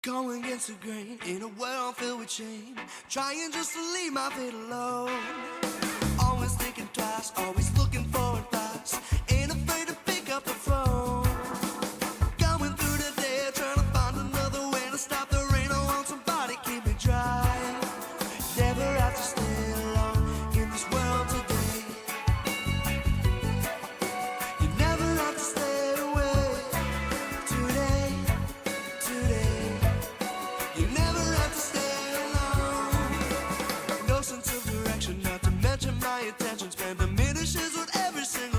Going against the grain in a world filled with shame, trying just to leave my feet alone. Always thinking twice, always looking for advice, ain't afraid to pick up the phone. Going through the day, trying to find another way to stop the rain. I want somebody keep me dry. Never have to stay alone in this world today. You never have to stay away today, today. You never have to stay alone. No sense of direction, not to mention my attention span diminishes with every single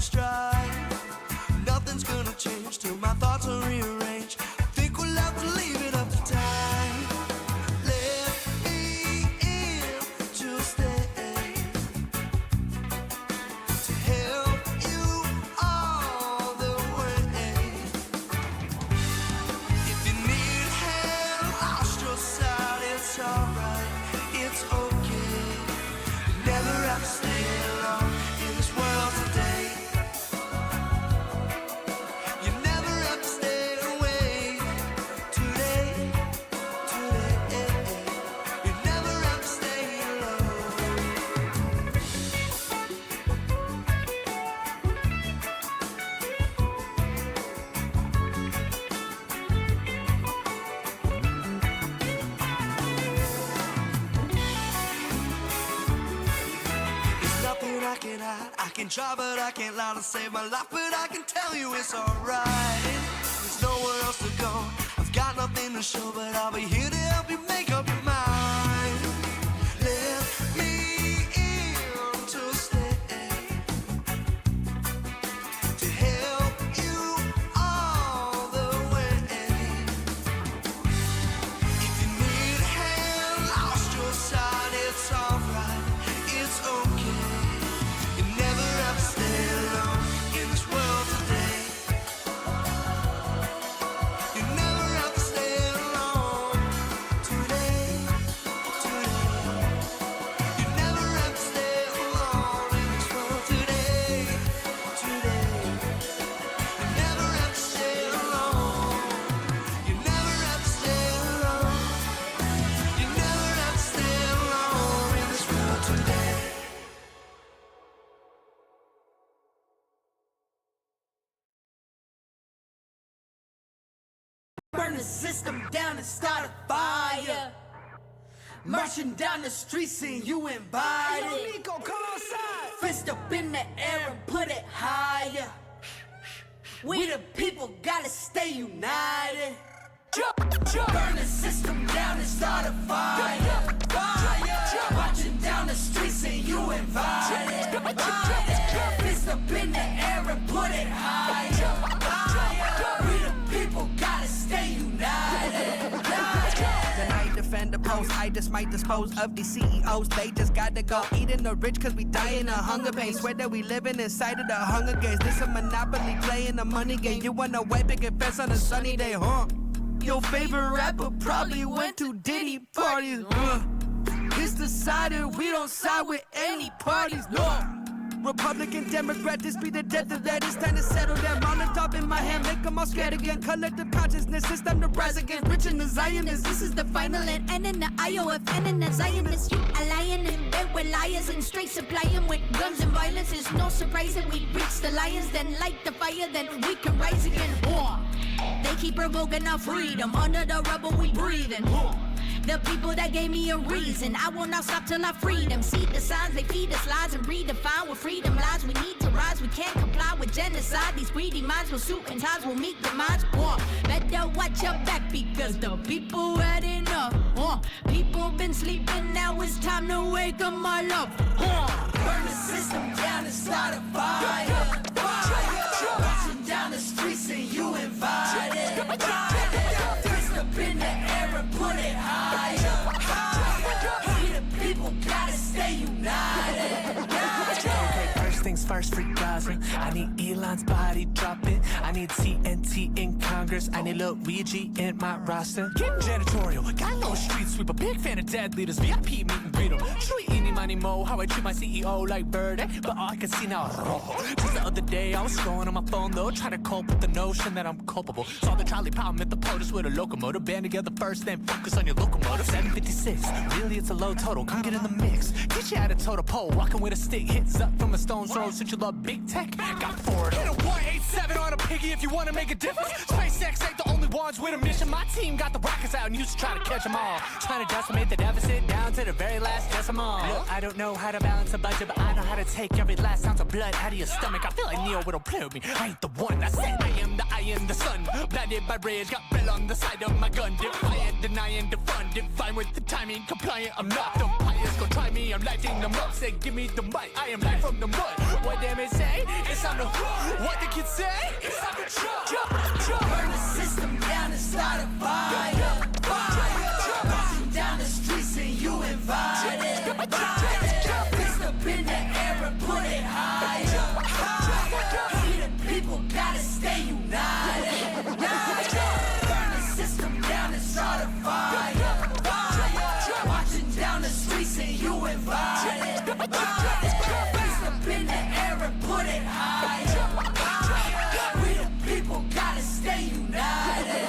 I can try, but I can't lie to save my life, but I can tell you it's alright. There's nowhere else to go. I've got nothing to show, but I'll be here to help you make up your mind. Let me in to stay, to help you all the way. If you need a hand, lost your side, it's alright, it's okay. You never have to stay alone in this world today. You never have to stay alone today, today. You never have to stay alone in this world today, today. You never have to stay alone. You never have to stay alone. You never have to stay alone in this world today. Burn the system down and start a fire. Marching down the street saying you invited. Nico, come outside. Fist up in the air and put it higher. We the people gotta stay united. Burn the system down and start a fire. Marching down the street saying you invited. Fist up in the air and put it higher. We the people gotta stay united. Then I defend the post, I just might dispose of these CEOs. They just gotta go eating the rich cause we dying of hunger pain. Swear that we living inside of the Hunger Games. This a monopoly playing a money game. You wanna wipe it, get fence on a sunny day, huh? Your favorite rapper probably went to Diddy parties, It's decided we don't side with any parties, no. Republican, Democrat, this be the death of that. It's time to settle that. Molotov in my hand, make them all scared again. Collective consciousness, it's time to rise again. Rich in the Zionists, This is the final and N in the IOFN and the Zionists. You a lion in bed with liars and straight supplying with guns and violence. It's no surprise that we reach the lions, then light the fire, then we can rise again. They keep provoking our freedom. Under the rubble we breathing. The people that gave me a reason, I will not stop till I free them. See the signs, they feed us lies and redefine where freedom lies. We need to rise, we can't comply with genocide. These greedy minds will suit in times will meet the minds. Better watch your back because the people had enough. People been sleeping, now it's time to wake them all up. Burn the system down and start a fire. Marching down the streets saying you invited. Fist up in the air and put it higher. We the people gotta stay united. Okay, first things first, free Gaza. I need Elon's body dropping. I need TNT in Congress. I need Luigi in my roster. Getting janitorial, got a little street sweeper. Big fan of dead leaders, VIP meet and greet 'em. Treat any money mo, how I treat my CEO like Bird. But all I can see now is rojo. Just the other day, I was scrolling on my phone though, trying to cope with the notion that I'm culpable. Saw the trolley problem at the POTUS with a locomotive. Band together first, then focus on your locomotive. 756, really it's a low total. Come get in the mix. Teach you how to toe the pole. Walking with a stick, hits up from a stone's throw. Since you love big tech, got four. Hit a 187 on a piggy if you want to make a difference. SpaceX ain't the only ones with a mission. My team got the rockets out and used to try to catch them all. Trying to decimate the deficit down to the very last decimal. Look, I don't know how to balance a budget, but I know how to take every last ounce of blood out of your stomach. I feel like Neo will play with me. I ain't the one. I said I am the sun. Blinded by rage, got red on the side of my gun. Defiant, denying, defund. Fine with the timing, compliant. I'm not them pious. Go try me, I'm lighting them up. Say, give me the mic. I am light from the mud. What they may say, it's on the hook. What the kids say, it's on the jump. Burn the system down and start a fire. Marching down the streets saying you invited. Fist up in the air and put it higher. We the people gotta stay united. Burn the system down and start a fire. Marching down the streets saying you invited. Fist up in the air and put it higher. We the people gotta stay united.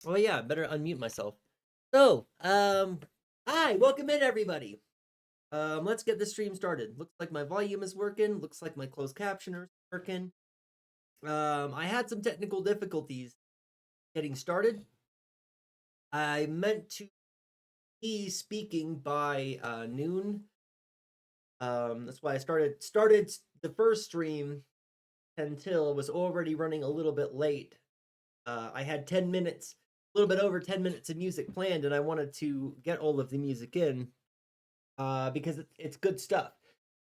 Oh yeah, I better unmute myself. So, hi, welcome in everybody. Let's get the stream started. Looks like my volume is working. Looks like my closed captioner is working. I had some technical difficulties getting started. I meant to be speaking by noon. That's why I started the first stream until it was already running a little bit late. I had 10 minutes, a little bit over 10 minutes of music planned, and I wanted to get all of the music in because it's good stuff.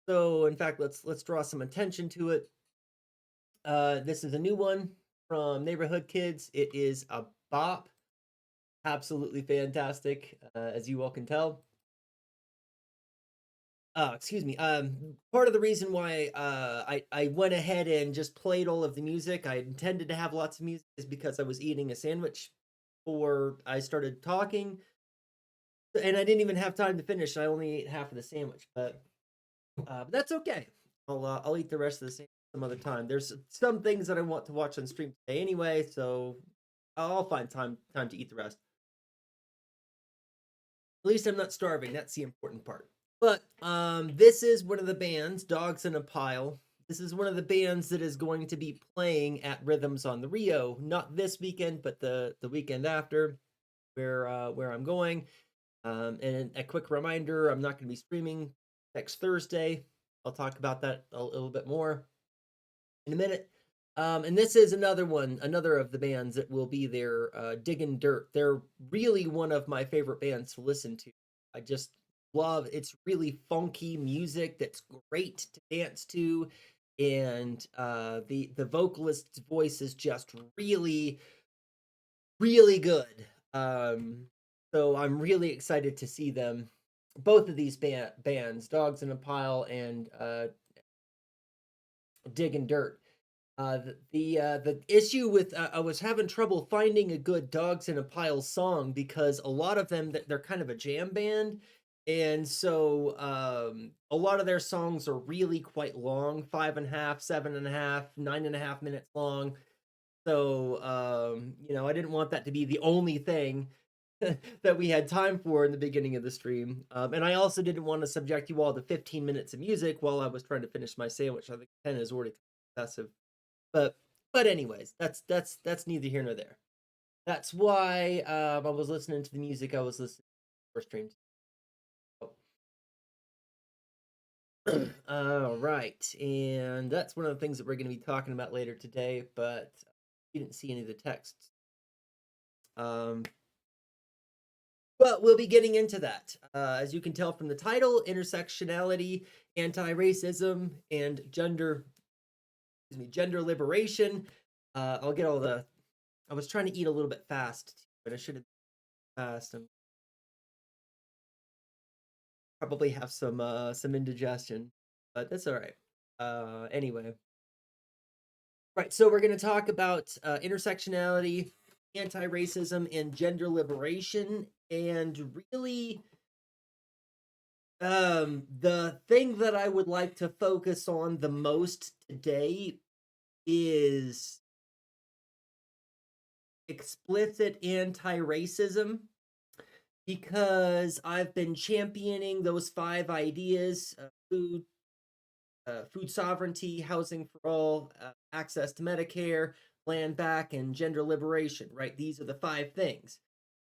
So, in fact, let's draw some attention to it. This is a new one from Neighborhood Kids. It is a bop, absolutely fantastic, as you all can tell. Excuse me. Part of the reason why I went ahead and just played all of the music, I intended to have lots of music, is because I was eating a sandwich before I started talking, and I didn't even have time to finish. I only ate half of the sandwich, but that's okay. I'll eat the rest of the sandwich some other time. There's some things that I want to watch on stream today anyway, so I'll find time to eat the rest. At least I'm not starving. That's the important part. But this is one of the bands, Dogs in a Pile. This is one of the bands that is going to be playing at Rhythms on the Rio, not this weekend, but the weekend after, where I'm going. And a quick reminder, I'm not going to be streaming next Thursday. I'll talk about that a little bit more in a minute. And this is another of the bands that will be there, Diggin' Dirt. They're really one of my favorite bands to listen to. I just love, it's really funky music that's great to dance to. And the vocalist's voice is just really, really good. So I'm really excited to see them. Both of these bands, Dogs in a Pile and Diggin' Dirt. The issue with I was having trouble finding a good Dogs in a Pile song, because a lot of them, they're kind of a jam band, and so a lot of their songs are really quite long, 5.5, 7.5, 9.5 minutes long. So I didn't want that to be the only thing that we had time for in the beginning of the stream, and I also didn't want to subject you all to 15 minutes of music while I was trying to finish my sandwich. I think 10 is already excessive. But anyways, that's neither here nor there. That's why I was listening to the music I was listening to for streams. All right, and that's one of the things that we're going to be talking about later today, but you didn't see any of the texts. But we'll be getting into that. As you can tell from the title, intersectionality, anti-racism, and gender liberation. I'll get all the. I was trying to eat a little bit fast, but I should have fast and probably have some indigestion, but that's all right. Anyway, right. So we're going to talk about intersectionality, anti-racism, and gender liberation, and really, the thing that I would like to focus on the most today is explicit anti-racism, because I've been championing those 5 ideas: food sovereignty, housing for all, access to Medicare, land back, and gender liberation. Right, these are the 5 things,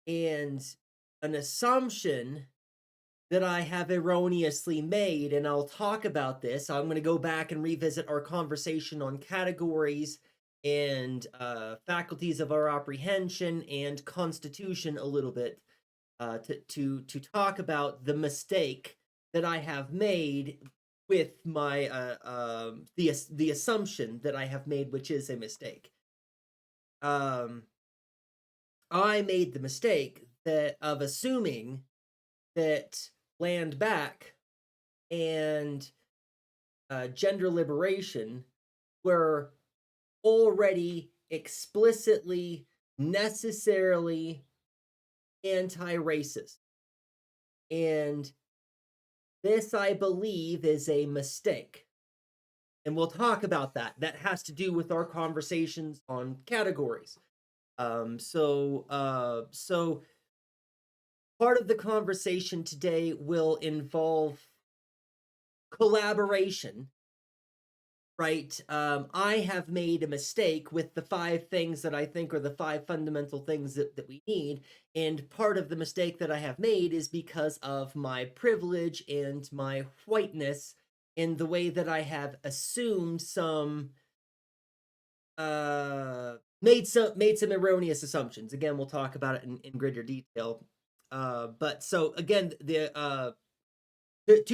and an assumption that I have erroneously made, and I'll talk about this. I'm going to go back and revisit our conversation on categories and faculties of our apprehension and constitution a little bit, to talk about the mistake that I have made with my the assumption that I have made, which is a mistake. I made the mistake of assuming that land back and gender liberation were already explicitly, necessarily anti-racist. And this, I believe, is a mistake. And we'll talk about that. That has to do with our conversations on categories. So part of the conversation today will involve collaboration, right? I have made a mistake with the 5 things that I think are the 5 fundamental things that we need. And part of the mistake that I have made is because of my privilege and my whiteness in the way that I have assumed some made some erroneous assumptions. Again, we'll talk about it in greater detail. But so again, to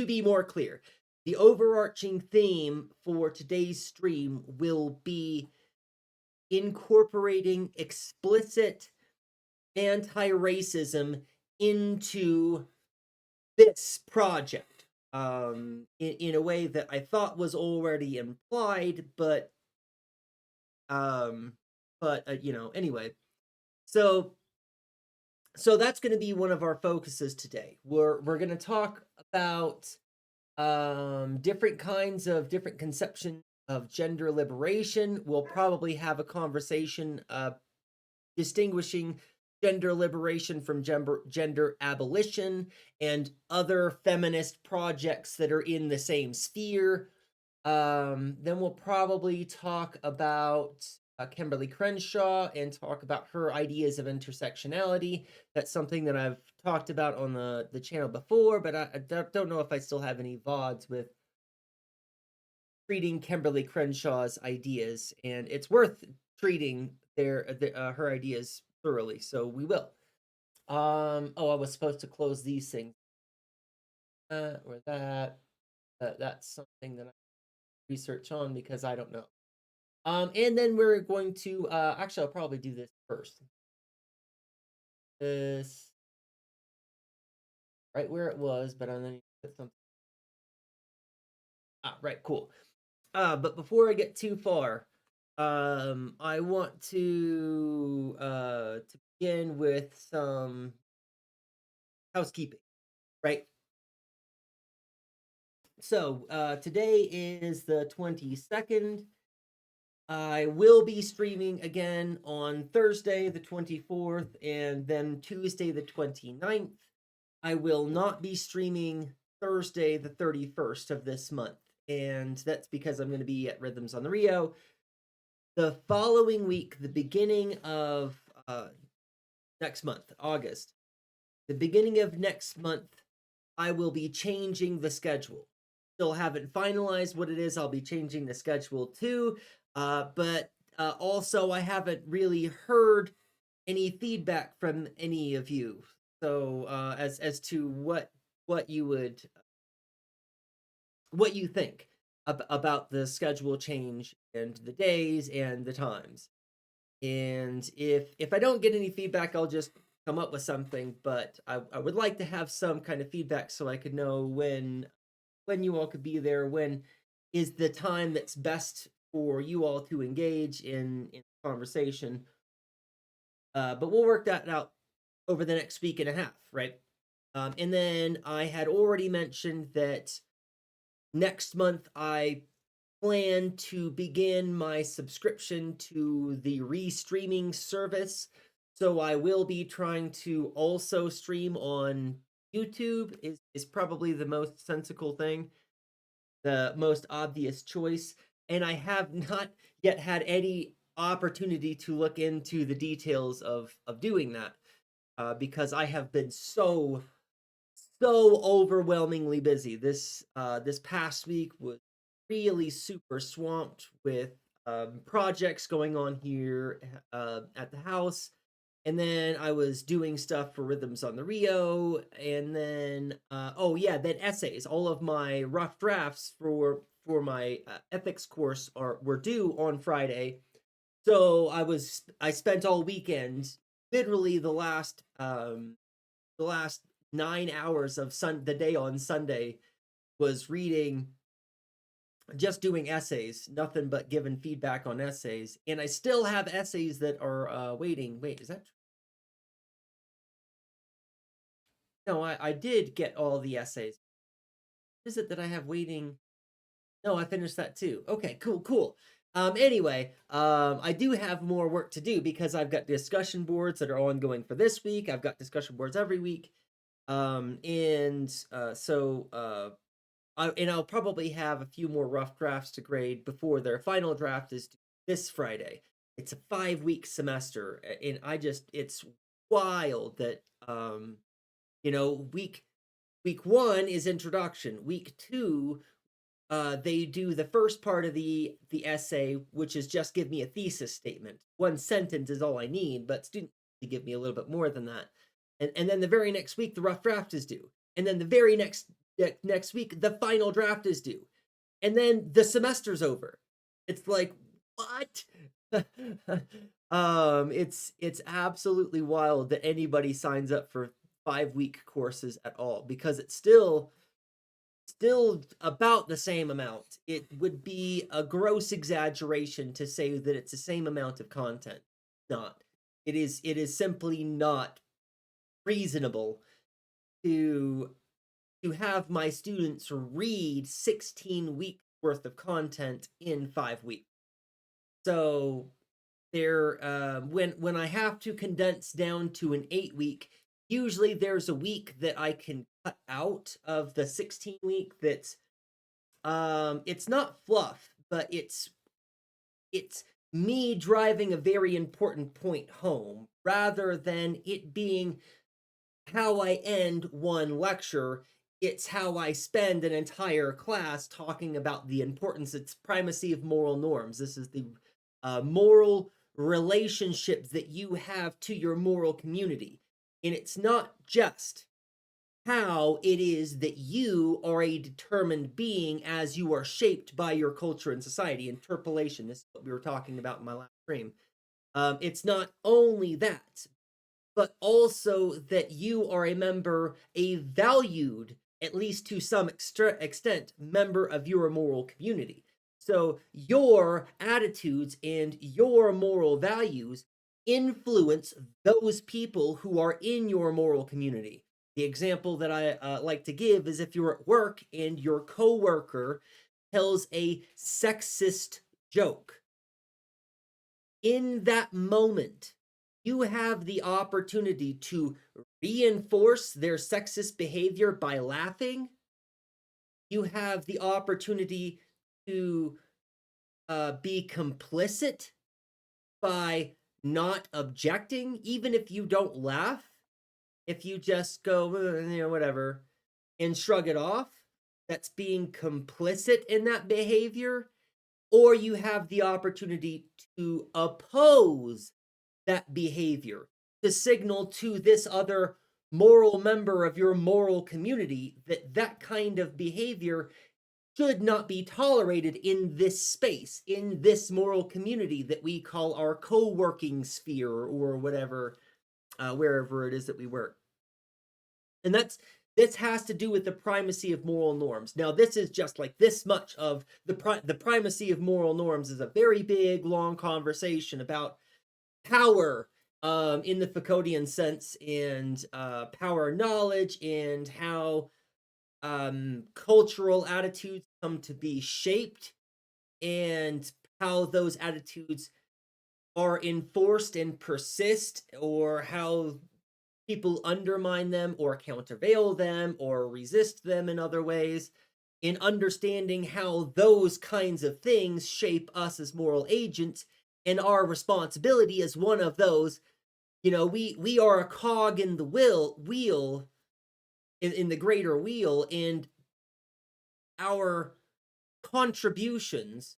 be more clear, the overarching theme for today's stream will be incorporating explicit anti-racism into this project, in a way that I thought was already implied, but anyway. So that's going to be one of our focuses today. We're going to talk about different kinds of different conceptions of gender liberation. We'll probably have a conversation distinguishing gender liberation from gender abolition and other feminist projects that are in the same sphere. Then we'll probably talk about Kimberly Crenshaw and talk about her ideas of intersectionality. That's something that I've talked about on the channel before, but I don't know if I still have any VODs with treating Kimberly Crenshaw's ideas, and it's worth treating her ideas thoroughly, so we will. I was supposed to close these things. Or that. That's something that I research on because I don't know. And then we're going to actually I'll probably do this first. This right where it was, but I'm gonna put something. Right, cool. But before I get too far, I want to begin with some housekeeping, right? So today is the 22nd. I will be streaming again on Thursday, the 24th, and then Tuesday, the 29th. I will not be streaming Thursday, the 31st of this month, and that's because I'm going to be at Rhythms on the Rio. The following week, the beginning of next month, August, the beginning of next month, I will be changing the schedule. Still haven't finalized what it is I'll be changing the schedule to, but also I haven't really heard any feedback from any of you. So as to what you think about the schedule change and the days and the times. And if I don't get any feedback, I'll just come up with something, but I would like to have some kind of feedback so I could know when you all could be there, when is the time that's best for you all to engage in conversation. But we'll work that out over the next week and a half, right? And then I had already mentioned that next month I plan to begin my subscription to the restreaming service. So I will be trying to also stream on YouTube is probably the most sensible thing, the most obvious choice. And I have not yet had any opportunity to look into the details of doing that because I have been so overwhelmingly busy. This past week was really super swamped with projects going on here at the house. And then I was doing stuff for Rhythms on the Rio, and then then essays. All of my rough drafts for my ethics course were due on Friday. So I spent all weekend, literally the last 9 hours of the day on Sunday was reading, just doing essays, nothing but giving feedback on essays. And I still have essays that are waiting. Wait, is that true? No, I did get all the essays. What is it that I have waiting? No, I finished that too. Okay, cool. Anyway, I do have more work to do because I've got discussion boards that are ongoing for this week. I've got discussion boards every week. So and I'll probably have a few more rough drafts to grade before their final draft is due this Friday. It's a 5-week semester, and it's wild that week 1 is introduction. Week 2, they do the first part of the essay, which is just give me a thesis statement. 1 sentence is all I need, but students give me a little bit more than that. And then the very next week, the rough draft is due. And then the very next week, the final draft is due. And then the semester's over. It's like, what? It's absolutely wild that anybody signs up for 5-week courses at all, because it's still about the same amount. It would be a gross exaggeration to say that it's the same amount of content. Not. It is simply not reasonable to have my students read 16 weeks worth of content in 5 weeks. So there, when I have to condense down to an 8-week, usually there's a week that I can cut out of the 16-week that's it's not fluff, but it's me driving a very important point home rather than it being how I end one lecture. It's how I spend an entire class talking about the importance, it's primacy of moral norms. This is the moral relationship that you have to your moral community. And it's not just how it is that you are a determined being as you are shaped by your culture and society. Interpolation, this is what we were talking about in my last stream. It's not only that, but also that you are a member, a valued, at least to some extent, member of your moral community. So your attitudes and your moral values influence those people who are in your moral community. The example that I like to give is if you're at work and your coworker tells a sexist joke. In that moment, you have the opportunity to reinforce their sexist behavior by laughing. You have the opportunity to be complicit by not objecting, even if you don't laugh. If you just go, whatever, and shrug it off, that's being complicit in that behavior. Or you have the opportunity to oppose that behavior, to signal to this other moral member of your moral community that that kind of behavior should not be tolerated in this space, in this moral community that we call our co-working sphere or whatever, wherever it is that we work. And this has to do with the primacy of moral norms. Now, this is just like this much of the primacy of moral norms is a very big, long conversation about power in the Foucauldian sense, and power knowledge, and how cultural attitudes come to be shaped, and how those attitudes are enforced and persist, or how people undermine them or countervail them or resist them in other ways. In understanding how those kinds of things shape us as moral agents, and our responsibility as one of those, we are a cog in the wheel in the greater wheel, and our contributions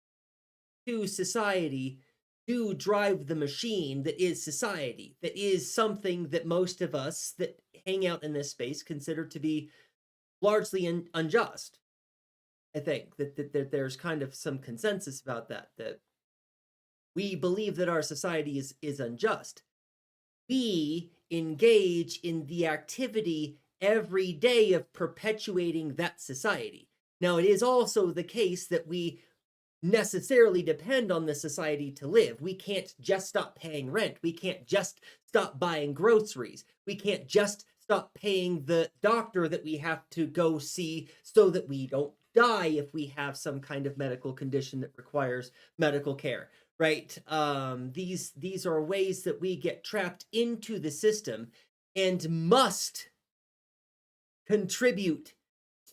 to society do drive the machine that is society, that is something that most of us that hang out in this space consider to be largely unjust. I think that there's kind of some consensus about that we believe that our society is unjust. We engage in the activity every day of perpetuating that society. Now, it is also the case that we necessarily depend on the society to live. We can't just stop paying rent. We can't just stop buying groceries. We can't just stop paying the doctor that we have to go see so that we don't die if we have some kind of medical condition that requires medical care, right? These are ways that we get trapped into the system and must contribute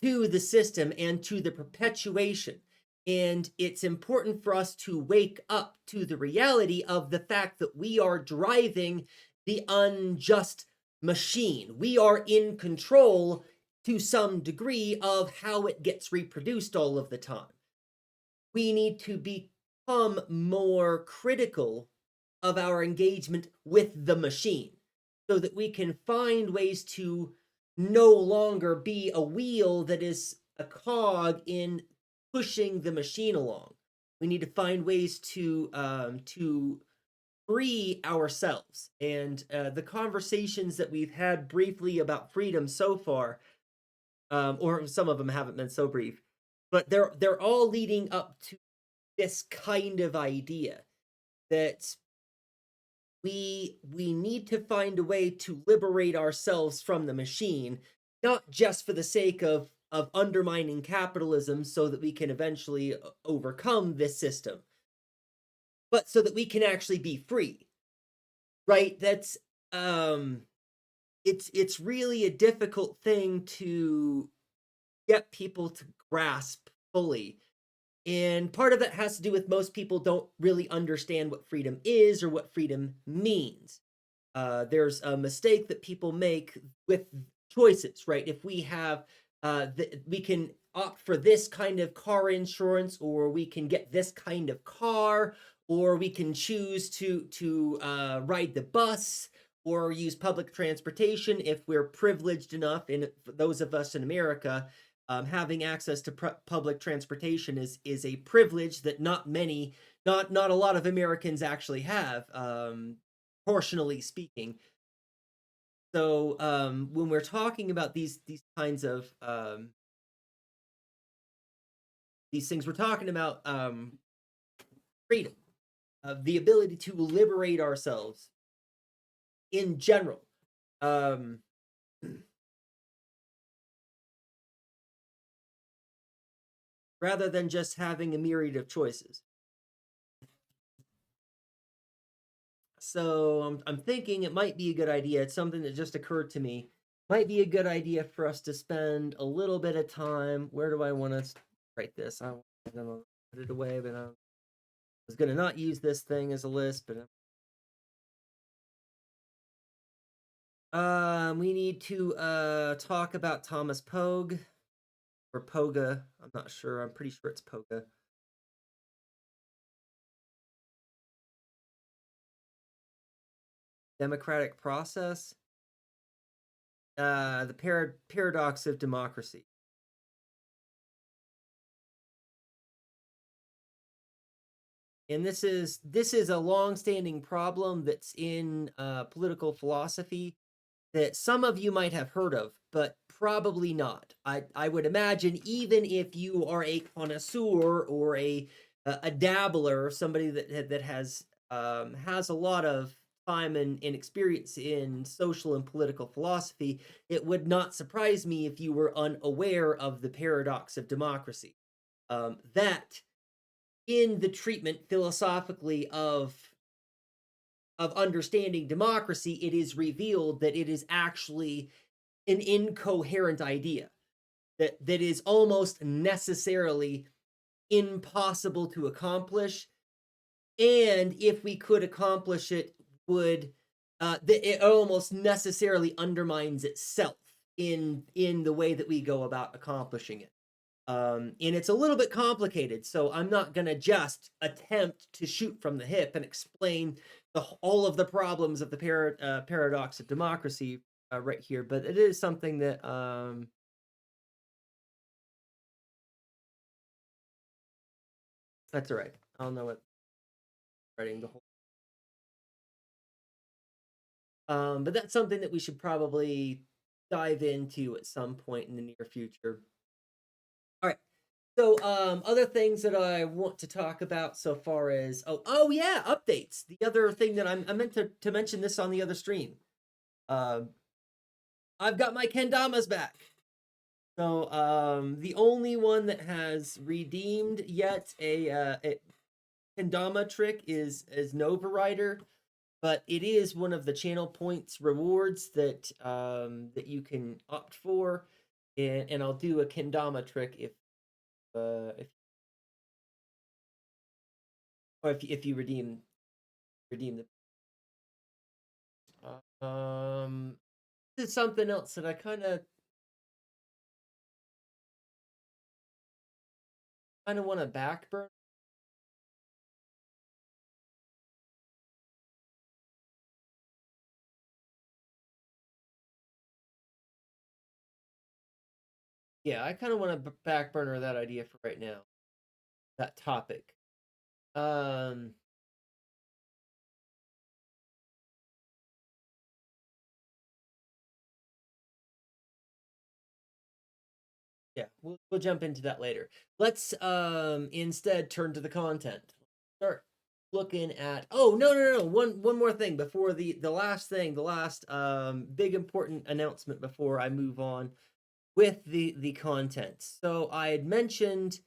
to the system and to the perpetuation. And it's important for us to wake up to the reality of the fact that we are driving the unjust machine. We are in control to some degree of how it gets reproduced all of the time. We need to become more critical of our engagement with the machine so that we can find ways to no longer be a wheel that is a cog in pushing the machine along. We need to find ways to free ourselves. And the conversations that we've had briefly about freedom so far, or some of them haven't been so brief, but they're all leading up to this kind of idea that we need to find a way to liberate ourselves from the machine, not just for the sake of undermining capitalism so that we can eventually overcome this system, but so that we can actually be free. Right? That's it's really a difficult thing to get people to grasp fully. And part of it has to do with most people don't really understand what freedom is or what freedom means. There's a mistake that people make with choices, right? If we have, we can opt for this kind of car insurance, or we can get this kind of car, or we can choose to ride the bus or use public transportation if we're privileged enough. And for those of us in America, having access to public transportation is a privilege that not a lot of Americans actually have, proportionally speaking. So when we're talking about these kinds of these things, we're talking about freedom, the ability to liberate ourselves in general. Rather than just having a myriad of choices. So I'm thinking it might be a good idea. It's something that just occurred to me. Might be a good idea for us to spend a little bit of time. Where do I want to write this? I want to put it away, but I was going to not use this thing as a list, but we need to talk about Thomas Pogue or Poga. I'm not sure. I'm pretty sure it's Poga. Democratic process. The paradox of democracy. And this is a long-standing problem that's in political philosophy that some of you might have heard of, but probably not. I would imagine even if you are a connoisseur or a dabbler, somebody that has a lot of time and experience in social and political philosophy, it would not surprise me if you were unaware of the paradox of democracy. That in the treatment philosophically of understanding democracy, it is revealed that it is actually an incoherent idea that is almost necessarily impossible to accomplish. And if we could accomplish it, would it almost necessarily undermines itself in the way that we go about accomplishing it. And it's a little bit complicated, so I'm not going to just attempt to shoot from the hip and explain all of the problems of the paradox of democracy right here, but it is something that that's all right. I'll know it writing the whole. But that's something that we should probably dive into at some point in the near future. All right. So, other things that I want to talk about so far as oh yeah, updates. The other thing that I meant to mention this on the other stream. I've got my kendamas back. So, the only one that has redeemed yet a kendama trick is Nova Rider, but it is one of the channel points rewards that that you can opt for. and I'll do a kendama trick if or if you redeem the this is something else that I kind of want to backburn. Yeah, I kind of want to backburner that idea for right now. That topic. Um, yeah, we'll jump into that later. Let's instead turn to the content. Start looking at. Oh, no. One more thing before the last thing, the last big important announcement before I move on with the content. So I had mentioned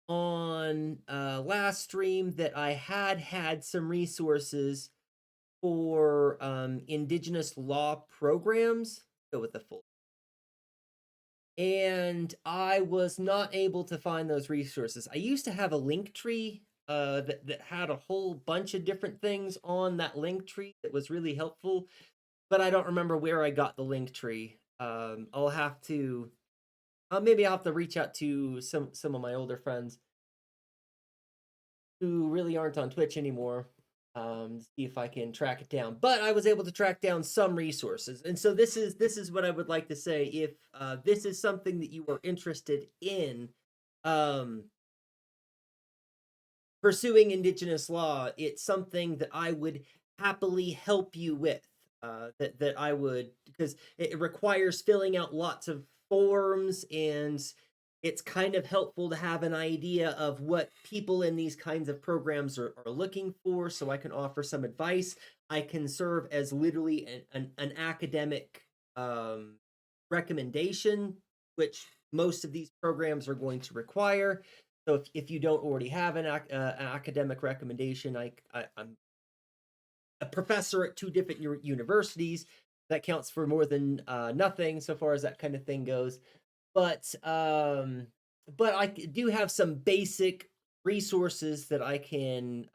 on last stream that I had some resources for indigenous law programs. Go with the full. And I was not able to find those resources. I used to have a link tree that had a whole bunch of different things on that link tree that was really helpful, but I don't remember where I got the link tree. I'll have to maybe I'll have to reach out to some of my older friends who really aren't on Twitch anymore. See if I can track it down. But I was able to track down some resources, and so this is what I would like to say. If this is something that you are interested in, um, pursuing Indigenous law, it's something that I would happily help you with. That I would, because it requires filling out lots of forms, and it's kind of helpful to have an idea of what people in these kinds of programs are looking for, so I can offer some advice. I can serve as literally an academic recommendation, which most of these programs are going to require. So if you don't already have an academic recommendation, I'm a professor at two different universities. That counts for more than nothing so far as that kind of thing goes. But I do have some basic resources that I can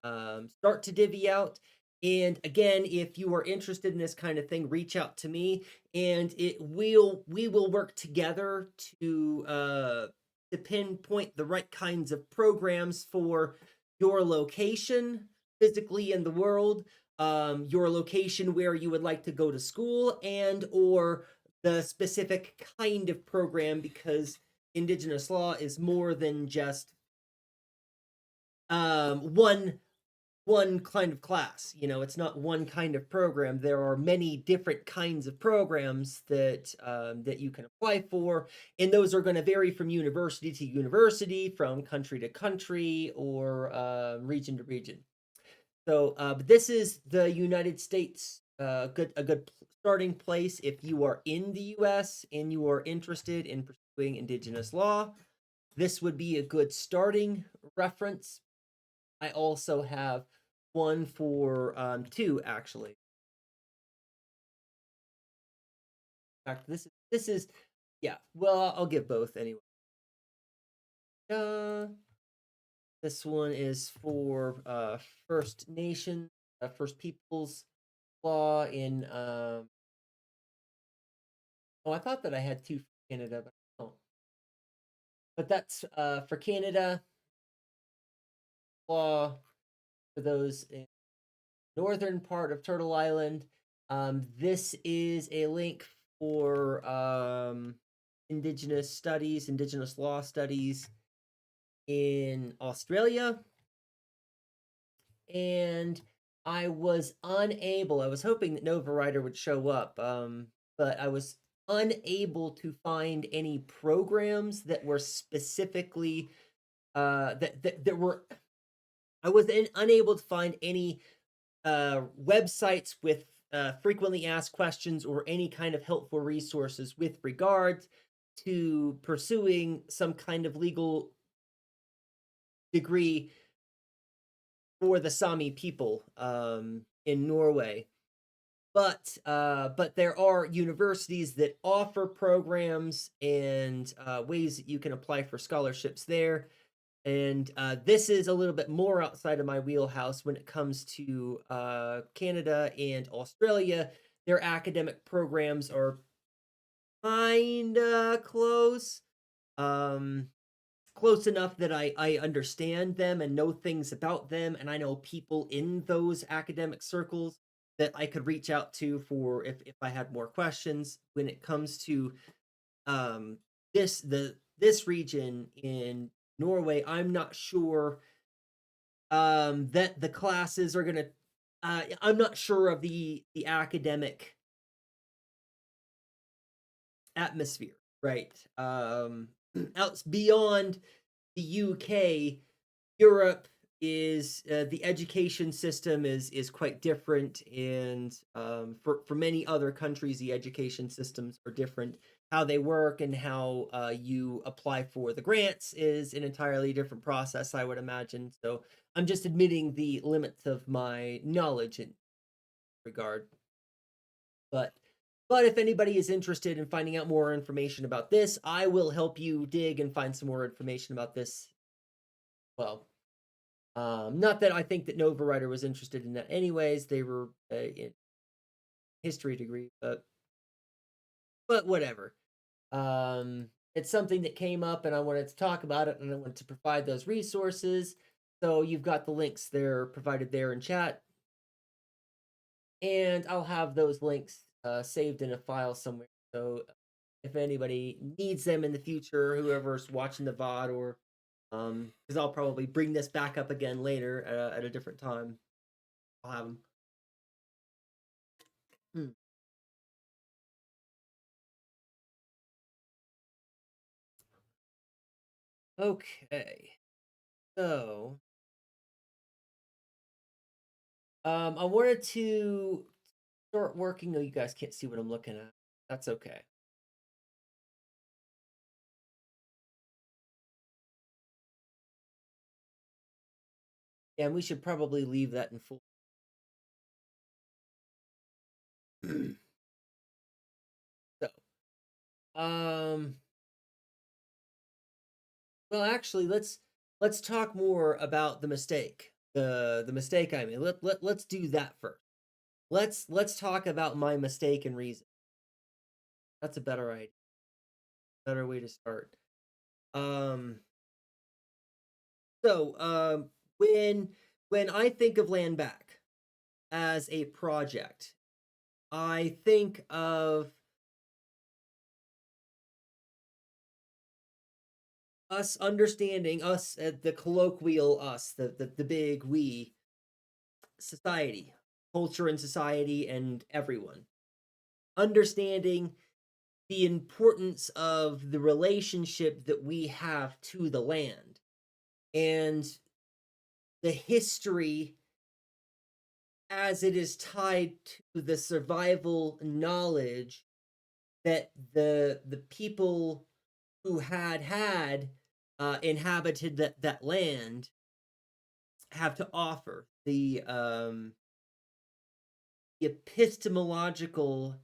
start to divvy out. And again, if you are interested in this kind of thing, reach out to me, and we will work together to pinpoint the right kinds of programs for your location physically in the world, your location where you would like to go to school, and or the specific kind of program, because indigenous law is more than just one kind of class. It's not one kind of program. There are many different kinds of programs that you can apply for, and those are going to vary from university to university, from country to country, or region to region. So, but this is the United States, a good starting place if you are in the U.S. and you are interested in pursuing indigenous law. This would be a good starting reference. I also have one for two, actually. In fact, this is yeah. Well, I'll give both anyway. This one is for First Nation, First Peoples law in. Oh, I thought that I had two for Canada, but I don't. But that's for Canada law for those in northern part of Turtle Island. This is a link for Indigenous studies, Indigenous law studies in Australia. And I was unable, I was hoping that Nova Rider would show up, but I was unable to find any programs that were specifically that were I was unable to find any websites with frequently asked questions or any kind of helpful resources with regard to pursuing some kind of legal degree for the Sami people in Norway. but there are universities that offer programs and ways that you can apply for scholarships there. And this is a little bit more outside of my wheelhouse when it comes to Canada and Australia. Their academic programs are kind of close. Um, close enough that I understand them and know things about them, and I know people in those academic circles that I could reach out to for if I had more questions. When it comes to um, this region in Norway, I'm not sure that the classes are gonna. I'm not sure of the academic atmosphere, right? Out beyond the UK, Europe is the education system is quite different, and for many other countries, the education systems are different. How they work and how you apply for the grants is an entirely different process, I would imagine. So I'm just admitting the limits of my knowledge in regard. But if anybody is interested in finding out more information about this, I will help you dig and find some more information about this. Well, not that I think that Nova Writer was interested in that anyways. They were in history degree, but whatever. It's something that came up and I wanted to talk about it, and I wanted to provide those resources. So you've got the links there provided there in chat. And I'll have those links saved in a file somewhere. So if anybody needs them in the future, whoever's watching the VOD, or because I'll probably bring this back up again later at a different time, I'll have them. Okay, so I wanted to start working. Oh, you guys can't see what I'm looking at. That's okay. Yeah, and we should probably leave that in full. So, well, actually, let's talk more about the mistake. The mistake I made. Let's do that first. Let's talk about my mistake and reason. That's a better idea. Better way to start. Um. So, when I think of Land Back as a project, I think of us understanding us, the colloquial us, the big we, society, culture and society, and everyone understanding the importance of the relationship that we have to the land and the history as it is tied to the survival knowledge that the people who had inhabited that land have to offer. The epistemological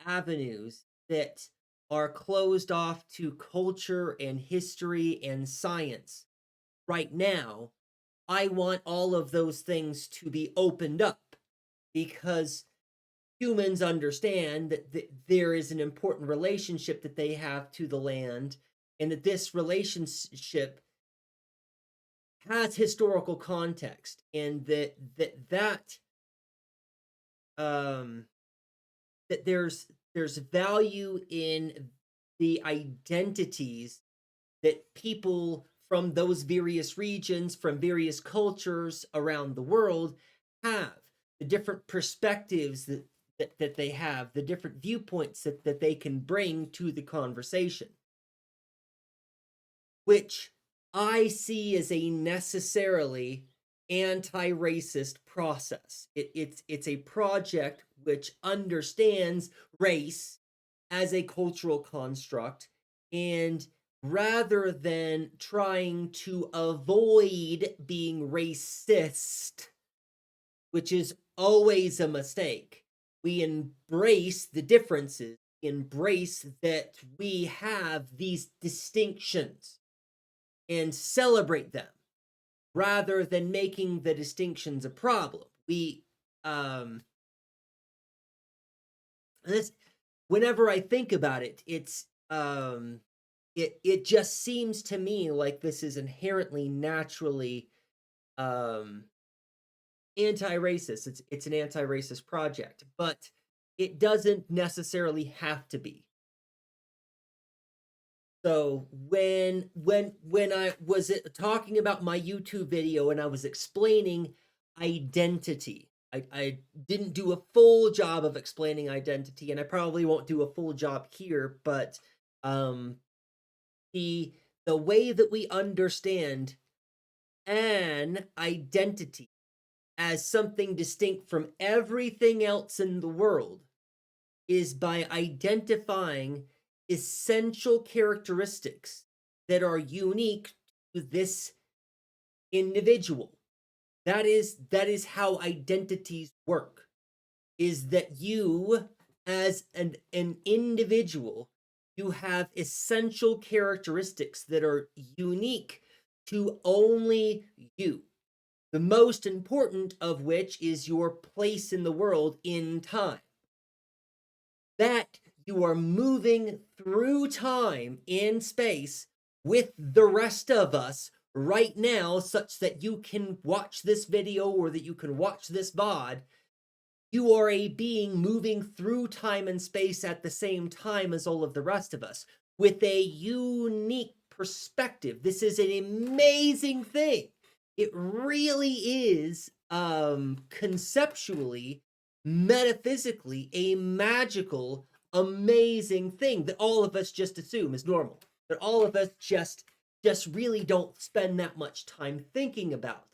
avenues that are closed off to culture and history and science right now, I want all of those things to be opened up, because humans understand that there is an important relationship that they have to the land, and that this relationship has historical context, and um that there's value in the identities that people from those various regions, from various cultures around the world have, the different perspectives that they have, the different viewpoints that they can bring to the conversation, which I see as a necessarily anti-racist process. It's a project which understands race as a cultural construct, and rather than trying to avoid being racist, which is always a mistake, we embrace the differences, embrace that we have these distinctions and celebrate them rather than making the distinctions a problem. We this whenever I think about it, it just seems to me like this is inherently naturally anti-racist. It's an anti-racist project, but it doesn't necessarily have to be. So when I was talking about my YouTube video and I was explaining identity, I didn't do a full job of explaining identity, and I probably won't do a full job here, but um the way that we understand an identity as something distinct from everything else in the world is by identifying essential characteristics that are unique to this individual. That is how identities work. Is that you as an individual, you have essential characteristics that are unique to only you. The most important of which is your place in the world in time. That you are moving through time and space with the rest of us right now, such that you can watch this video or that you can watch this VOD. You are a being moving through time and space at the same time as all of the rest of us with a unique perspective. This is an amazing thing. It really is conceptually, metaphysically, a magical, amazing thing that all of us just assume is normal. That all of us just really don't spend that much time thinking about.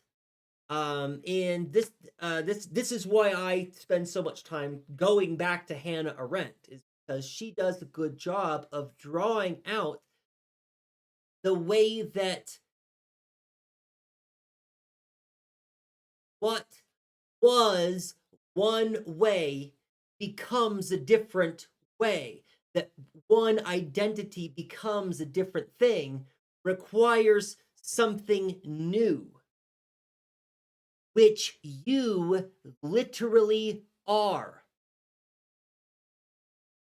And this is why I spend so much time going back to Hannah Arendt, is because she does a good job of drawing out the way that what was one way becomes a different way, that one identity becomes a different thing, requires something new, which you literally are.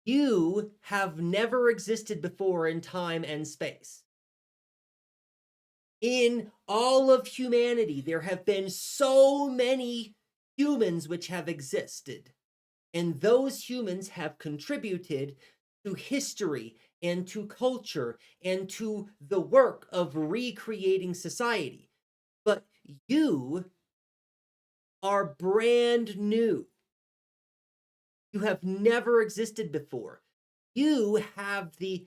You have never existed before in time and space. In all of humanity, there have been so many humans which have existed, and those humans have contributed to history and to culture and to the work of recreating society. But you are brand new. You have never existed before. You have the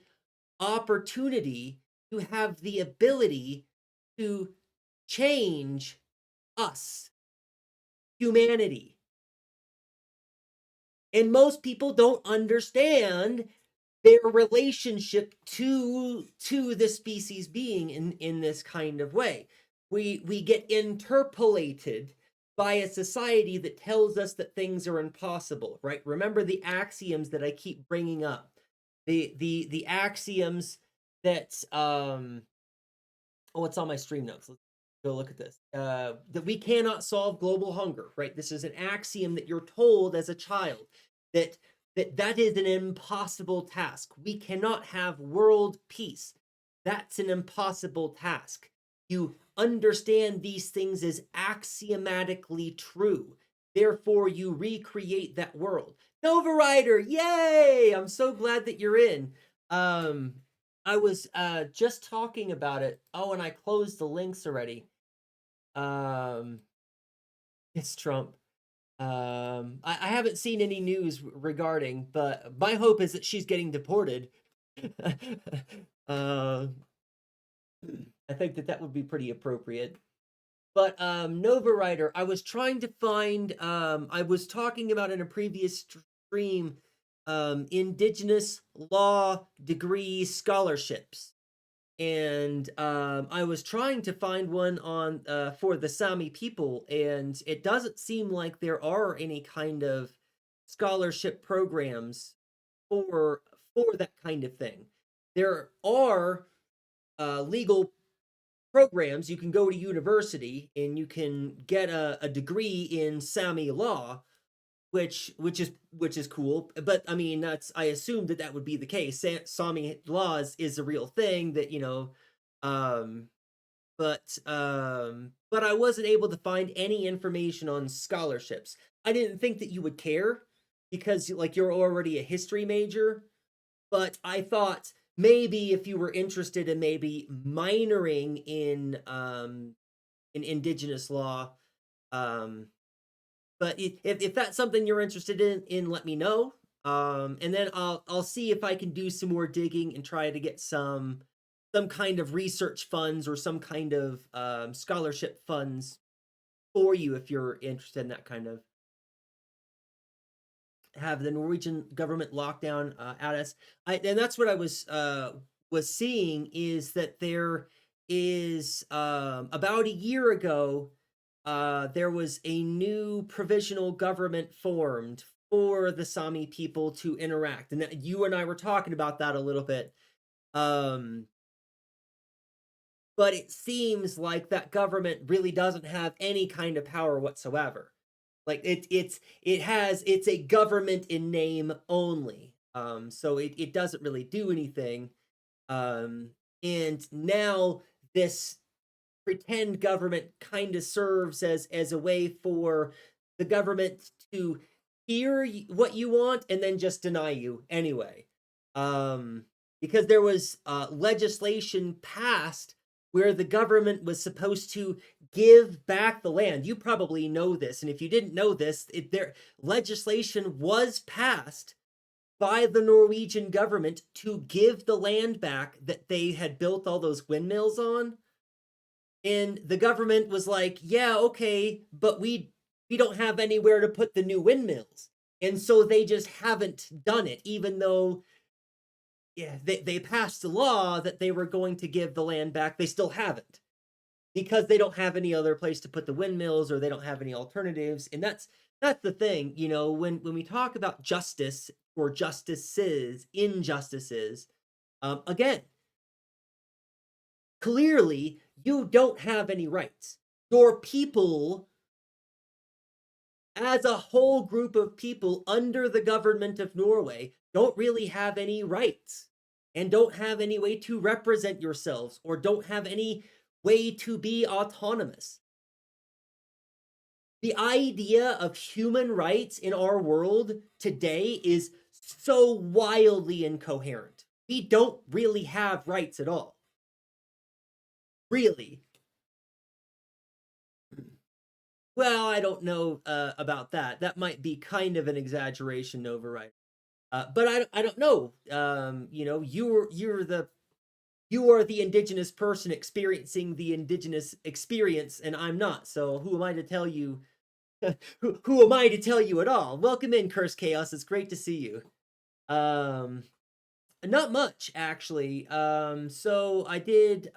opportunity, you have the ability to change us, humanity. And most people don't understand their relationship to the species being in this kind of way. We get interpolated by a society that tells us that things are impossible, right? Remember the axioms that I keep bringing up. The axioms that oh, it's on my stream notes. Let's go look at this. That we cannot solve global hunger, right? This is an axiom that you're told as a child, that that is an impossible task. We cannot have world peace. That's an impossible task. You understand these things as axiomatically true. Therefore, you recreate that world. Nova Rider, yay! I'm so glad that you're in. I was just talking about it. Oh, and I closed the links already. It's Trump. I haven't seen any news regarding, but my hope is that she's getting deported. uh, I think that would be pretty appropriate. But Nova Rider, I was trying to find. I was talking about in a previous stream, Indigenous law degree scholarships, and I was trying to find one on for the Sami people, and it doesn't seem like there are any kind of scholarship programs for that kind of thing. There are legal programs. You can go to university and you can get a degree in Sami law, which is cool. But I mean, I assumed that would be the case. Sami laws is a real thing that um, but I wasn't able to find any information on scholarships. I didn't think that you would care because like you're already a history major, but I thought maybe if you were interested in maybe minoring in indigenous law, um but if that's something you're interested in let me know. And then I'll see if I can do some more digging and try to get some kind of research funds or some kind of scholarship funds for you if you're interested in that kind of. Have the Norwegian government lockdown at us. And that's what I was seeing is that there is about a year ago there was a new provisional government formed for the Sami people to interact, and that you and I were talking about that a little bit. Um, but it seems like that government really doesn't have any kind of power whatsoever. Like it's a government in name only. So it doesn't really do anything. Um, and now this pretend government kind of serves as a way for the government to hear what you want and then just deny you anyway. Because there was legislation passed where the government was supposed to give back the land. You probably know this, and if you didn't know this, their legislation was passed by the Norwegian government to give the land back that they had built all those windmills on. And the government was like, yeah, okay, but we don't have anywhere to put the new windmills. And so they just haven't done it, even though yeah, they passed a law that they were going to give the land back. They still haven't because they don't have any other place to put the windmills or they don't have any alternatives. And that's the thing, when we talk about justice or justices, injustices, again, clearly you don't have any rights. Your people, as a whole group of people under the government of Norway, don't really have any rights and don't have any way to represent yourselves or don't have any way to be autonomous. The idea of human rights in our world today is so wildly incoherent. We don't really have rights at all. Really. Well, I don't know about that. That might be kind of an exaggeration, override. But I don't know. You are the indigenous person experiencing the indigenous experience, and I'm not. So who am I to tell you? Who am I to tell you at all? Welcome in, Curse Chaos. It's great to see you. Not much actually. So I did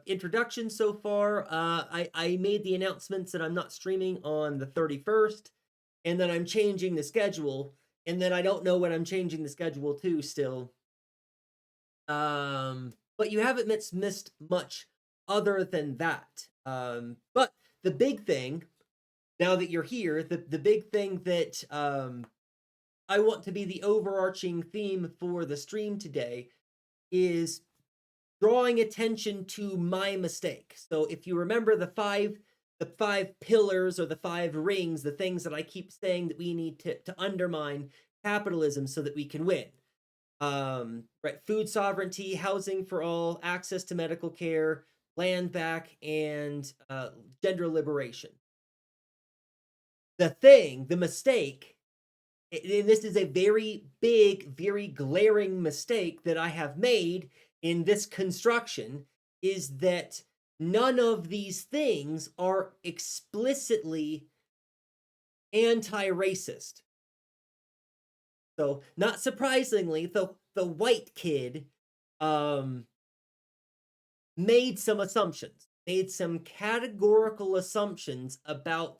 introduction so far. I made the announcements that I'm not streaming on the 31st, and then I'm changing the schedule, and then I don't know when I'm changing the schedule to still. But you haven't missed much other than that. But the big thing, now that you're here, the big thing that I want to be the overarching theme for the stream today is drawing attention to my mistake. So if you remember the five pillars or the five rings, the things that I keep saying that we need to undermine capitalism so that we can win. Right, food sovereignty, housing for all, access to medical care, land back, and gender liberation. The mistake, and this is a very big, very glaring mistake that I have made in this construction, is that none of these things are explicitly anti-racist. So, not surprisingly, the white kid made some assumptions, made some categorical assumptions about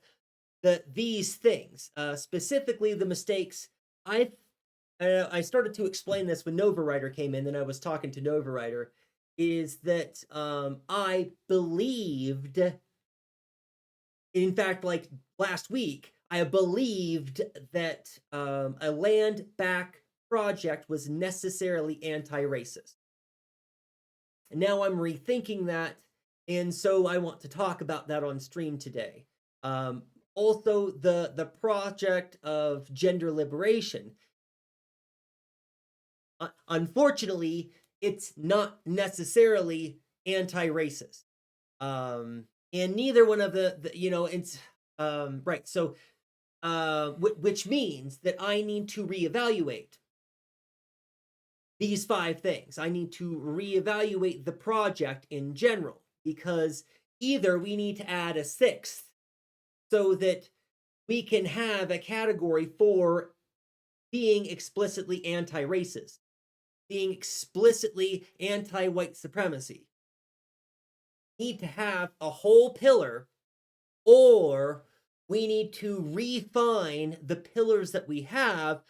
these things, specifically the mistakes I started to explain this when Nova Writer came in, and I was talking to Nova Writer, is that I believed, in fact, like last week, I believed that a land back project was necessarily anti-racist. And now I'm rethinking that, and so I want to talk about that on stream today. Also, the project of gender liberation. Unfortunately, it's not necessarily anti-racist, and neither one of it's right. So, which means that I need to reevaluate these 5 things. I need to reevaluate the project in general, because either we need to add a 6th so that we can have a category for being explicitly anti-racist, being explicitly anti-white supremacy. Need to have a whole pillar, or we need to refine the pillars that we have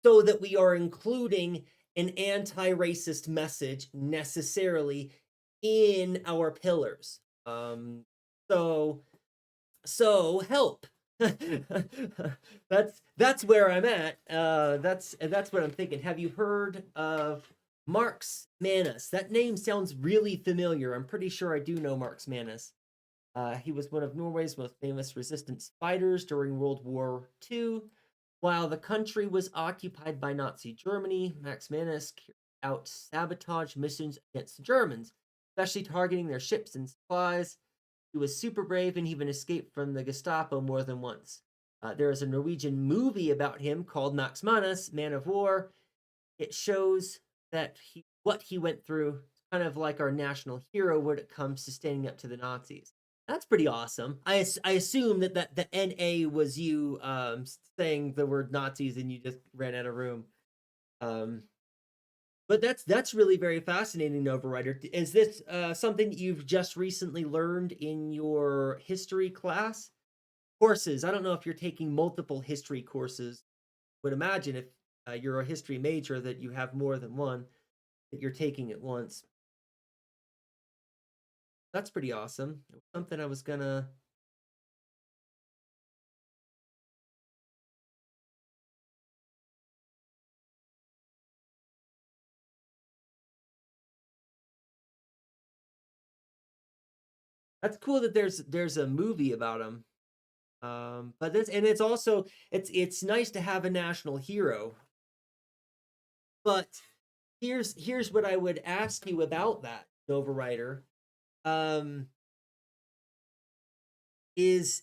so that we are including an anti-racist message necessarily in our pillars. So help. That's where I'm at. That's what I'm thinking. Have you heard of Marx Manus? That name sounds really familiar. I'm pretty sure I do know Marx Manus. He was one of Norway's most famous resistance fighters during World War II. While the country was occupied by Nazi Germany, Max Manus carried out sabotage missions against the Germans, especially targeting their ships and supplies. He was super brave and even escaped from the Gestapo more than once. There is a Norwegian movie about him called Max Manus, Man of War. It shows that what he went through, kind of like our national hero when it comes to standing up to the Nazis. That's pretty awesome. I assume that the NA was you saying the word Nazis and you just ran out of room. But that's really very fascinating, Nova Writer. Is this something that you've just recently learned in your history class? Courses. I don't know if you're taking multiple history courses. Would imagine if you're a history major that you have more than one that you're taking at once. That's pretty awesome. Something I was gonna. That's cool that there's a movie about him. But it's also it's nice to have a national hero. But here's what I would ask you about that, Nova Writer. Is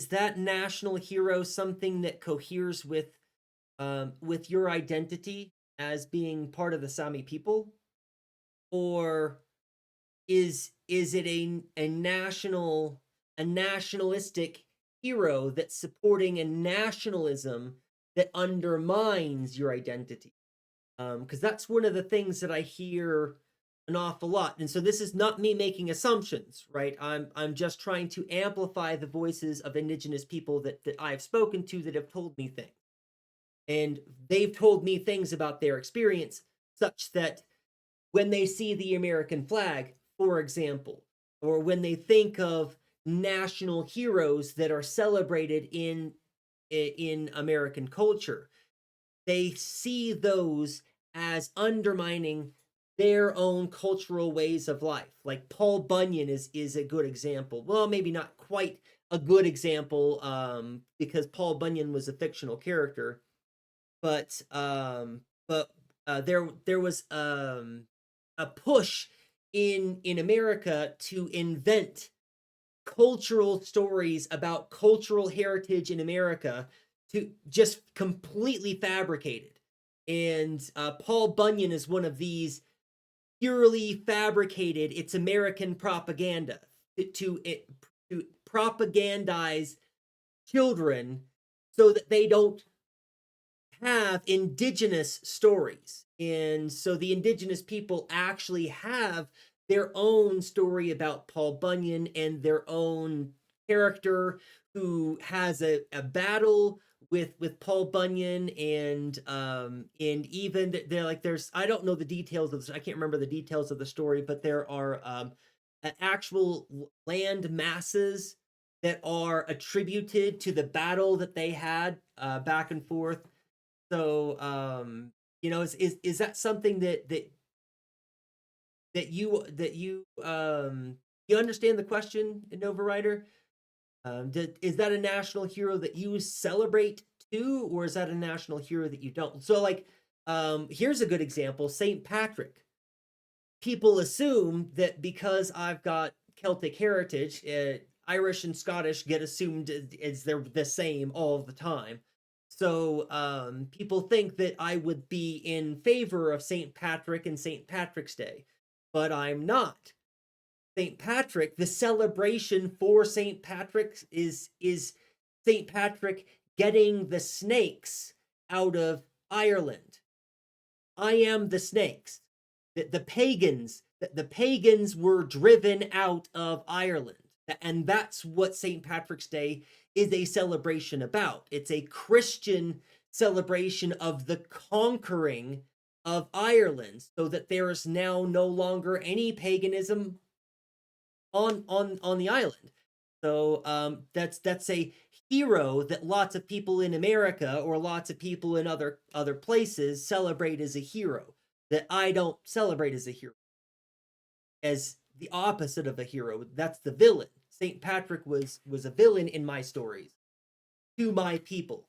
that national hero something that coheres with your identity as being part of the Sami people, or is it a nationalistic hero that's supporting a nationalism that undermines your identity? Because that's one of the things that I hear an awful lot. And so this is not me making assumptions, right? I'm just trying to amplify the voices of indigenous people that I've spoken to that have told me things. And they've told me things about their experience, such that when they see the American flag, for example, or when they think of national heroes that are celebrated in American culture, they see those as undermining their own cultural ways of life. Like Paul Bunyan is a good example. Well, maybe not quite a good example, because Paul Bunyan was a fictional character, but there was a push in America to invent cultural stories about cultural heritage in America, to just completely fabricated. And Paul Bunyan is one of these purely fabricated. It's American propaganda to propagandize children so that they don't have indigenous stories. And so the indigenous people actually have their own story about Paul Bunyan and their own character who has a battle with Paul Bunyan and even they're like there's I don't know the details of this, I can't remember the details of the story, but there are actual land masses that are attributed to the battle that they had back and forth. So you know, is that something that you understand the question, Nova Rider? Is that a national hero that you celebrate too, or is that a national hero that you don't? So, like, here's a good example: Saint Patrick. People assume that because I've got Celtic heritage, Irish and Scottish get assumed as they're the same all the time. So people think that I would be in favor of Saint Patrick and Saint Patrick's Day, but I'm not. Saint Patrick, the celebration for Saint Patrick is Saint Patrick getting the snakes out of Ireland. I am the snakes. The pagans were driven out of Ireland. And that's what St. Patrick's Day is a celebration about. It's a Christian celebration of the conquering of Ireland, so that there is now no longer any paganism on the island. So that's a hero that lots of people in America or lots of people in other places celebrate as a hero, that I don't celebrate as a hero, as the opposite of a hero. That's the villain. Saint Patrick was a villain in my stories to my people.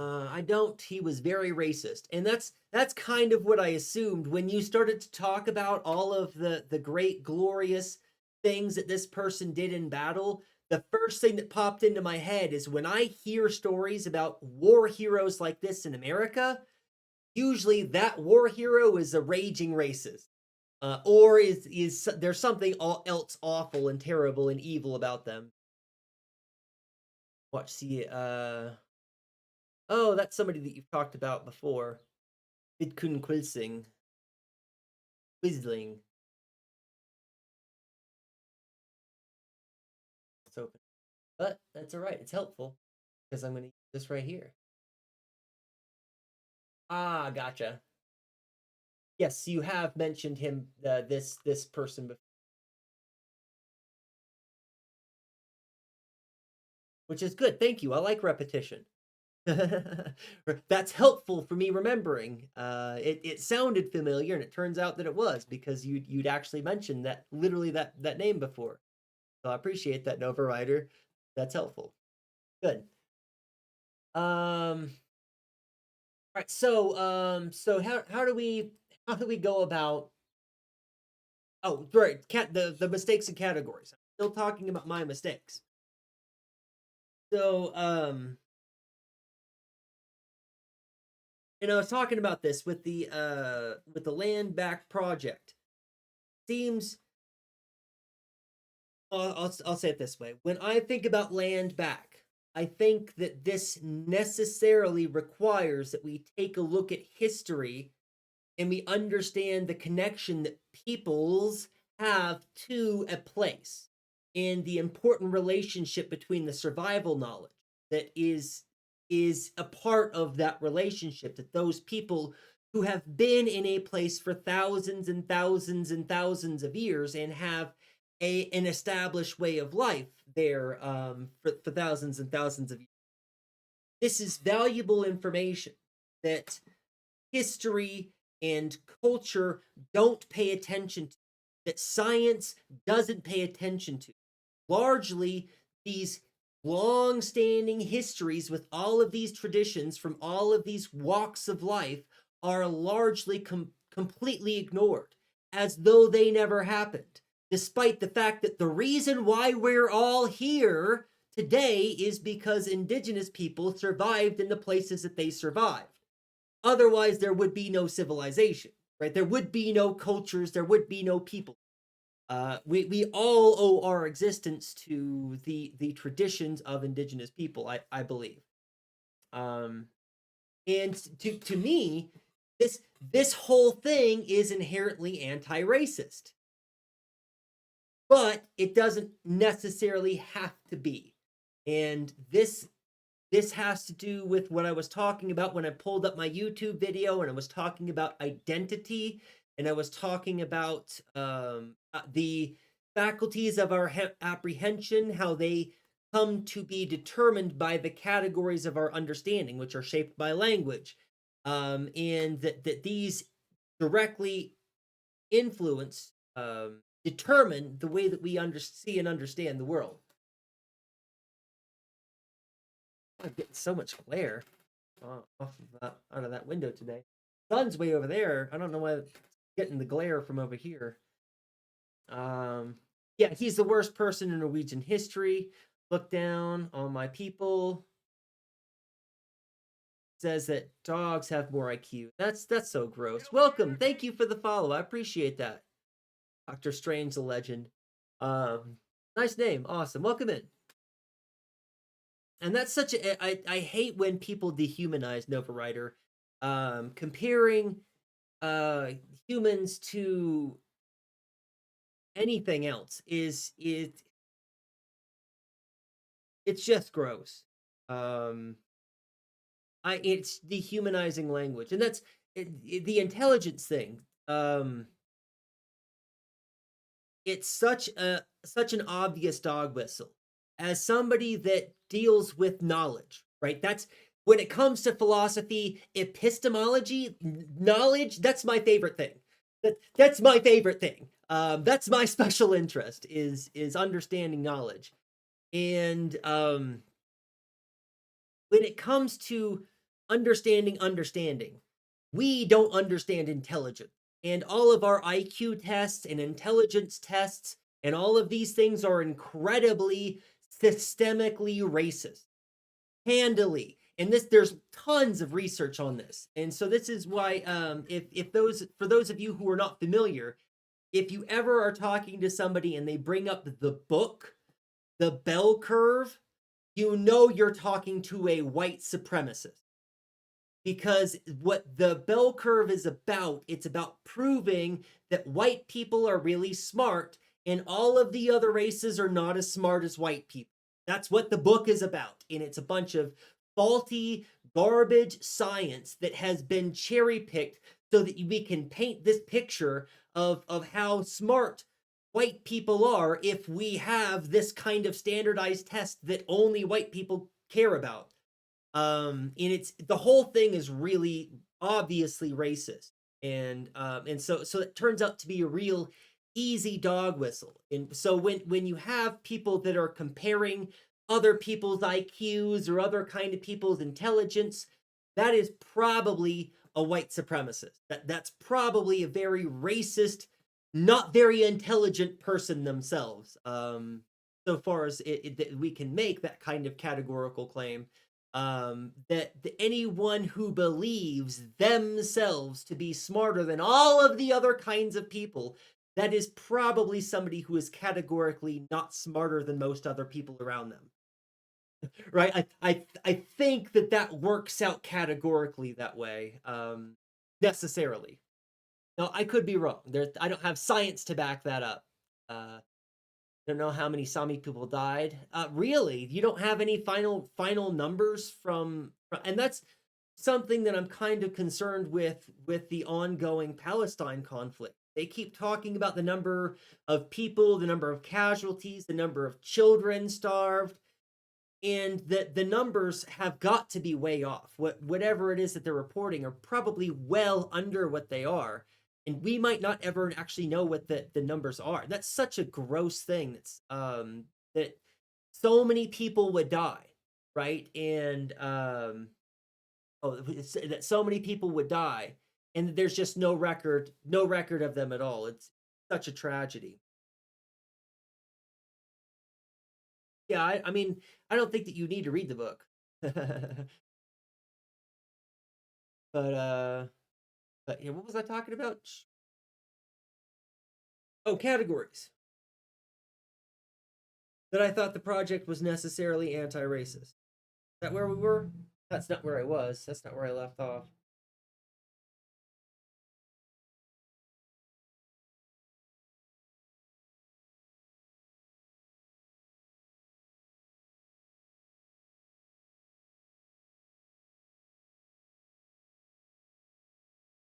I don't. He was very racist, and that's kind of what I assumed when you started to talk about all of the great glorious things that this person did in battle. The first thing that popped into my head is when I hear stories about war heroes like this in America, usually that war hero is a raging racist, or is there's something else awful and terrible and evil about them. Watch, see, oh, that's somebody that you've talked about before. Vidkun Quilsing. Quisling. It's open. But that's all right. It's helpful because I'm going to use this right here. Ah, gotcha. Yes, you have mentioned him, this person before, which is good. Thank you. I like repetition. That's helpful for me remembering. It sounded familiar, and it turns out that it was because you'd actually mentioned that literally that name before. So I appreciate that, Nova Rider. That's helpful. Good. Right. So how do we go about? Oh, right. The mistakes and categories. I'm still talking about my mistakes. So I was talking about this with the land back project. Seems I'll say it this way. When I think about land back, I think that this necessarily requires that we take a look at history and we understand the connection that peoples have to a place and the important relationship between the survival knowledge that is a part of that relationship, that those people who have been in a place for thousands and thousands and thousands of years and have an established way of life there for thousands and thousands of years. This is valuable information that history and culture don't pay attention to, that science doesn't pay attention to. Largely, these long standing histories with all of these traditions from all of these walks of life are largely completely ignored, as though they never happened, despite the fact that the reason why we're all here today is because indigenous people survived in the places that they survived. Otherwise, there would be no civilization, right? There would be no cultures, there would be no people. We all owe our existence to the traditions of indigenous people, I believe. And to me, this whole thing is inherently anti-racist, but it doesn't necessarily have to be. And this has to do with what I was talking about when I pulled up my YouTube video and I was talking about identity, and I was talking about the faculties of our apprehension, how they come to be determined by the categories of our understanding, which are shaped by language, and that these directly influence, determine the way that we see and understand the world. I'm getting so much glare off of out of that window today. Sun's way over there. I don't know why it's getting the glare from over here. Yeah, he's the worst person in Norwegian history. Look down on my people. Says that dogs have more IQ. That's so gross. Welcome. Thank you for the follow. I appreciate that. Dr. Strange the Legend. Nice name. Awesome. Welcome in. And that's such a I hate when people dehumanize Nova Rider, comparing humans to anything else is it's just gross. It's dehumanizing language, and that's the intelligence thing. It's such an obvious dog whistle. As somebody that deals with knowledge, right? That's when it comes to philosophy, epistemology, knowledge. That's my favorite thing. That's my favorite thing. That's my special interest is understanding knowledge, and when it comes to understanding, we don't understand intelligence. And all of our IQ tests and intelligence tests and all of these things are incredibly systemically racist. Handily. And there's tons of research on this. And so this is why for those of you who are not familiar, if you ever are talking to somebody and they bring up the book, The Bell Curve, you know you're talking to a white supremacist. Because what the bell curve is about, it's about proving that white people are really smart and all of the other races are not as smart as white people. That's what the book is about. And it's a bunch of faulty, garbage science that has been cherry picked so that we can paint this picture of how smart white people are if we have this kind of standardized test that only white people care about. And it's the whole thing is really obviously racist, and so it turns out to be a real easy dog whistle. And so when you have people that are comparing other people's IQs or other kind of people's intelligence, that is probably a white supremacist. That's probably a very racist, not very intelligent person themselves. So far as that we can make that kind of categorical claim, that anyone who believes themselves to be smarter than all of the other kinds of people, that is probably somebody who is categorically not smarter than most other people around them. Right? I think that works out categorically that way, necessarily. Now, I could be wrong. I don't have science to back that up. Don't know how many Sami people died. Really, you don't have any final numbers and that's something that I'm kind of concerned with the ongoing Palestine conflict. They keep talking about the number of people, the number of casualties, the number of children starved, and that the numbers have got to be way off. Whatever it is that they're reporting are probably well under what they are, and we might not ever actually know what the numbers are. That's such a gross thing. That's that so many people would die, right? And that so many people would die, and there's just no record of them at all. It's such a tragedy. Yeah, I mean, I don't think that you need to read the book. But yeah, what was I talking about? Oh, categories. That I thought the project was necessarily anti-racist. Is that where we were? That's not where I was. That's not where I left off.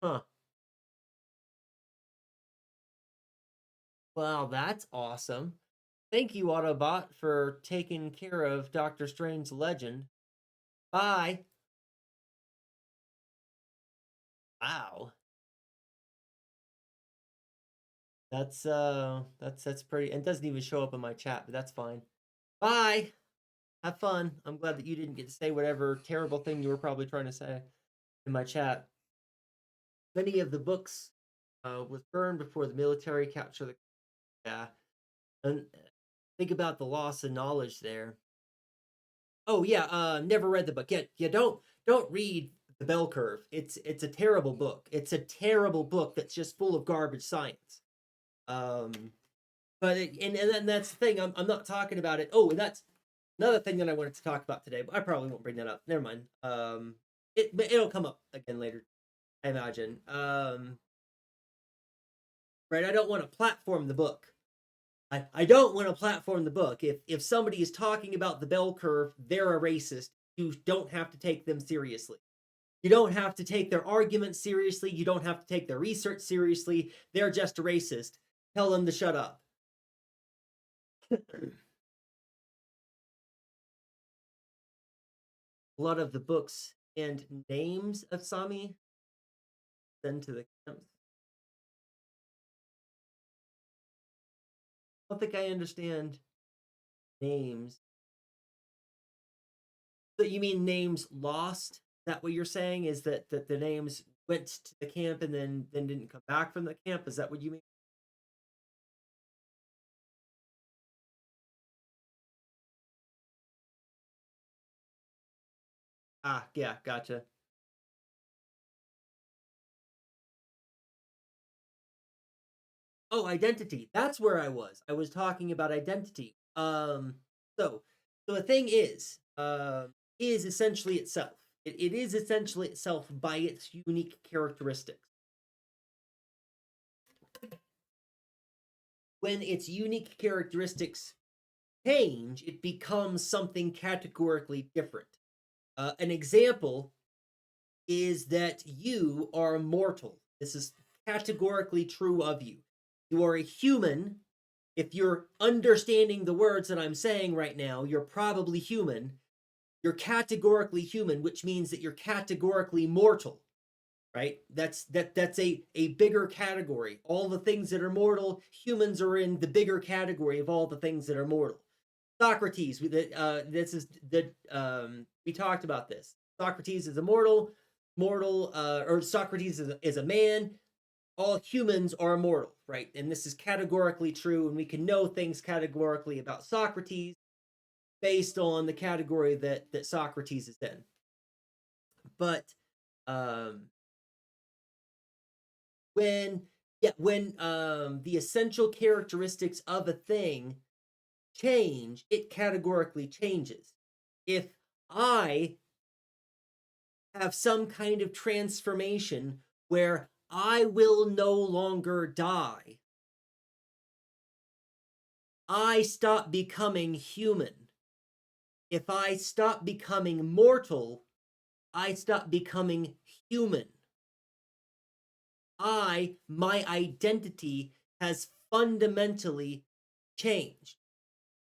Huh. Well, that's awesome. Thank you, Autobot, for taking care of Doctor Strange's legend. Bye. Wow. That's pretty, and it doesn't even show up in my chat, but that's fine. Bye. Have fun. I'm glad that you didn't get to say whatever terrible thing you were probably trying to say in my chat. Many of the books was burned before the military captured the. Yeah, and think about the loss of knowledge there. Oh yeah, never read the book. Yeah, don't read the Bell Curve. It's a terrible book. It's a terrible book that's just full of garbage science. Um, but and that's the thing. I'm not talking about it. Oh, and that's another thing that I wanted to talk about today. But I probably won't bring that up. Never mind. It'll come up again later, I imagine. Right. I don't want to platform the book. I don't want to platform the book. If somebody is talking about the bell curve, they're a racist. You don't have to take them seriously. You don't have to take their arguments seriously. You don't have to take their research seriously. They're just a racist. Tell them to shut up. A lot of the books and names of Sami send to the camps. I don't think I understand names. So you mean names lost? Is that what you're saying? Is that the names went to the camp and then didn't come back from the camp? Is that what you mean? Ah, yeah, gotcha. Oh, identity. That's where I was. I was talking about identity. So so the thing is essentially itself. It is essentially itself by its unique characteristics. When its unique characteristics change, it becomes something categorically different. An example is that you are mortal. This is categorically true of you. You are a human. If you're understanding the words that I'm saying right now, you're probably human. You're categorically human, which means that you're categorically mortal, right? That's a bigger category. All the things that are mortal, humans are in the bigger category of all the things that are mortal. Socrates, this is the we talked about this. Socrates is immortal, or Socrates is a man. All humans are immortal, right? And this is categorically true, and we can know things categorically about Socrates based on the category that Socrates is in. But um, when the essential characteristics of a thing change, it categorically changes. If I have some kind of transformation where I will no longer die, I stop becoming human. If I stop becoming mortal, I stop becoming human. My identity has fundamentally changed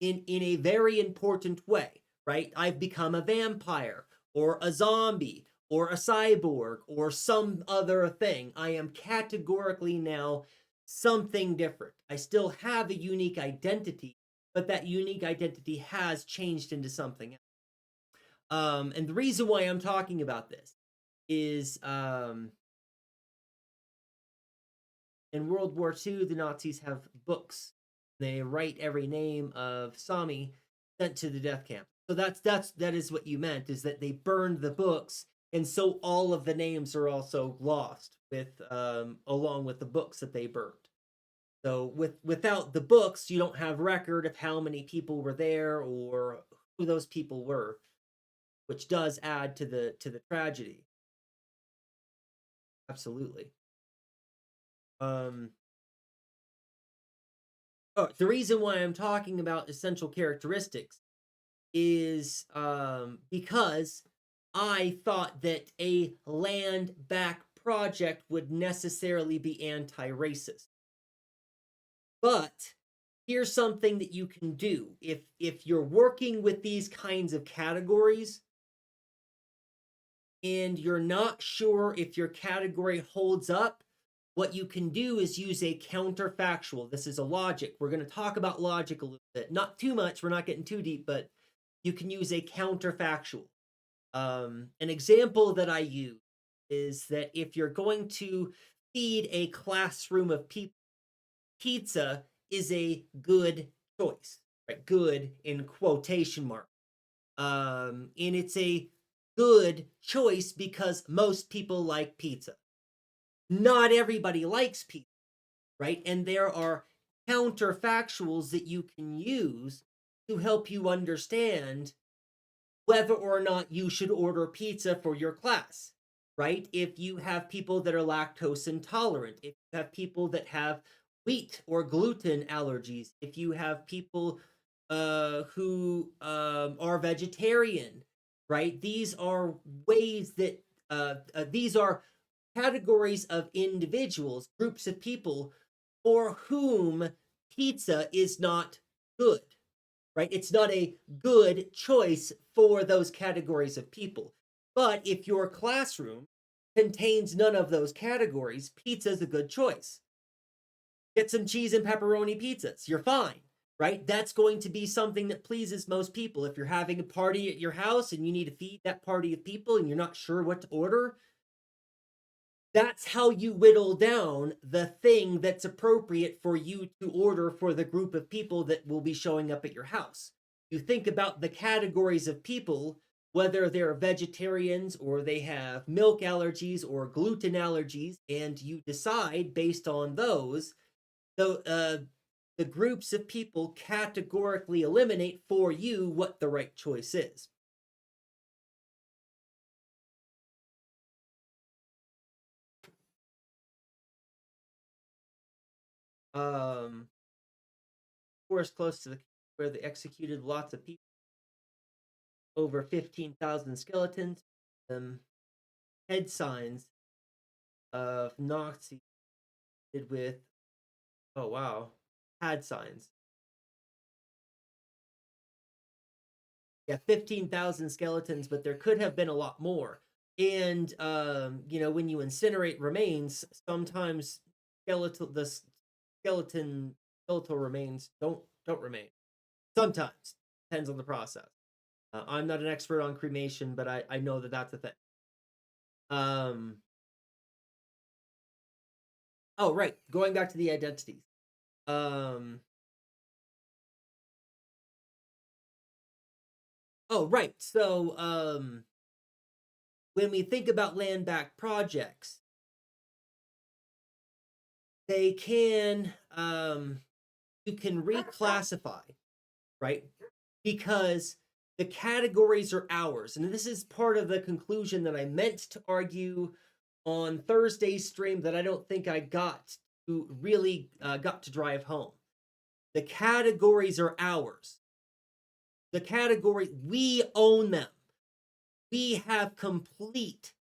in a very important way, right? I've become a vampire or a zombie or a cyborg or some other thing. I am categorically now something different. I still have a unique identity, but that unique identity has changed into something else. And the reason why I'm talking about this is in World War II, the Nazis have books. They write every name of Sami sent to the death camp. So that is what you meant, is that they burned the books, and so all of the names are also lost with along with the books that they burned. So without the books, you don't have record of how many people were there or who those people were. which does add to the tragedy. Absolutely. The reason why I'm talking about essential characteristics is because I thought that a land back project would necessarily be anti-racist. But here's something that you can do if you're working with these kinds of categories and you're not sure if your category holds up. What you can do is use a counterfactual. This is a logic. We're going to talk about logic a little bit. Not too much. We're not getting too deep, but you can use a counterfactual. An example that I use is that if you're going to feed a classroom of people, pizza is a good choice, right? Good in quotation marks. And it's a good choice because most people like pizza. Not everybody likes pizza, right? And there are counterfactuals that you can use to help you understand whether or not you should order pizza for your class, right? If you have people that are lactose intolerant, if you have people that have wheat or gluten allergies, if you have people who are vegetarian, right? These are ways that these are categories of individuals, groups of people for whom pizza is not good, right? It's not a good choice for those categories of people. But if your classroom contains none of those categories, pizza is a good choice. Get some cheese and pepperoni pizzas. You're fine, right? That's going to be something that pleases most people. If you're having a party at your house and you need to feed that party of people and you're not sure what to order, that's how you whittle down the thing that's appropriate for you to order for the group of people that will be showing up at your house. You think about the categories of people, whether they're vegetarians or they have milk allergies or gluten allergies, and you decide based on those, the groups of people categorically eliminate for you what the right choice is. Forest close to the where they executed lots of people, over 15,000 skeletons, head signs of Nazis with, oh wow, had signs. Yeah, 15,000 skeletons, but there could have been a lot more. And when you incinerate remains, sometimes skeletal remains don't remain. Sometimes depends on the process. I'm not an expert on cremation, but I know that that's a thing. Oh right, going back to the identities. Oh right, so when we think about land back projects, they can you can reclassify, right? Because the categories are ours. And this is part of the conclusion that I meant to argue on Thursday's stream that I don't think I got to drive home. The categories are ours. The category, we own them. We have complete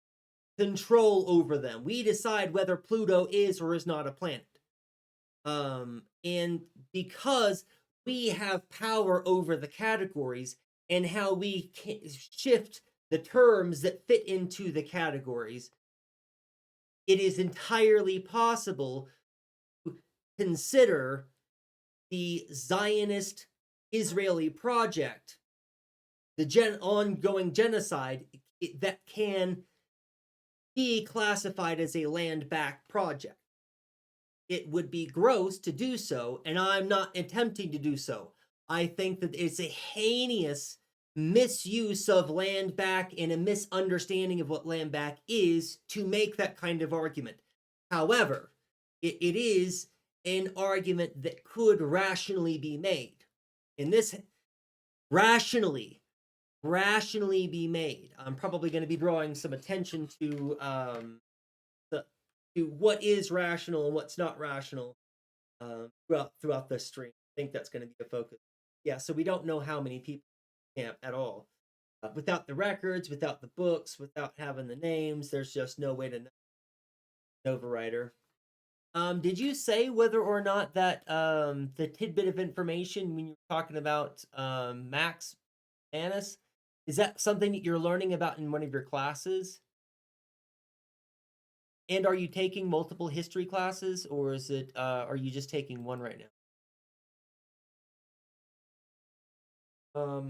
control over them. We decide whether Pluto is or is not a planet. And because we have power over the categories and how we can shift the terms that fit into the categories, it is entirely possible to consider the Zionist Israeli project, the ongoing genocide, that can be classified as a land back project. It would be gross to do so, and I'm not attempting to do so. I think that it's a heinous misuse of land back and a misunderstanding of what land back is to make that kind of argument. However, it is an argument that could rationally be made. And this rationally rationally be made. I'm probably going to be drawing some attention to what is rational and what's not rational throughout the stream. I think that's going to be a focus. Yeah, so we don't know how many people camp at all. Without the records, without the books, without having the names, there's just no way to know. Nova Writer. Did you say whether or not that the tidbit of information when you're talking about Max Annis, is that something that you're learning about in one of your classes? And are you taking multiple history classes, or is it are you just taking one right now? I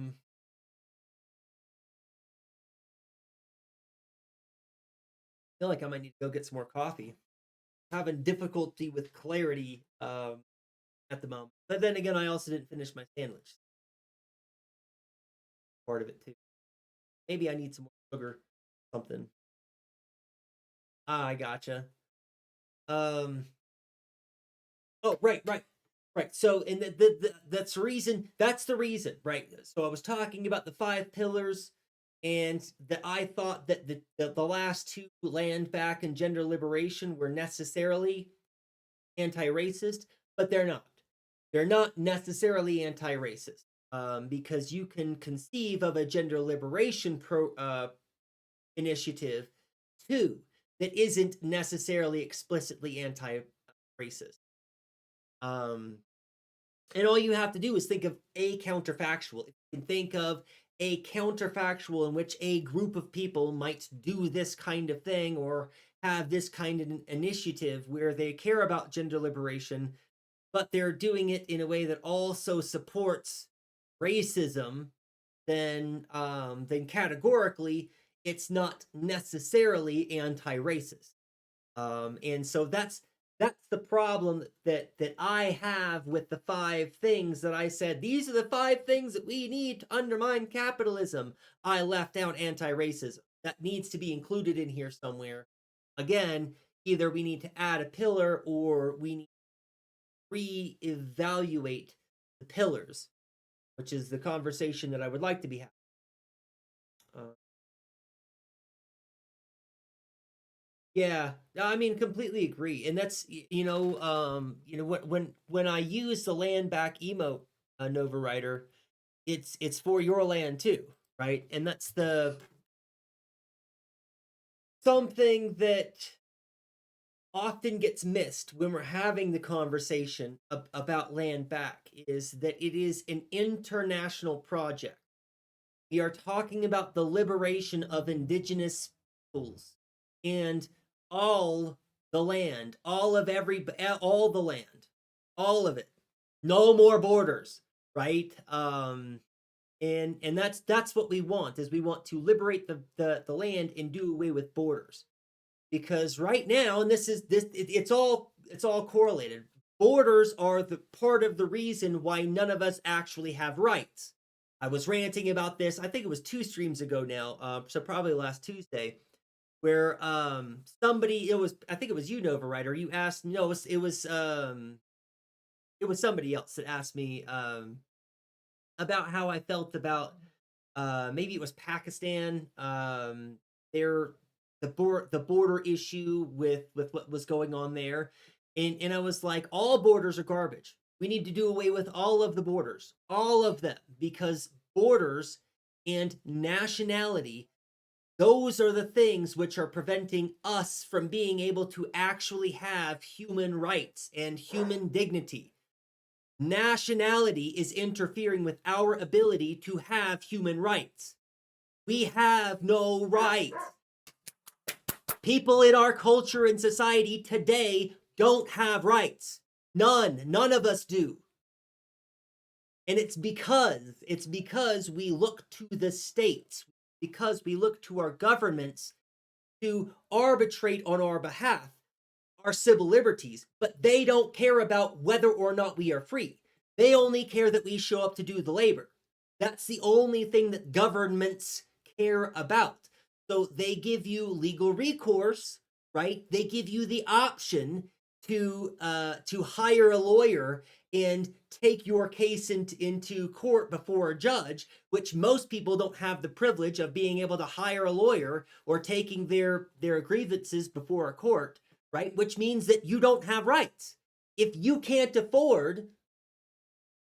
feel like I might need to go get some more coffee. I'm having difficulty with clarity at the moment. But then again, I also didn't finish my sandwich. Part of it too. Maybe I need some more sugar, something. Ah, I gotcha. Oh, right. So, and that's the reason. That's the reason, right? So, I was talking about the 5 pillars, and that I thought that the last 2, land back and gender liberation, were necessarily anti-racist, but they're not. They're not necessarily anti-racist, because you can conceive of a gender liberation initiative too that isn't necessarily explicitly anti-racist. And all you have to do is think of a counterfactual. If you can think of a counterfactual in which a group of people might do this kind of thing or have this kind of initiative where they care about gender liberation, but they're doing it in a way that also supports racism, then categorically it's not necessarily anti-racist. And so that's the problem that I have with the 5 things that I said. These are the 5 things that we need to undermine capitalism. I left out anti-racism. That needs to be included in here somewhere. Again, either we need to add a pillar or we need to re-evaluate the pillars, which is the conversation that I would like to be having. Yeah, I mean, completely agree, and that's when I use the land back emote, Nova Writer, it's for your land too, right? And that's the something that often gets missed when we're having the conversation about land back, is that it is an international project. We are talking about the liberation of indigenous peoples and all the land, all the land, all of it. No more borders, right? And that's what we want, is we want to liberate the land and do away with borders. Because right now, and it's all correlated. Borders are the part of the reason why none of us actually have rights. I was ranting about this, I think it was 2 streams ago now, so probably last Tuesday, where somebody, I think it was you, Nova Writer, you asked, no, it was somebody else that asked me about how I felt about maybe it was Pakistan, the border issue with what was going on there, and I was like, all borders are garbage. We need to do away with all of the borders, all of them, because borders and nationality, those are the things which are preventing us from being able to actually have human rights and human dignity. Nationality is interfering with our ability to have human rights. We have no rights. People in our culture and society today don't have rights. None of us do. And it's because we look to the states, because we look to our governments to arbitrate on our behalf our civil liberties, but they don't care about whether or not we are free. They only care that we show up to do the labor. That's the only thing that governments care about. So they give you legal recourse, right? They give you the option to hire a lawyer and take your case into court before a judge, which most people don't have the privilege of being able to hire a lawyer or taking their grievances before a court, right? Which means that you don't have rights. If you can't afford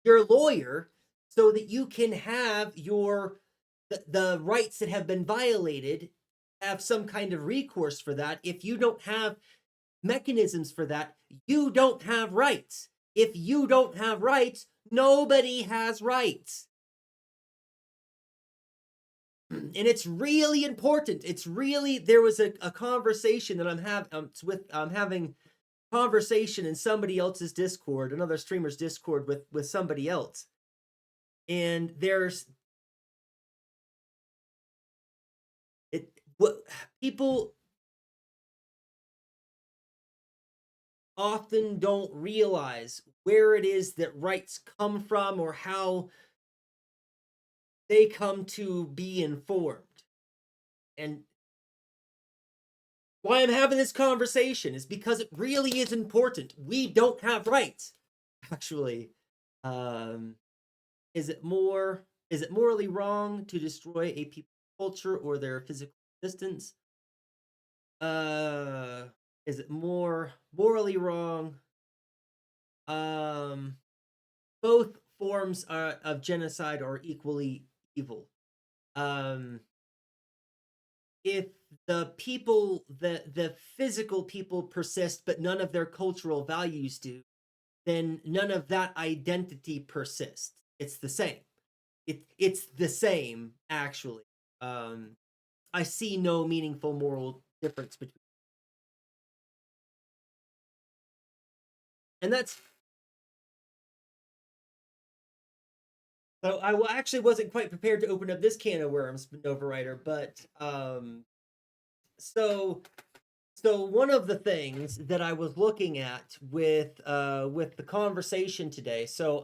your lawyer so that you can have the rights that have been violated, have some kind of recourse for that, if you don't have mechanisms for that, you don't have rights. If you don't have rights, nobody has rights. And it's really important. It's really, there was a conversation that I'm having conversation in somebody else's Discord, another streamer's Discord with somebody else. And there's what people often don't realize where it is that rights come from or how they come to be informed. And why I'm having this conversation is because it really is important. We don't have rights. Actually, is it morally wrong to destroy a people's culture or their physical existence? Is it more morally wrong? Both forms of genocide are equally evil. If the people, the physical people persist, but none of their cultural values do, then none of that identity persists. It's the same. It's the same, actually. I see no meaningful moral difference between. And that's. So I actually wasn't quite prepared to open up this can of worms, Nova Writer, but so one of the things that I was looking at with the conversation today, so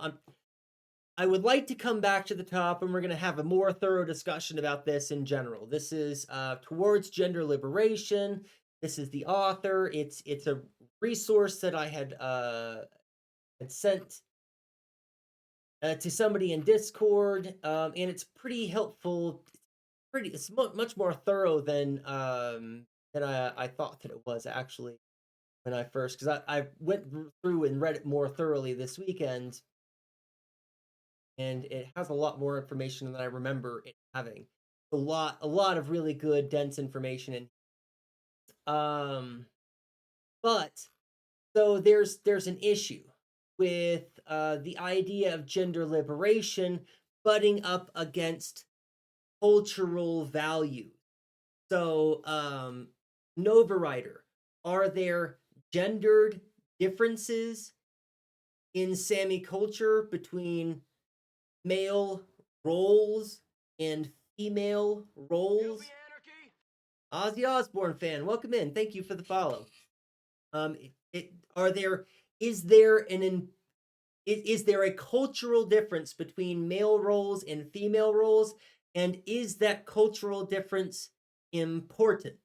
I would like to come back to the top, and we're going to have a more thorough discussion about this in general. This is Towards Gender Liberation. This is the author. It's a resource that I had sent to somebody in Discord, and it's pretty helpful. It's much more thorough than I thought that it was, actually, when I first, because I went through and read it more thoroughly this weekend, and it has a lot more information than I remember it having. A lot of really good, dense information. But so there's an issue with the idea of gender liberation butting up against cultural value. So, Nova Writer, are there gendered differences in Sami culture between male roles and female roles? Ozzy Osbourne fan, welcome in. Thank you for the follow. Is there a cultural difference between male roles and female roles, and is that cultural difference important?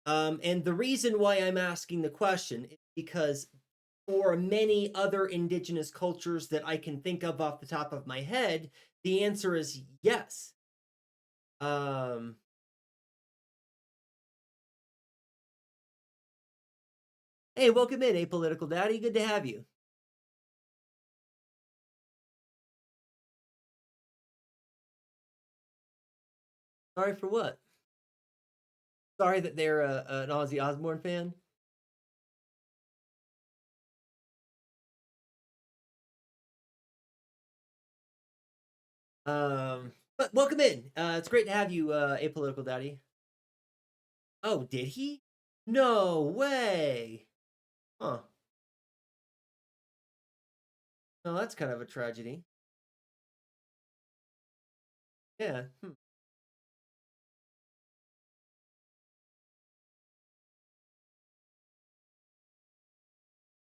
And the reason why I'm asking the question is because for many other indigenous cultures that I can think of off the top of my head, the answer is yes. Hey, welcome in, Apolitical Daddy. Good to have you. Sorry for what? Sorry that they're an Ozzy Osbourne fan. But welcome in. It's great to have you, Apolitical Daddy. Oh, did he? No way. Huh. Oh, that's kind of a tragedy. Yeah.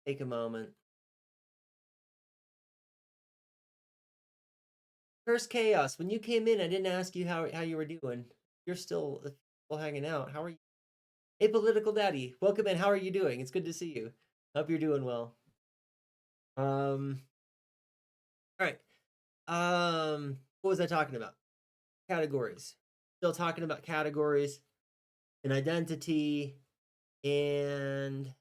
Take a moment. Curse Chaos, when you came in, I didn't ask you how you were doing. You're still hanging out. How are you? Apolitical Daddy, welcome in. How are you doing? It's good to see you. Hope you're doing well. All right. What was I talking about? Categories. Still talking about categories and identity and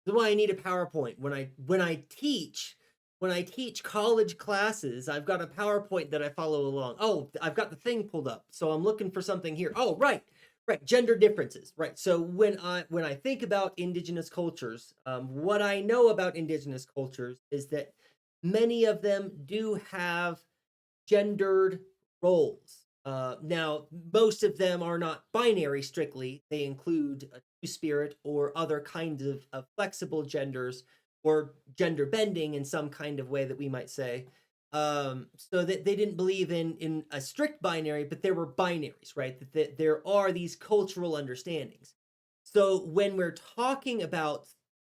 that's why I need a PowerPoint when I teach college classes. I've got a PowerPoint that I follow along. Oh, I've got the thing pulled up, so I'm looking for something here. Oh, right, gender differences. Right. So when I think about indigenous cultures, what I know about indigenous cultures is that many of them do have gendered roles. Now, most of them are not binary strictly. They include a two-spirit or other kinds of flexible genders or gender bending in some kind of way that we might say. So that they didn't believe in a strict binary, but there were binaries, right? That there are these cultural understandings. So when we're talking about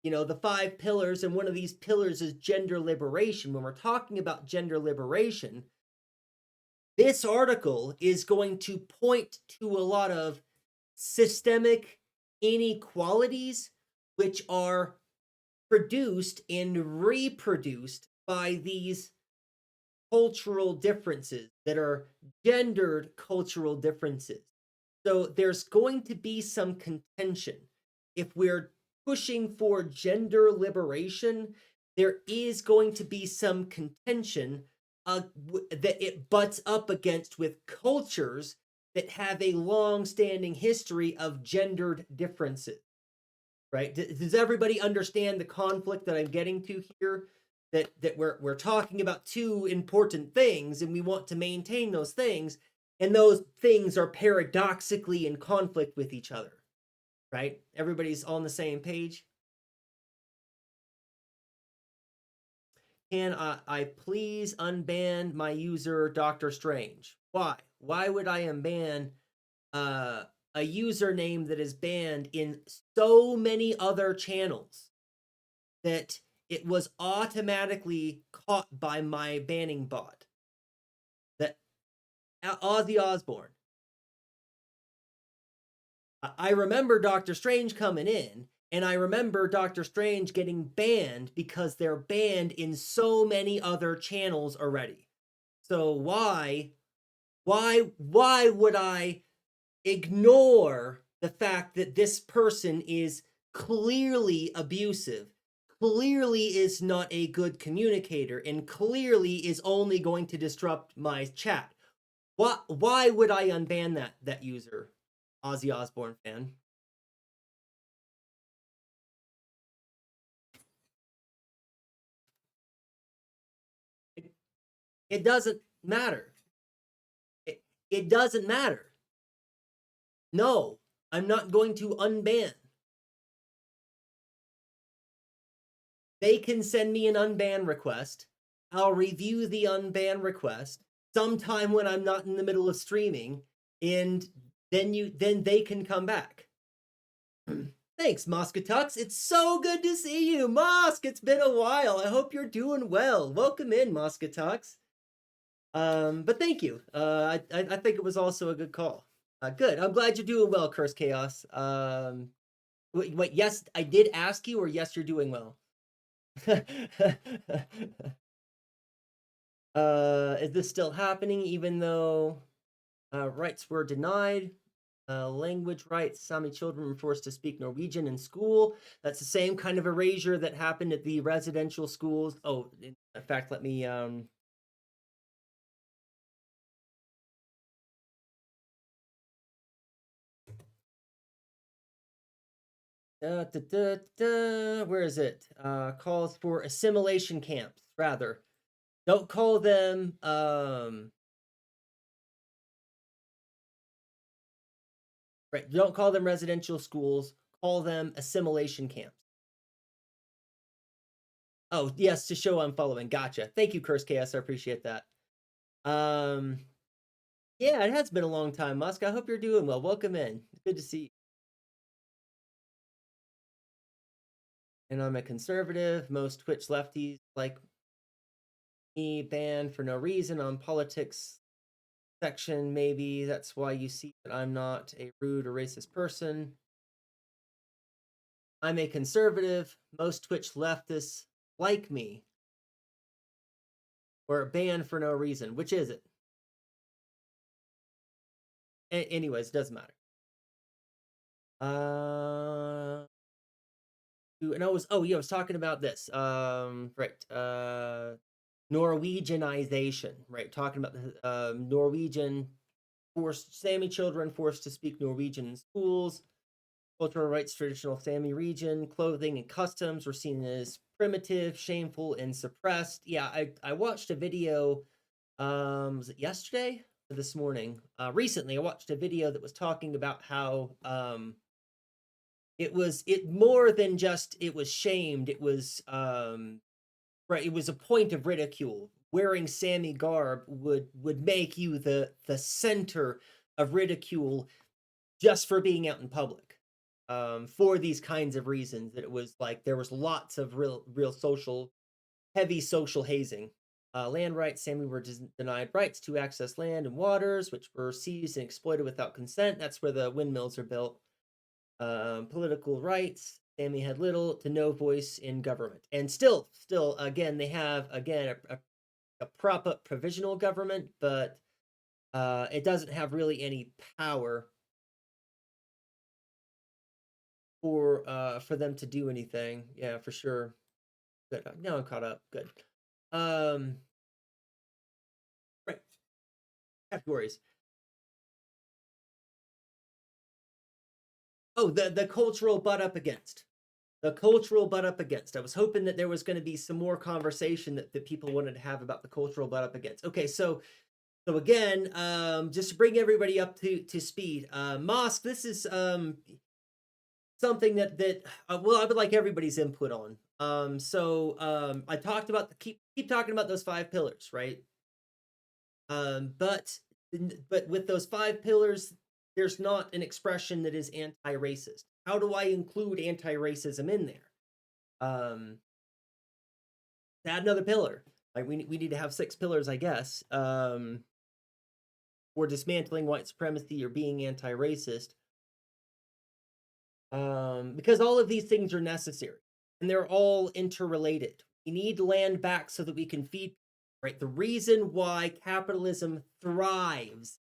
the five pillars, and one of these pillars is gender liberation. When we're talking about gender liberation, this article is going to point to a lot of systemic inequalities which are produced and reproduced by these cultural differences that are gendered cultural differences. So there's going to be some contention. If we're pushing for gender liberation, there is going to be some contention that it butts up against with cultures that have a long-standing history of gendered differences. Right? Does everybody understand the conflict that I'm getting to here? That we're talking about two important things, and we want to maintain those things, and those things are paradoxically in conflict with each other. Right? Everybody's on the same page. Can I please unban my user Dr. Strange? Why? Why would I unban a username that is banned in so many other channels that it was automatically caught by my banning bot? That Ozzy Osbourne. I remember Doctor Strange coming in, and I remember Doctor Strange getting banned because they're banned in so many other channels already. So why would I ignore the fact that this person is clearly abusive, clearly is not a good communicator, and clearly is only going to disrupt my chat? Why would I unban that user, Ozzy Osbourne fan? It doesn't matter. It doesn't matter. No, I'm not going to unban. They can send me an unban request. I'll review the unban request sometime when I'm not in the middle of streaming, and then they can come back. Thanks, Moskatux. It's so good to see you, Mosk. It's been a while. I hope you're doing well. Welcome in, Moskatux. But thank you. I think it was also a good call. Good. I'm glad you're doing well, Curse Chaos. Wait, yes, I did ask you, or yes, you're doing well. Is this still happening even though rights were denied? Language rights, Sami children were forced to speak Norwegian in school. That's the same kind of erasure that happened at the residential schools. Oh, in fact, let me where is it? Calls for assimilation camps, rather. Don't call them right, don't call them residential schools, call them assimilation camps. Oh, yes, to show I'm following. Gotcha. Thank you, Curse Chaos. I appreciate that. Yeah, it has been a long time, Musk. I hope you're doing well. Welcome in. Good to see you. And I'm a conservative. Most Twitch lefties like me banned for no reason on politics section. Maybe that's why you see that I'm not a rude or racist person. I'm a conservative. Most Twitch leftists like me. Or banned for no reason. Which is it? Anyways, doesn't matter. And I was talking about this. Norwegianization, right? Talking about the Norwegian forced Sami children forced to speak Norwegian in schools. Cultural rights, traditional Sami region, clothing and customs were seen as primitive, shameful, and suppressed. Yeah, I watched a video. Was it yesterday or this morning? Recently, I watched a video that was talking about how it more than just it was shamed. It was right. It was a point of ridicule. Wearing Sami garb would make you the center of ridicule just for being out in public. For these kinds of reasons, that it was like there was lots of real heavy social hazing. Land rights, Sami were denied rights to access land and waters, which were seized and exploited without consent. That's where the windmills are built. Political rights, Sami had little to no voice in government, and still, again, they have a prop up provisional government, but it doesn't have really any power for them to do anything. Yeah, for sure. Good. Now I'm caught up. Good. Right. Categories. Oh, the cultural butt up against. The cultural butt up against. I was hoping that there was going to be some more conversation that people wanted to have about the cultural butt up against. Okay, so again, just to bring everybody up to speed, Mosk, this is something that well, I would like everybody's input on. I talked about keep talking about those 5 pillars, right? But with those 5 pillars, there's not an expression that is anti-racist. How do I include anti-racism in there? Add another pillar. Like we need to have 6 pillars, I guess. For dismantling white supremacy or being anti-racist. Because all of these things are necessary and they're all interrelated. We need land back so that we can feed, right? The reason why capitalism thrives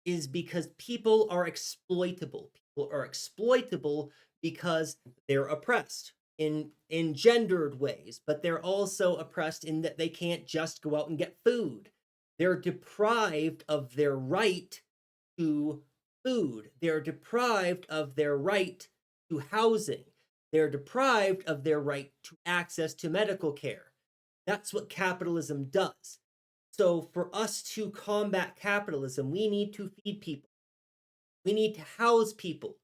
is because people are exploitable. People are exploitable because they're oppressed in gendered ways, but they're also oppressed in that they can't just go out and get food. They're deprived of their right to food. They're deprived of their right to housing. They're deprived of their right to access to medical care. That's what capitalism does. So for us to combat capitalism, we need to feed people. We need to house people.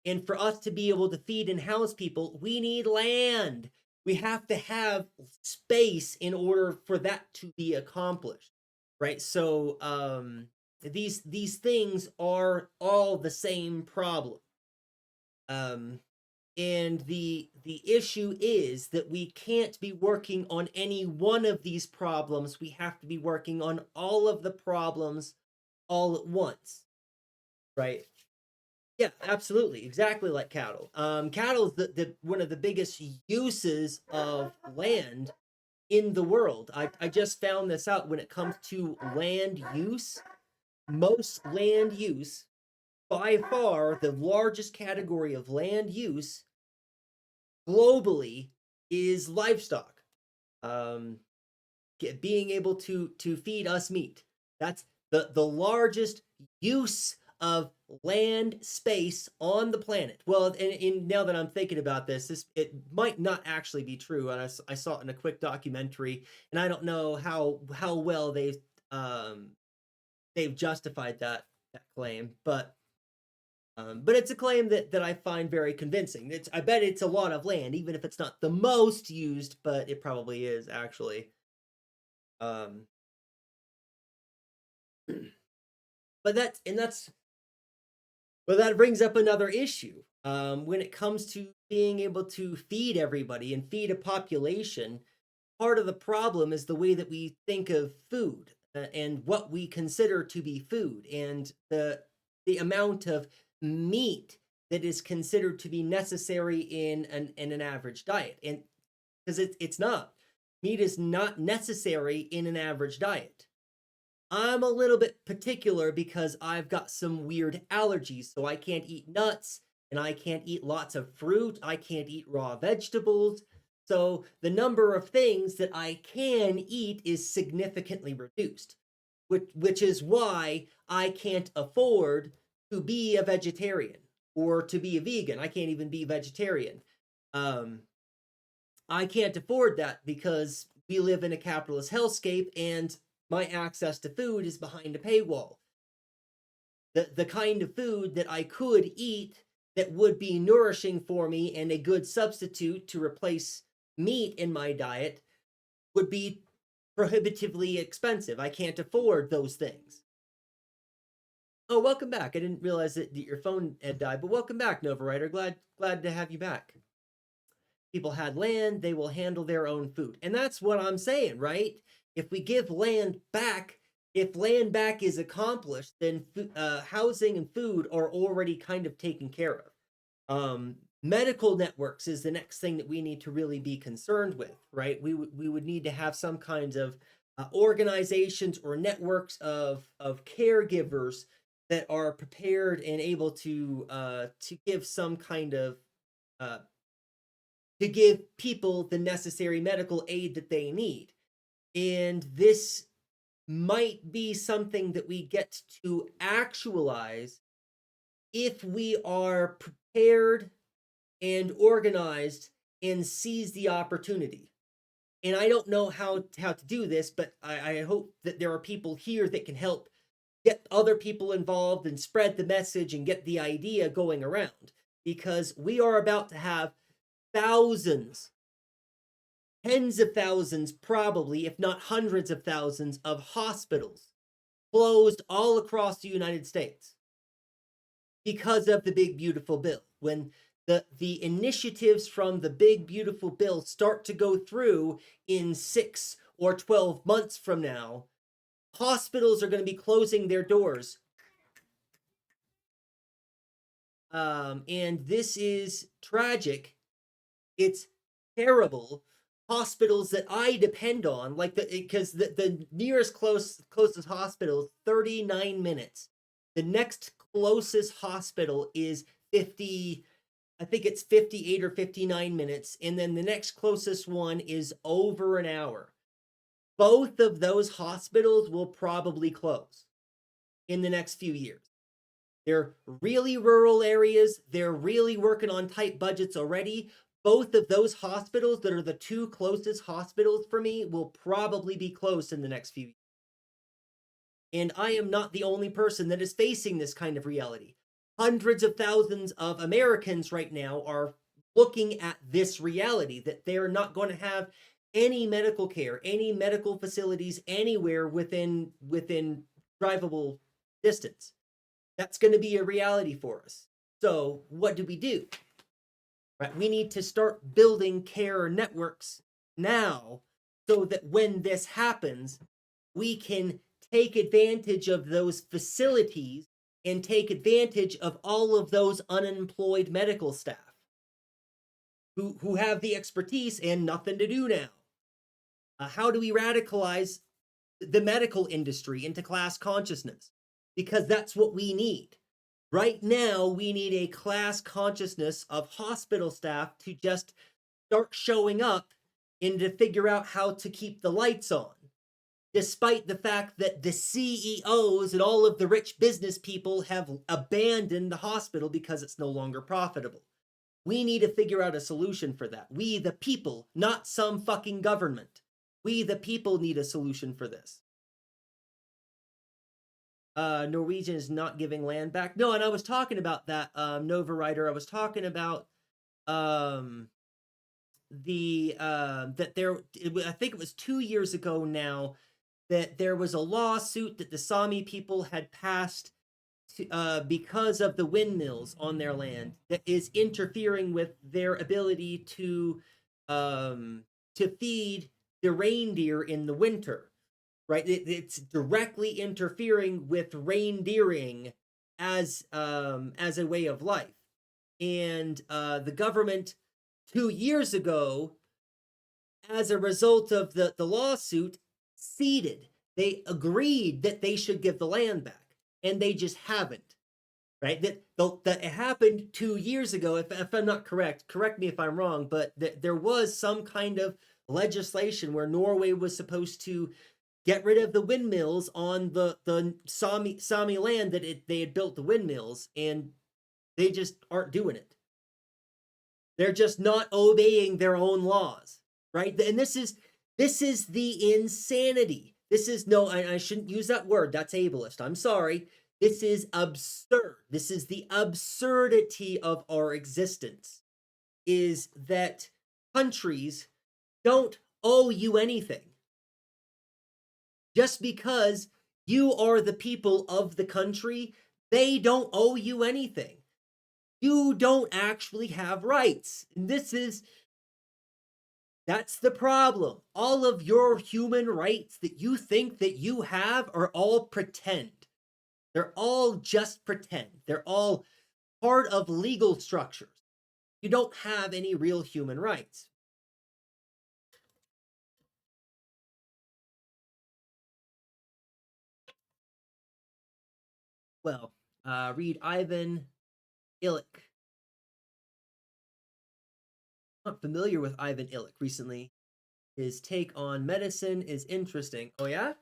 And for us to be able to feed and house people, we need land. We have to have space in order for that to be accomplished, right? So these things are all the same problem. And the issue is that we can't be working on any one of these problems. We have to be working on all of the problems all at once, right? Yeah, absolutely, exactly like cattle. Cattle is the one of the biggest uses of land in the world. I just found this out. When it comes to land use, most land use, by far the largest category of land use globally, is livestock. Being able to feed us meat. That's the largest use of land space on the planet. Well, and now that I'm thinking about this, it might not actually be true. And I saw it in a quick documentary, and I don't know how well they've justified that claim, but it's a claim that I find very convincing. I bet it's a lot of land, even if it's not the most used, but it probably is actually. But that brings up another issue. When it comes to being able to feed everybody and feed a population, part of the problem is the way that we think of food and what we consider to be food, and the amount of meat that is considered to be necessary in an average diet. And because it's not. Meat is not necessary in an average diet. I'm a little bit particular because I've got some weird allergies, so I can't eat nuts and I can't eat lots of fruit. I can't eat raw vegetables. So the number of things that I can eat is significantly reduced, which is why I can't afford to be a vegetarian or to be a vegan. I can't even be vegetarian. I can't afford that because we live in a capitalist hellscape and my access to food is behind a paywall. The kind of food that I could eat that would be nourishing for me and a good substitute to replace meat in my diet would be prohibitively expensive. I can't afford those things. Oh, welcome back. I didn't realize that your phone had died, but welcome back, Nova Writer. Glad to have you back. People had land, they will handle their own food. And that's what I'm saying, right? If we give land back, if land back is accomplished, then housing and food are already kind of taken care of. Medical networks is the next thing that we need to really be concerned with, right? We would need to have some kinds of organizations or networks of caregivers that are prepared and able to give some kind of to give people the necessary medical aid that they need. And this might be something that we get to actualize if we are prepared and organized and seize the opportunity. And I don't know how to do this, but I hope that there are people here that can help get other people involved and spread the message and get the idea going around. Because we are about to have thousands, tens of thousands probably, if not hundreds of thousands of hospitals closed all across the United States because of the Big Beautiful Bill. When the initiatives from the Big Beautiful Bill start to go through in 6 or 12 months from now, hospitals are going to be closing their doors. And this is tragic. It's terrible. Hospitals that I depend on, like because the nearest closest hospital is 39 minutes. The next closest hospital is 50, I think it's 58 or 59 minutes, and then the next closest one is over an hour. Both of those hospitals will probably close in the next few years. They're really rural areas. They're really working on tight budgets already. Both of those hospitals that are the two closest hospitals for me will probably be closed in the next few years. And I am not the only person that is facing this kind of reality. Hundreds of thousands of Americans right now are looking at this reality that they're not going to have any medical care, any medical facilities anywhere within drivable distance. That's going to be a reality for us. So what do? Right? We need to start building care networks now so that when this happens, we can take advantage of those facilities and take advantage of all of those unemployed medical staff who have the expertise and nothing to do now. How do we radicalize the medical industry into class consciousness? Because that's what we need. Right now, we need a class consciousness of hospital staff to just start showing up and to figure out how to keep the lights on. Despite the fact that the CEOs and all of the rich business people have abandoned the hospital because it's no longer profitable. We need to figure out a solution for that. We, the people, not some fucking government. We, the people, need a solution for this. Norwegian is not giving land back. No, and I was talking about that, Nova Writer. I was talking about that I think it was 2 years ago now, that there was a lawsuit that the Sami people had passed because of the windmills on their land that is interfering with their ability to feed the reindeer in the winter. Right, it's directly interfering with reindeering as a way of life. And the government 2 years ago, as a result of the lawsuit, ceded. They agreed that they should give the land back, and they just haven't. Right? That it happened 2 years ago. If I'm not correct me if I'm wrong, but there was some kind of legislation where Norway was supposed to get rid of the windmills on the Sami land that they had built the windmills, and they just aren't doing it. They're just not obeying their own laws, right? And this is the insanity. This is no, I shouldn't use that word. That's ableist. I'm sorry. This is absurd. This is the absurdity of our existence, is that countries don't owe you anything. Just because you are the people of the country, they don't owe you anything. You don't actually have rights. And that's the problem. All of your human rights that you think that you have are all pretend. They're all just pretend. They're all part of legal structures. You don't have any real human rights. Well, read Ivan Illich. I'm not familiar with Ivan Illich recently. His take on medicine is interesting. Oh, yeah?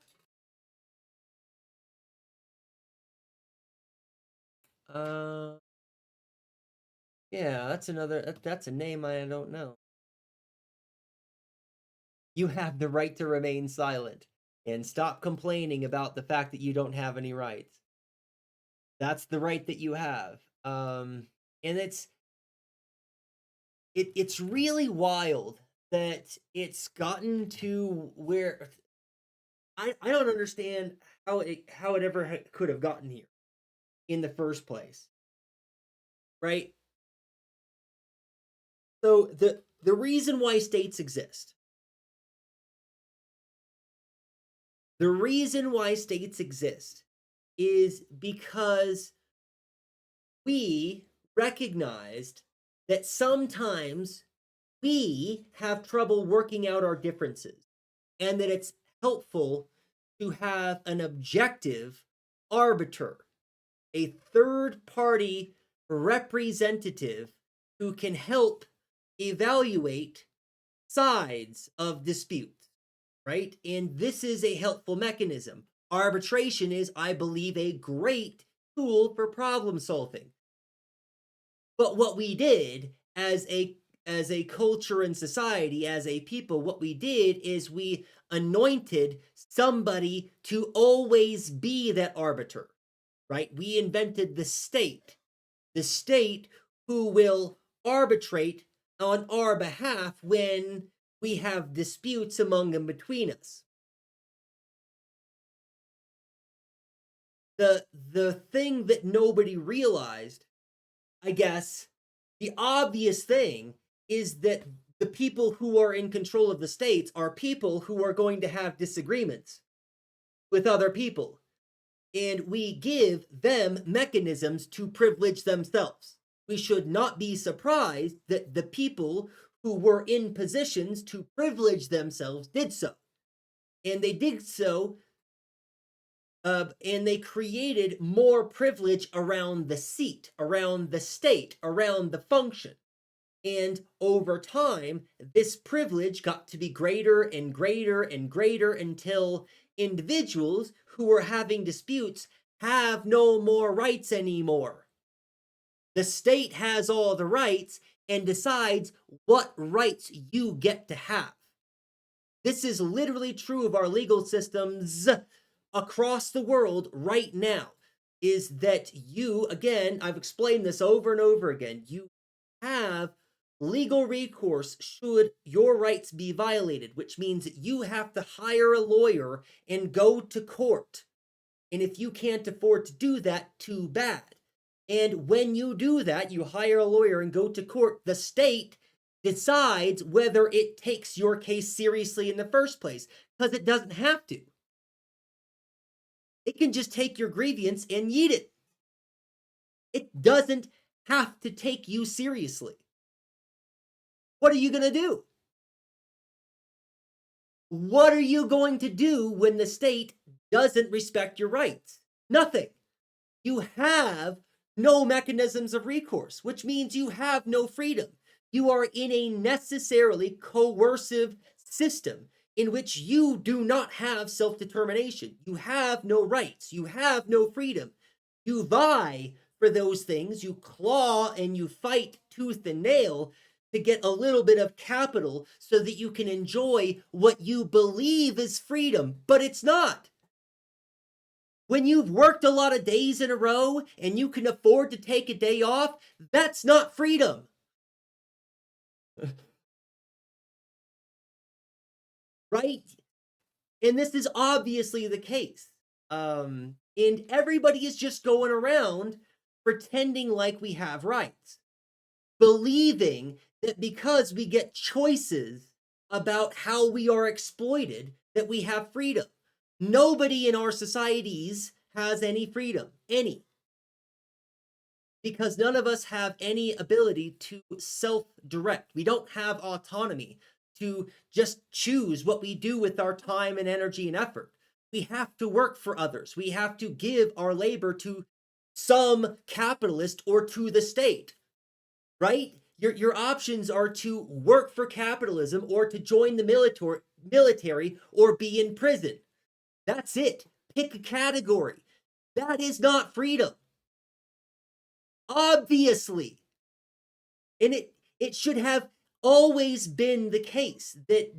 Yeah, that's a name I don't know. You have the right to remain silent and stop complaining about the fact that you don't have any rights. That's the right that you have. And it's really wild that it's gotten to where I don't understand how it ever could have gotten here in the first place. Right? So the reason why states exist. The reason why states exist is because we recognized that sometimes we have trouble working out our differences, and that it's helpful to have an objective arbiter, a third party representative who can help evaluate sides of disputes, right? And this is a helpful mechanism. Arbitration is, I believe, a great tool for problem solving. But what we did as a culture and society, as a people, what we did is we anointed somebody to always be that arbiter, right? We invented the state who will arbitrate on our behalf when we have disputes among and between us. The thing that nobody realized, I guess, the obvious thing is that the people who are in control of the states are people who are going to have disagreements with other people. And we give them mechanisms to privilege themselves. We should not be surprised that the people who were in positions to privilege themselves did so. And they did so, and they created more privilege around the seat, around the state, around the function. And over time, this privilege got to be greater and greater and greater until individuals who were having disputes have no more rights anymore. The state has all the rights and decides what rights you get to have. This is literally true of our legal systems across the world right now, is that you, again, I've explained this over and over again, you have legal recourse should your rights be violated, which means that you have to hire a lawyer and go to court. And if you can't afford to do that, too bad. And when you do that, you hire a lawyer and go to court, the state decides whether it takes your case seriously in the first place, because it doesn't have to. It can just take your grievance and yeet it. It doesn't have to take you seriously. What are you going to do? What are you going to do when the state doesn't respect your rights? Nothing. You have no mechanisms of recourse, which means you have no freedom. You are in a necessarily coercive system in which you do not have self determination. You have no rights. You have no freedom. You vie for those things. You claw and you fight tooth and nail to get a little bit of capital so that you can enjoy what you believe is freedom, but it's not. When you've worked a lot of days in a row and you can afford to take a day off, that's not freedom. Right? And this is obviously the case. And everybody is just going around pretending like we have rights, believing that because we get choices about how we are exploited, that we have freedom. Nobody in our societies has any freedom, any. Because none of us have any ability to self-direct. We don't have autonomy to just choose what we do with our time and energy and effort. We have to work for others. We have to give our labor to some capitalist or to the state, right? Your options are to work for capitalism or to join the military or be in prison. That's it. Pick a category. That is not freedom. Obviously. And it should have always been the case that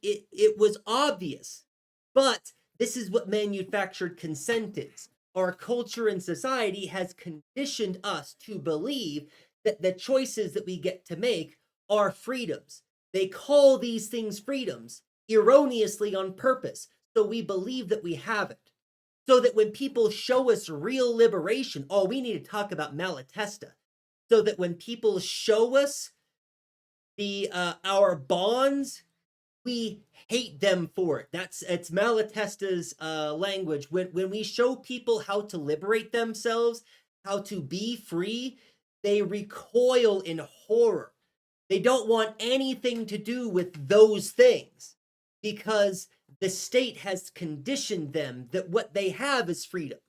it was obvious. But this is what manufactured consent is. Our culture and society has conditioned us to believe that the choices that we get to make are freedoms. They call these things freedoms erroneously on purpose. So we believe that we have it. So that when people show us real liberation, oh, we need to talk about Malatesta. So that when people show us the our bonds, we hate them for it. It's Malatesta's language. When we show people how to liberate themselves, how to be free, they recoil in horror. They don't want anything to do with those things because the state has conditioned them that what they have is freedom,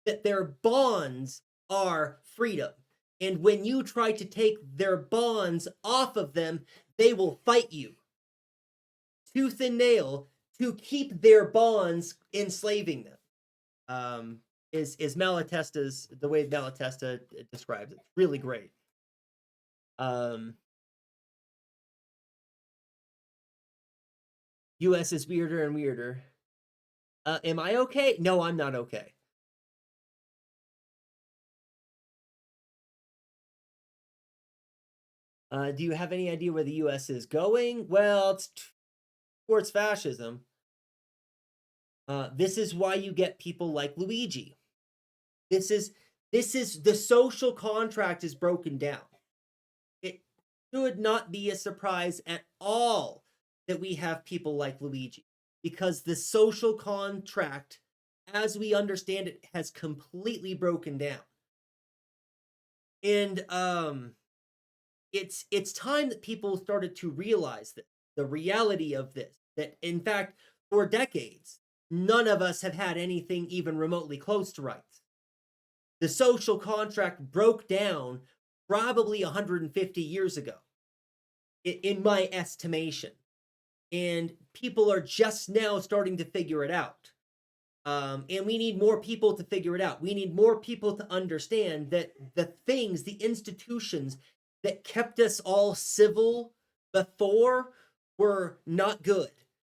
that their bonds are freedom. And when you try to take their bonds off of them, they will fight you tooth and nail to keep their bonds enslaving them. Is Malatesta's, the way Malatesta describes it. Really great. US is weirder and weirder. Am I okay? No, I'm not okay. Do you have any idea where the US is going? Well, it's towards fascism. This is why you get people like Luigi. This is the social contract is broken down. It should not be a surprise at all that we have people like Luigi, because the social contract, as we understand it, has completely broken down. And it's time that people started to realize that the reality of this, that in fact, for decades, none of us have had anything even remotely close to rights. The social contract broke down probably 150 years ago, in my estimation. And people are just now starting to figure it out. And we need more people to figure it out. We need more people to understand that the things, the institutions that kept us all civil before were not good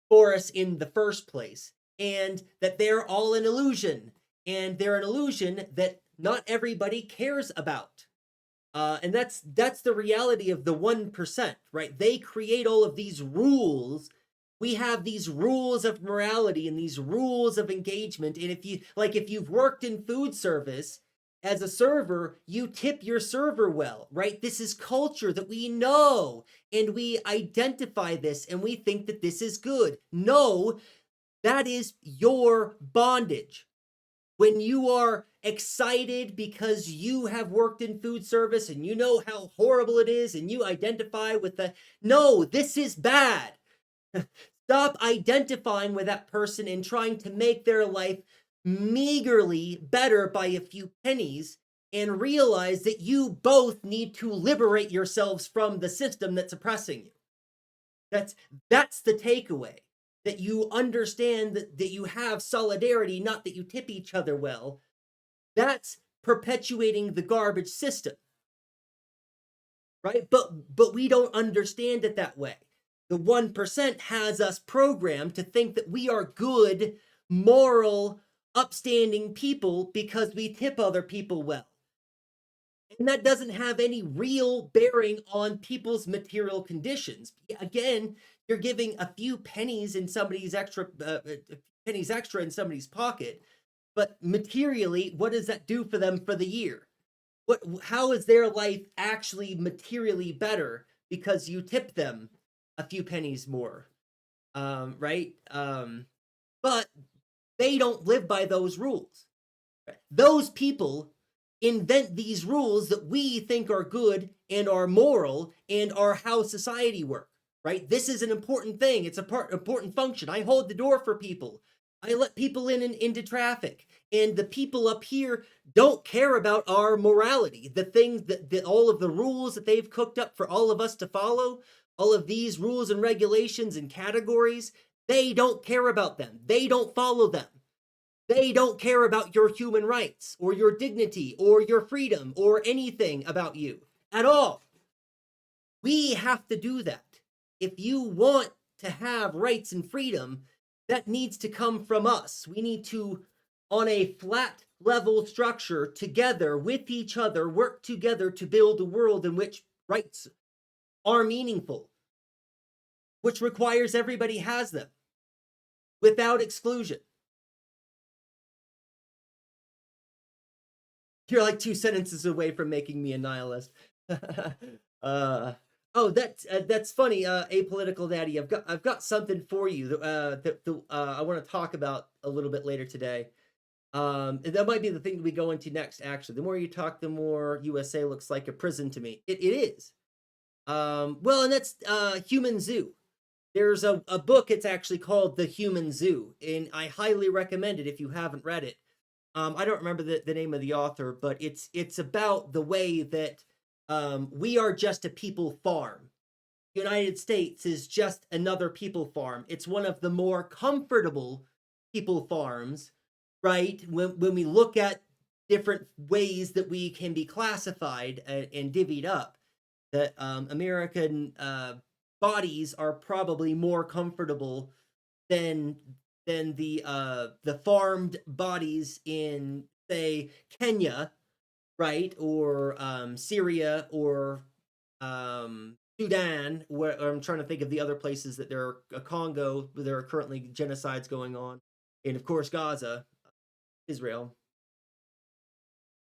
for us in the first place, and that they're all an illusion, and they're an illusion that not everybody cares about. And that's the reality of the 1%, right? They create all of these rules. We have these rules of morality and these rules of engagement. And if you've worked in food service as a server, you tip your server well, right? This is culture that we know, and we identify this, and we think that this is good. No, that is your bondage. when you are excited because you have worked in food service and you know how horrible it is and you identify with the, no, this is bad. Stop identifying with that person and trying to make their life meagerly better by a few pennies, and realize that you both need to liberate yourselves from the system that's oppressing you. That's the takeaway. That you understand that you have solidarity, not that you tip each other well. That's perpetuating the garbage system, right? But we don't understand it that way. The 1% has us programmed to think that we are good, moral, upstanding people because we tip other people well. And that doesn't have any real bearing on people's material conditions. Again, you're giving a few pennies in somebody's pennies extra in somebody's pocket, but materially, what does that do for them for the year? How is their life actually materially better because you tip them a few pennies more? Right? But they don't live by those rules. Those people invent these rules that we think are good and are moral and are how society works, right? This is an important thing. It's important function. I hold the door for people. I let people in and into traffic. And the people up here don't care about our morality, the things that all of the rules that they've cooked up for all of us to follow, all of these rules and regulations and categories, they don't care about them. They don't follow them. They don't care about your human rights or your dignity or your freedom or anything about you at all. We have to do that. If you want to have rights and freedom, that needs to come from us. We need to, on a flat level structure, together with each other, work together to build a world in which rights are meaningful, which requires everybody has them without exclusion. You're like 2 sentences away from making me a nihilist. Oh, that's funny. Apolitical Daddy, I've got something for you that I want to talk about a little bit later today. That might be the thing that we go into next. Actually, the more you talk, the more USA looks like a prison to me. It is. Well, and that's Human Zoo. There's a book. It's actually called The Human Zoo, and I highly recommend it if you haven't read it. I don't remember the name of the author, but it's about the way that we are just a people farm. The United States is just another people farm. It's one of the more comfortable people farms, right? When we look at different ways that we can be classified and divvied up, that American bodies are probably more comfortable than the farmed bodies in, say, Kenya, right, or Syria, or Sudan. Where I'm trying to think of the other places that there are, Congo, where there are currently genocides going on, and of course Gaza, Israel.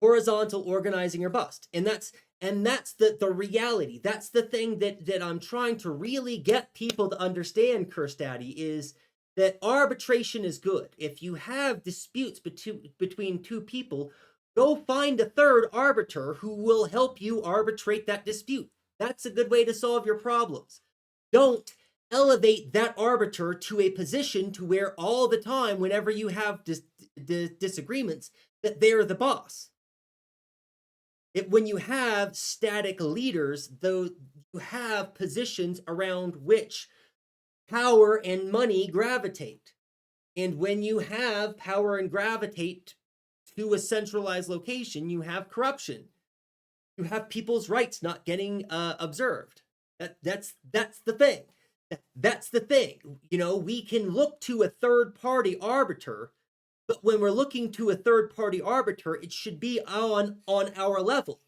Horizontal organizing or bust, and that's the reality. That's the thing that I'm trying to really get people to understand, Curse Daddy, is that arbitration is good. If you have disputes between two people, go find a third arbiter who will help you arbitrate that dispute. That's a good way to solve your problems. Don't elevate that arbiter to a position to where all the time, whenever you have disagreements, that they're the boss. When you have static leaders, though, you have positions around which power and money gravitate. And when you have power and gravitate to a centralized location, you have corruption. You have people's rights not getting observed. That's the thing. That's the thing. You know, we can look to a third party arbiter, but when we're looking to a third party arbiter, it should be on our level.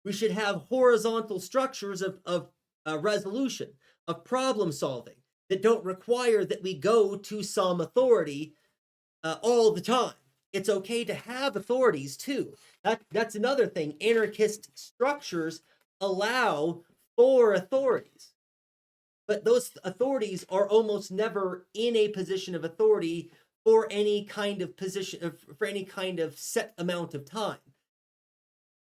We should have horizontal structures of resolution, of problem solving, that don't require that we go to some authority all the time. It's okay to have authorities too. That's another thing. Anarchist structures allow for authorities, but those authorities are almost never in a position of authority for any kind of position, for any kind of set amount of time.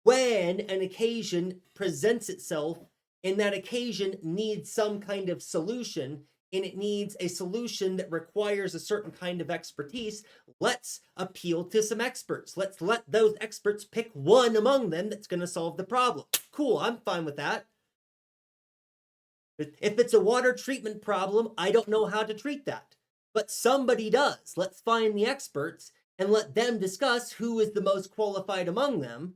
When an occasion presents itself and that occasion needs some kind of solution, and it needs a solution that requires a certain kind of expertise, let's appeal to some experts. Let's let those experts pick one among them that's going to solve the problem. Cool, I'm fine with that. If it's a water treatment problem, I don't know how to treat that. But somebody does. Let's find the experts and let them discuss who is the most qualified among them,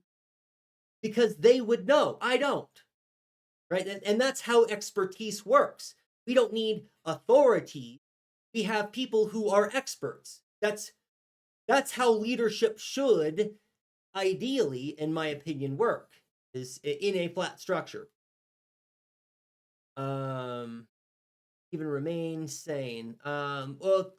because they would know. I don't. Right? And that's how expertise works. We don't need authority. We have people who are experts. That's how leadership should, ideally, in my opinion, work, is in a flat structure. Even remain sane. Well,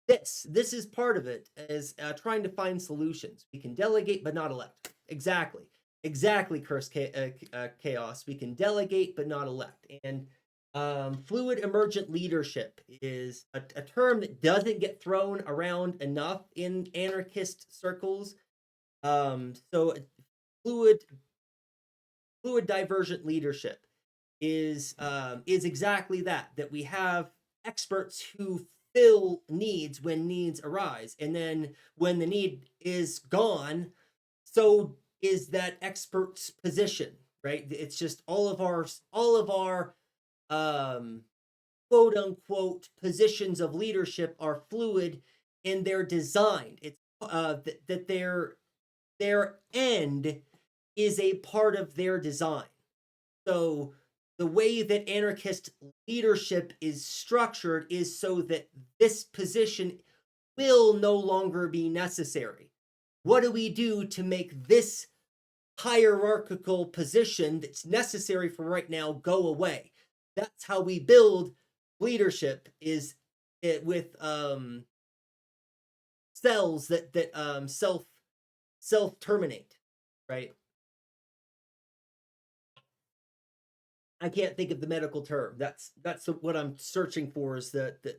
this is part of it, is trying to find solutions. We can delegate but not elect. Exactly, Curse Chaos. We can delegate but not elect. And fluid emergent leadership is a term that doesn't get thrown around enough in anarchist circles. So fluid divergent leadership is exactly that we have experts who fill needs when needs arise, and then when the need is gone, so is that expert's position, right? It's just all of our quote unquote positions of leadership are fluid in their design. It's that their end is a part of their design. So the way that anarchist leadership is structured is so that this position will no longer be necessary. What do we do to make this hierarchical position that's necessary for right now go away? That's how we build leadership, is it with cells that self terminate, right? I can't think of the medical term. That's what I'm searching for, is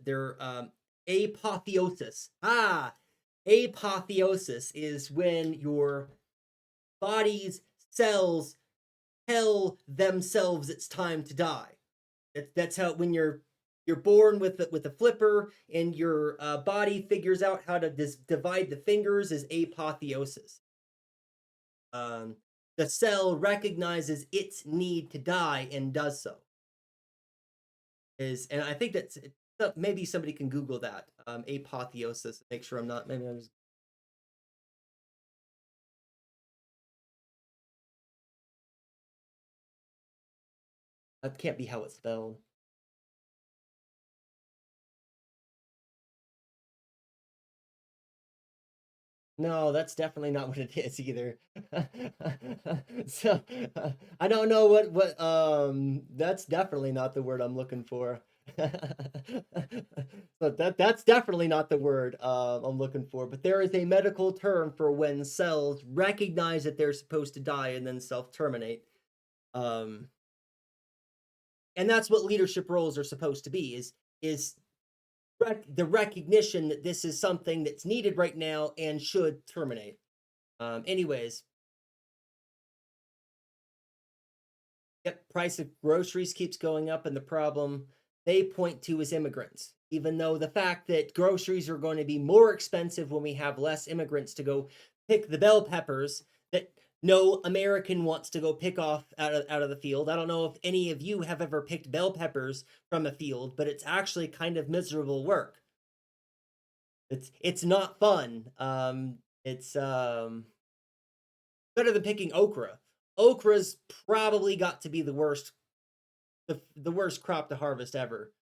their apotheosis. Apotheosis is when your body's cells tell themselves it's time to die. That's how, when you're born with a flipper and your body figures out how to divide the fingers, is apotheosis. The cell recognizes its need to die and does so. And I think that's, maybe somebody can Google that, apotheosis. Make sure I'm not. Maybe I'm just. That can't be how it's spelled. No, that's definitely not what it is either. So I don't know what that's definitely not the word I'm looking for. So that's definitely not the word I'm looking for. But there is a medical term for when cells recognize that they're supposed to die and then self-terminate. And that's what leadership roles are supposed to be, is the recognition that this is something that's needed right now and should terminate. Anyways, yep, price of groceries keeps going up, and the problem they point to is immigrants. Even though the fact that groceries are going to be more expensive when we have less immigrants to go pick the bell peppers that no American wants to go pick off out of the field. I don't know if any of you have ever picked bell peppers from a field, but it's actually kind of miserable work. It's not fun. It's better than picking okra. Okra's probably got to be the worst crop to harvest ever.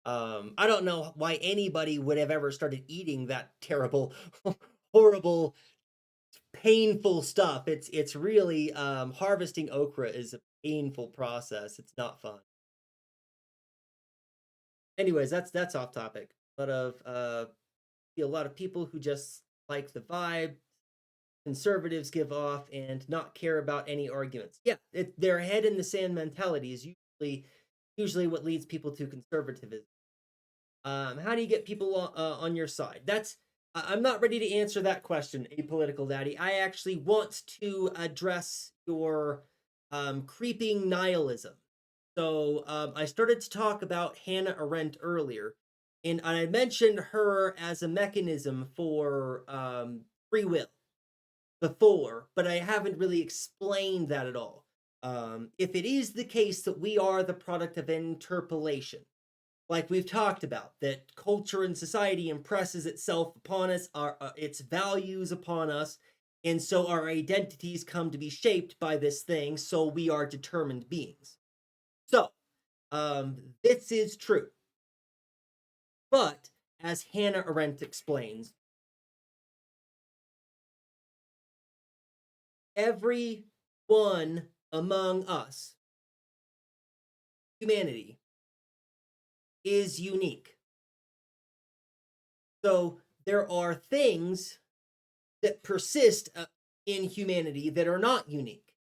I don't know why anybody would have ever started eating that terrible, horrible, painful stuff. It's really harvesting okra is a painful process. It's not fun. Anyways, that's off topic. A lot of people who just like the vibe conservatives give off and not care about any arguments. Yeah, their head in the sand mentality is usually what leads people to conservatism. How do you get people on your side? I'm not ready to answer that question, Apolitical Daddy. I actually want to address your creeping nihilism. So I started to talk about Hannah Arendt earlier, and I mentioned her as a mechanism for free will before, but I haven't really explained that at all. If it is the case that we are the product of interpolation, like we've talked about, that culture and society impresses itself upon us, its values upon us, and so our identities come to be shaped by this thing, so we are determined beings. So, this is true. But, as Hannah Arendt explains, every one among us, humanity, is unique. So, there are things that persist in humanity that are not unique,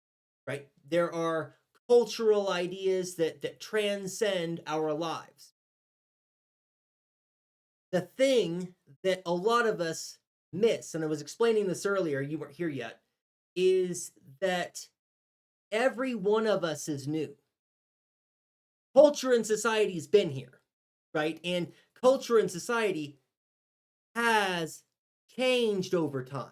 right? There are cultural ideas that transcend our lives. The thing that a lot of us miss, and I was explaining this earlier, you weren't here yet, is that every one of us is new. Culture and society's been here, right? And culture and society has changed over time.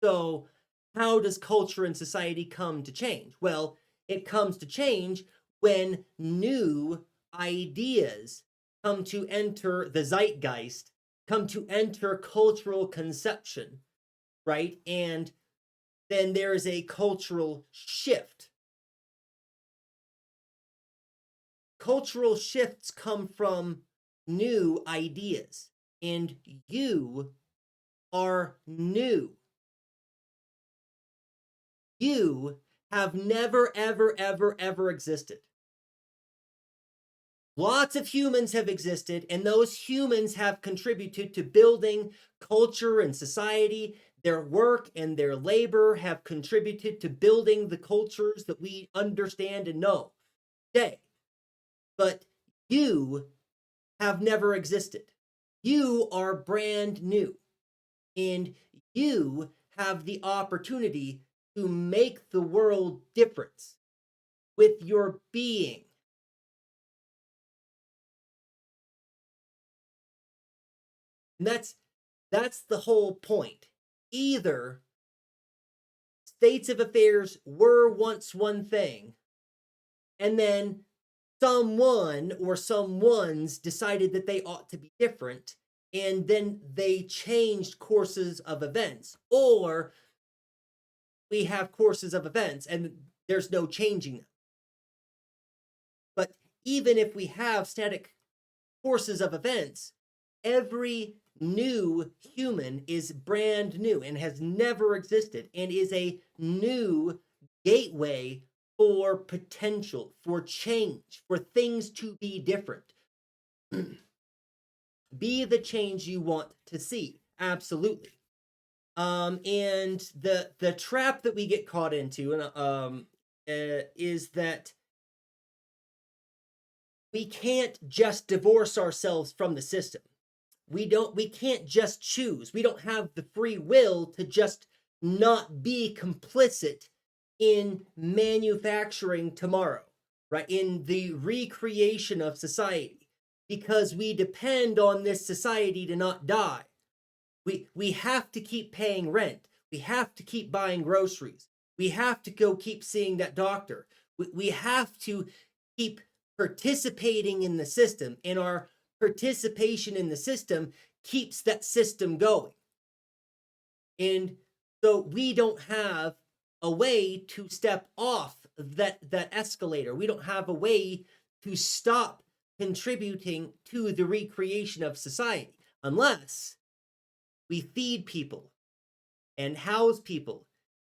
So, how does culture and society come to change? Well, it comes to change when new ideas come to enter the zeitgeist, come to enter cultural conception, right? And then there is a cultural shift. Cultural shifts come from new ideas, and you are new. You have never, ever, ever, ever existed. Lots of humans have existed, and those humans have contributed to building culture and society. Their work and their labor have contributed to building the cultures that we understand and know today. But you have never existed. You are brand new, and you have the opportunity to make the world different with your being. And that's the whole point. Either states of affairs were once one thing, and then someone or someone's decided that they ought to be different, and then they changed courses of events, or we have courses of events and there's no changing them. But even if we have static courses of events, every new human is brand new and has never existed and is a new gateway for potential, for change, for things to be different. Be the change you want to see. Absolutely. And the trap that we get caught into is that we can't just divorce ourselves from the system. We can't just choose. We don't have the free will to just not be complicit in manufacturing tomorrow, right? In the recreation of society, because we depend on this society to not die. We have to keep paying rent. We have to keep buying groceries. We have to go keep seeing that doctor. We have to keep participating in the system, and our participation in the system keeps that system going. And so we don't have a way to step off that escalator. We don't have a way to stop contributing to the recreation of society unless we feed people and house people,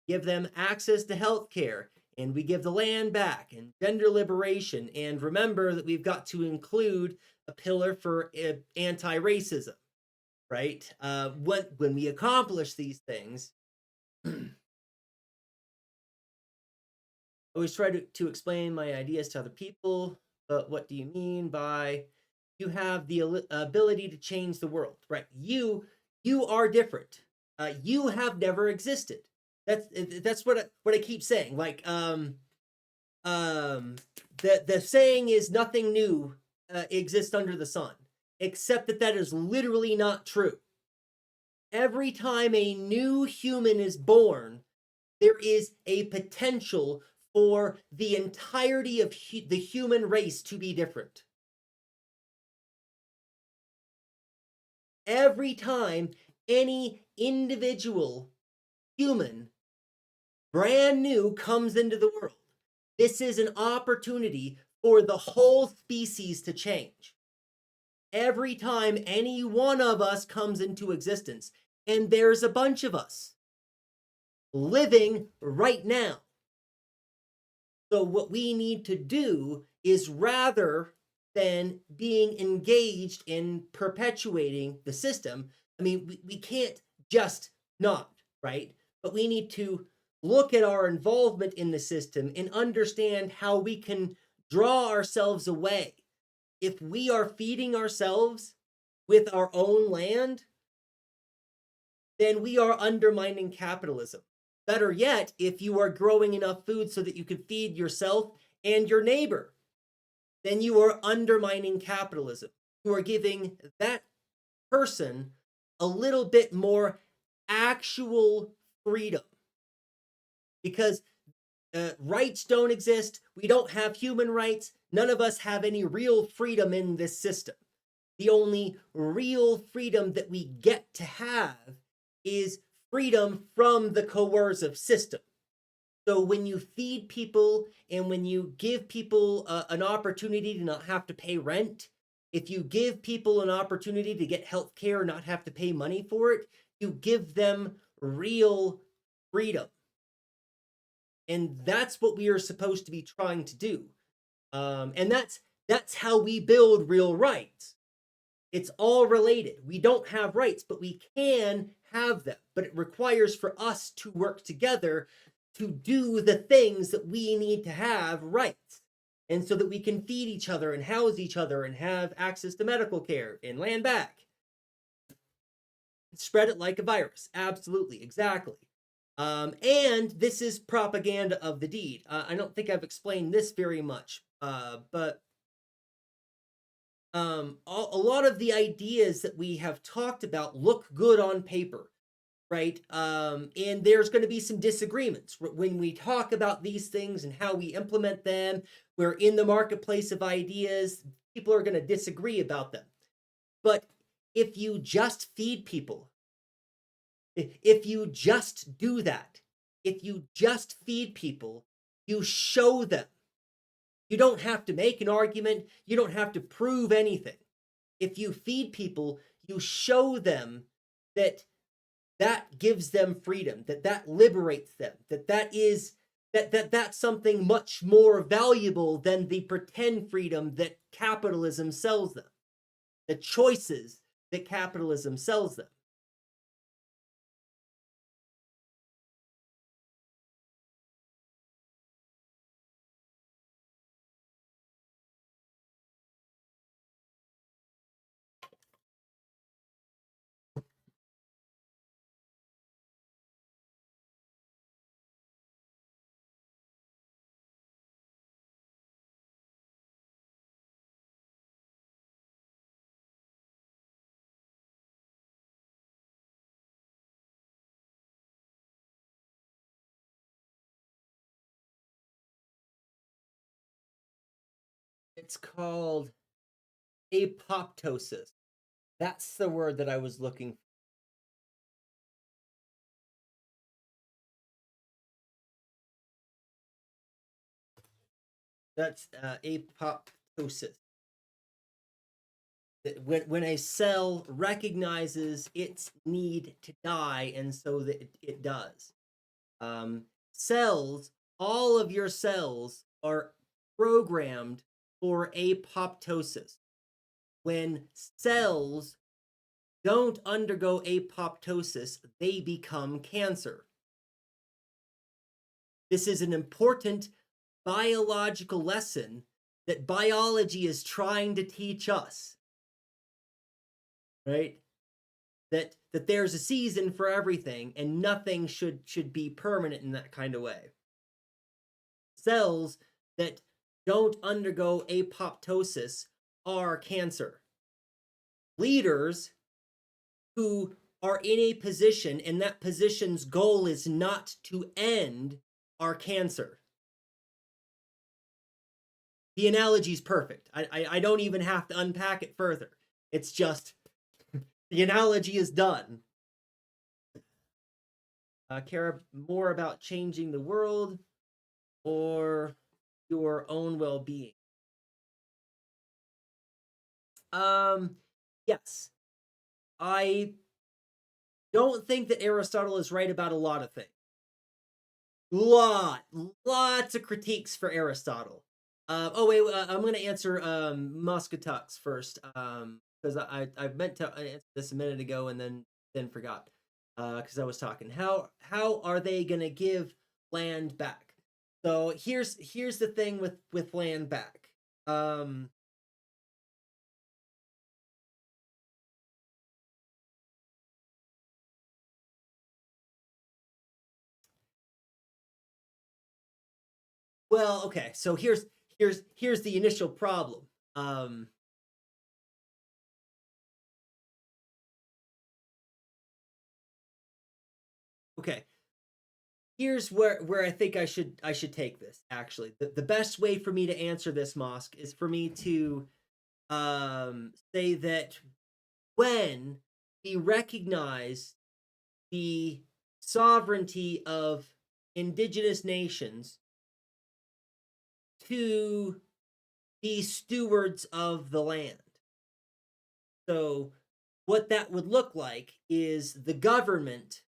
give them access to health care, and we give the land back and gender liberation. And remember that we've got to include a pillar for anti-racism, right? When we accomplish these things, I always try to explain my ideas to other people, but what do you mean by you have the ability to change the world, right? You are different. You have never existed. That's what I keep saying. Like the saying is nothing new exists under the sun, except that is literally not true. Every time a new human is born, there is a potential for the entirety of the human race to be different. Every time any individual human, brand new, comes into the world, this is an opportunity for the whole species to change. Every time any one of us comes into existence, and there's a bunch of us living right now. So what we need to do is, rather than being engaged in perpetuating the system, I mean, we can't just not, right? But we need to look at our involvement in the system and understand how we can draw ourselves away. If we are feeding ourselves with our own land, then we are undermining capitalism. Better yet, if you are growing enough food so that you can feed yourself and your neighbor, then you are undermining capitalism. You are giving that person a little bit more actual freedom, because rights don't exist. We don't have human rights. None of us have any real freedom in this system. The only real freedom that we get to have is freedom from the coercive system. So when you feed people and when you give people an opportunity to not have to pay rent, if you give people an opportunity to get health care, not have to pay money for it, you give them real freedom. And that's what we are supposed to be trying to do. And that's how we build real rights. It's all related. We don't have rights, but we can have them. But it requires for us to work together to do the things that we need to have rights. And so that we can feed each other and house each other and have access to medical care and land back. Spread it like a virus. Absolutely. Exactly. And this is propaganda of the deed. I don't think I've explained this very much, but a lot of the ideas that we have talked about look good on paper, right? And there's going to be some disagreements when we talk about these things and how we implement them. We're in the marketplace of ideas. People are going to disagree about them. But if you just feed people, if you just do that, if you just feed people, you show them. You don't have to make an argument. You don't have to prove anything. If you feed people, you show them that gives them freedom, that liberates them, that's something much more valuable than the pretend freedom that capitalism sells them, the choices that capitalism sells them. It's called apoptosis. That's the word that I was looking for. That's apoptosis. When a cell recognizes its need to die, and so that it does. Cells, all of your cells are programmed for apoptosis. When cells don't undergo apoptosis, they become cancer. This is an important biological lesson that biology is trying to teach us. right? That there's a season for everything, and nothing should be permanent in that kind of way. Cells that don't undergo apoptosis are cancer. Leaders who are in a position and that position's goal is not to end are cancer. The analogy is perfect. I don't even have to unpack it further. It's just the analogy is done. Care more about changing the world or your own well-being? Yes. I don't think that Aristotle is right about a lot of things. Lots of critiques for Aristotle. Oh wait, I'm gonna answer Muscatux first, because I meant to answer this a minute ago and then forgot, because I was talking. How are they gonna give land back? So here's the thing with land back. Well, okay, so here's the initial problem. Um, okay, here's where I think I should take this. Actually, the best way for me to answer this, Mosque, is for me to say that when we recognize the sovereignty of indigenous nations to be stewards of the land. So, what that would look like is the government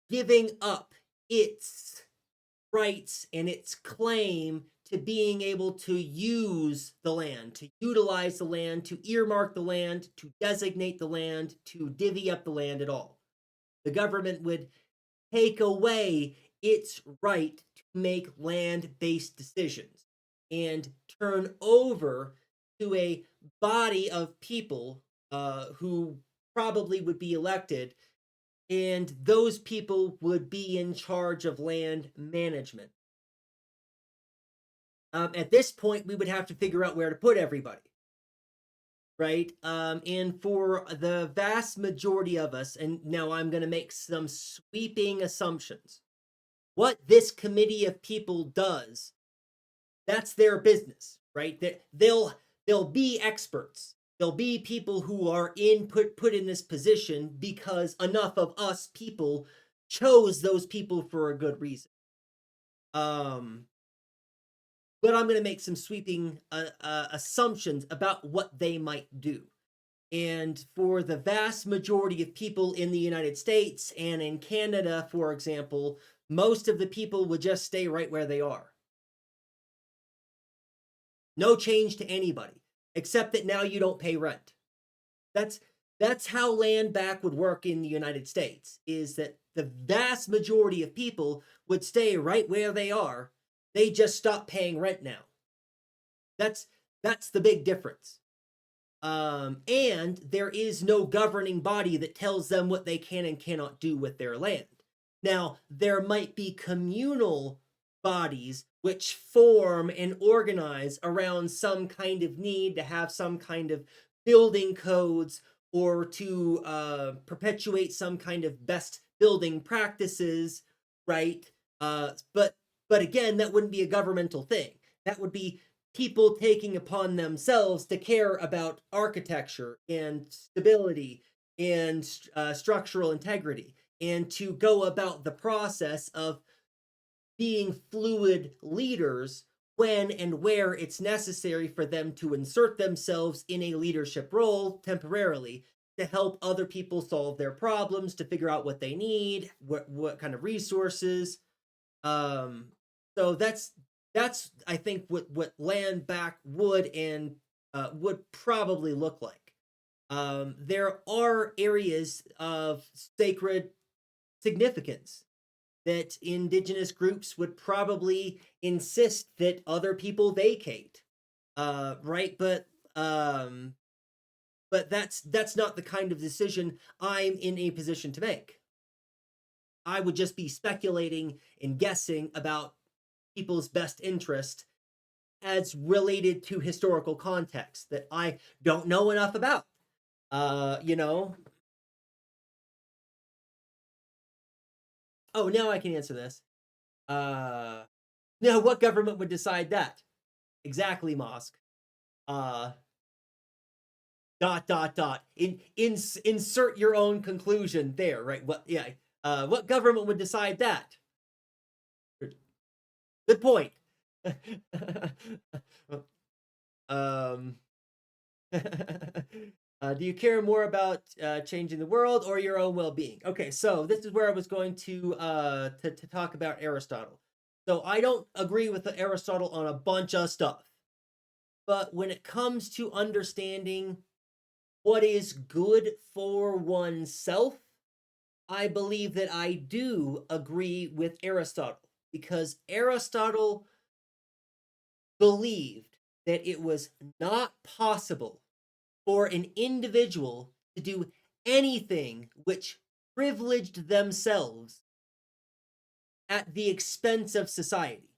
giving up its rights and its claim to being able to use the land, to utilize the land, to earmark the land, to designate the land, to divvy up the land at all. The government would take away its right to make land-based decisions and turn over to a body of people who probably would be elected, and those people would be in charge of land management. At this point, we would have to figure out where to put everybody, right? And for the vast majority of us, and now I'm going to make some sweeping assumptions. What this committee of people does, that's their business, right? They'll be experts. There'll be people who are put in this position because enough of us people chose those people for a good reason. But I'm going to make some sweeping assumptions about what they might do. And for the vast majority of people in the United States and in Canada, for example, most of the people would just stay right where they are. No change to anybody, except that now you don't pay rent. That's how land back would work in the United States, is that the vast majority of people would stay right where they are. They just stop paying rent now. That's the big difference. And there is no governing body that tells them what they can and cannot do with their land. Now, there might be communal bodies which form and organize around some kind of need to have some kind of building codes or to perpetuate some kind of best building practices, right? But again, that wouldn't be a governmental thing. That would be people taking upon themselves to care about architecture and stability and structural integrity, and to go about the process of being fluid leaders when and where it's necessary for them to insert themselves in a leadership role temporarily to help other people solve their problems, to figure out what they need, what kind of resources. So that's I think what land back would and would probably look like. There are areas of sacred significance that indigenous groups would probably insist that other people vacate, right? But but that's not the kind of decision I'm in a position to make. I would just be speculating and guessing about people's best interest as related to historical context that I don't know enough about. You know. Oh, now I can answer this. Now, what government would decide that? Exactly, Mosque. Uh, dot dot dot. Insert your own conclusion there, right? What? Yeah. What government would decide that? Good point. um. Do you care more about changing the world or your own well-being? Okay, so this is where I was going to talk about Aristotle. So I don't agree with Aristotle on a bunch of stuff, but when it comes to understanding what is good for oneself, I believe that I do agree with Aristotle because Aristotle believed that it was not possible for an individual to do anything which privileged themselves at the expense of society.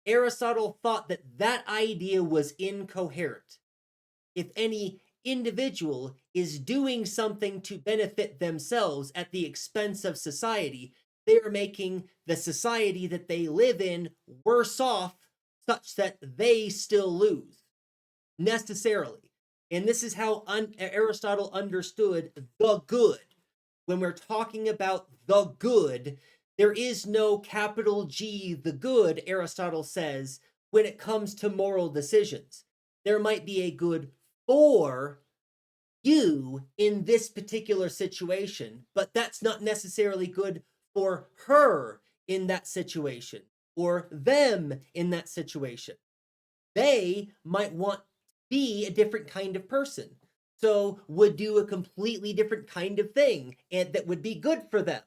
Aristotle thought that that idea was incoherent. If any individual is doing something to benefit themselves at the expense of society, they are making the society that they live in worse off such that they still lose necessarily. And this is how Aristotle understood the good. When we're talking about the good, there is no capital G, the good, Aristotle says, when it comes to moral decisions. There might be a good for you in this particular situation, but that's not necessarily good for her in that situation or them in that situation. They might want to be a different kind of person, so would do a completely different kind of thing and that would be good for them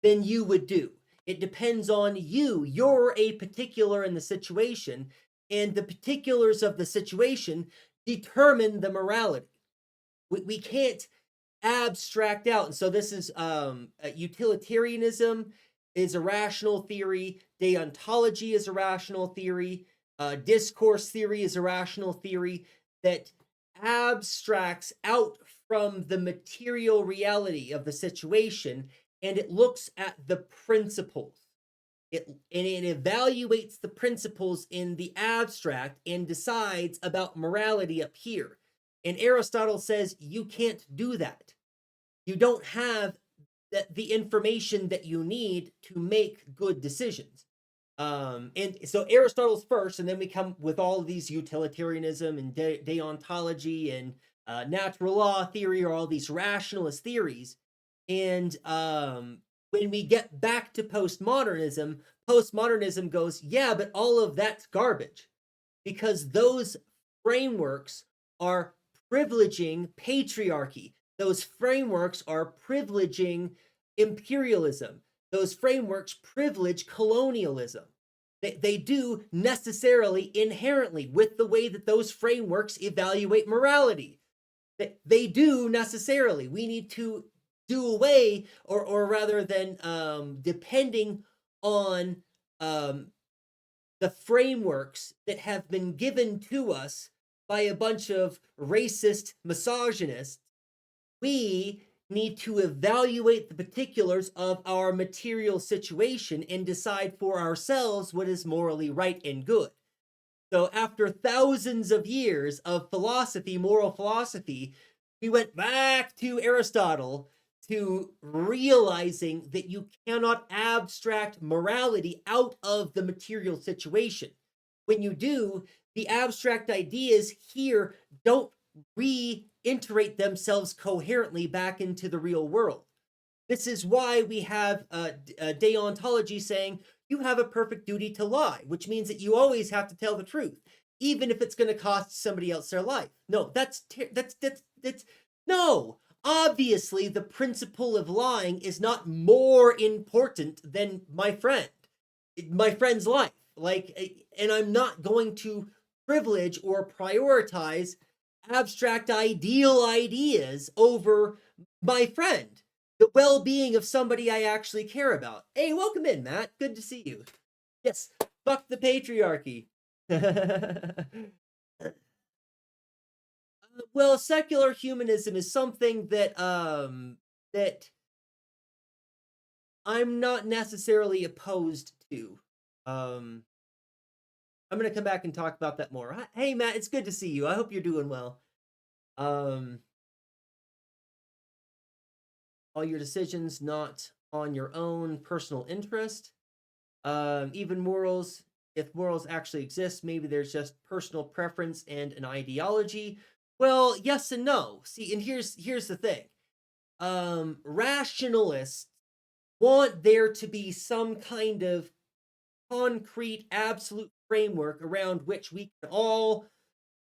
than you would do. It depends on you. You're a particular in the situation, and the particulars of the situation determine the morality. We can't abstract out. And so this is utilitarianism is a rational theory. Deontology is a rational theory. Discourse theory is a rational theory that abstracts out from the material reality of the situation and it looks at the principles. It evaluates the principles in the abstract and decides about morality up here. And Aristotle says you can't do that. You don't have the information that you need to make good decisions. And so Aristotle's first, and then we come with all of these utilitarianism and deontology and natural law theory, or all these rationalist theories. And when we get back to postmodernism goes, yeah, but all of that's garbage because those frameworks are privileging patriarchy. Those frameworks are privileging imperialism. Those frameworks privilege colonialism. They do necessarily, inherently, with the way that those frameworks evaluate morality. They do necessarily. We need to do away, or rather than depending on the frameworks that have been given to us by a bunch of racist misogynists, we need to evaluate the particulars of our material situation and decide for ourselves what is morally right and good. So after thousands of years of philosophy, moral philosophy, we went back to Aristotle to realizing that you cannot abstract morality out of the material situation. When you do, the abstract ideas here don't reintegrate themselves coherently back into the real world. This is why we have deontology saying you have a perfect duty to lie, which means that you always have to tell the truth, even if it's going to cost somebody else their life. No, that's no. Obviously, the principle of lying is not more important than my friend's life. Like, and I'm not going to privilege or prioritize abstract ideal ideas over my friend, the well-being of somebody I actually care about. Hey, welcome in, Matt. Good to see you. Yes, fuck the patriarchy. Well, secular humanism is something that that I'm not necessarily opposed to. I'm gonna come back and talk about that more. Hey, Matt, it's good to see you. I hope you're doing well. All your decisions not on your own personal interest. Even morals, if morals actually exist, maybe there's just personal preference and an ideology. Well, yes and no. See, and here's the thing. Rationalists want there to be some kind of concrete, absolute framework around which we can all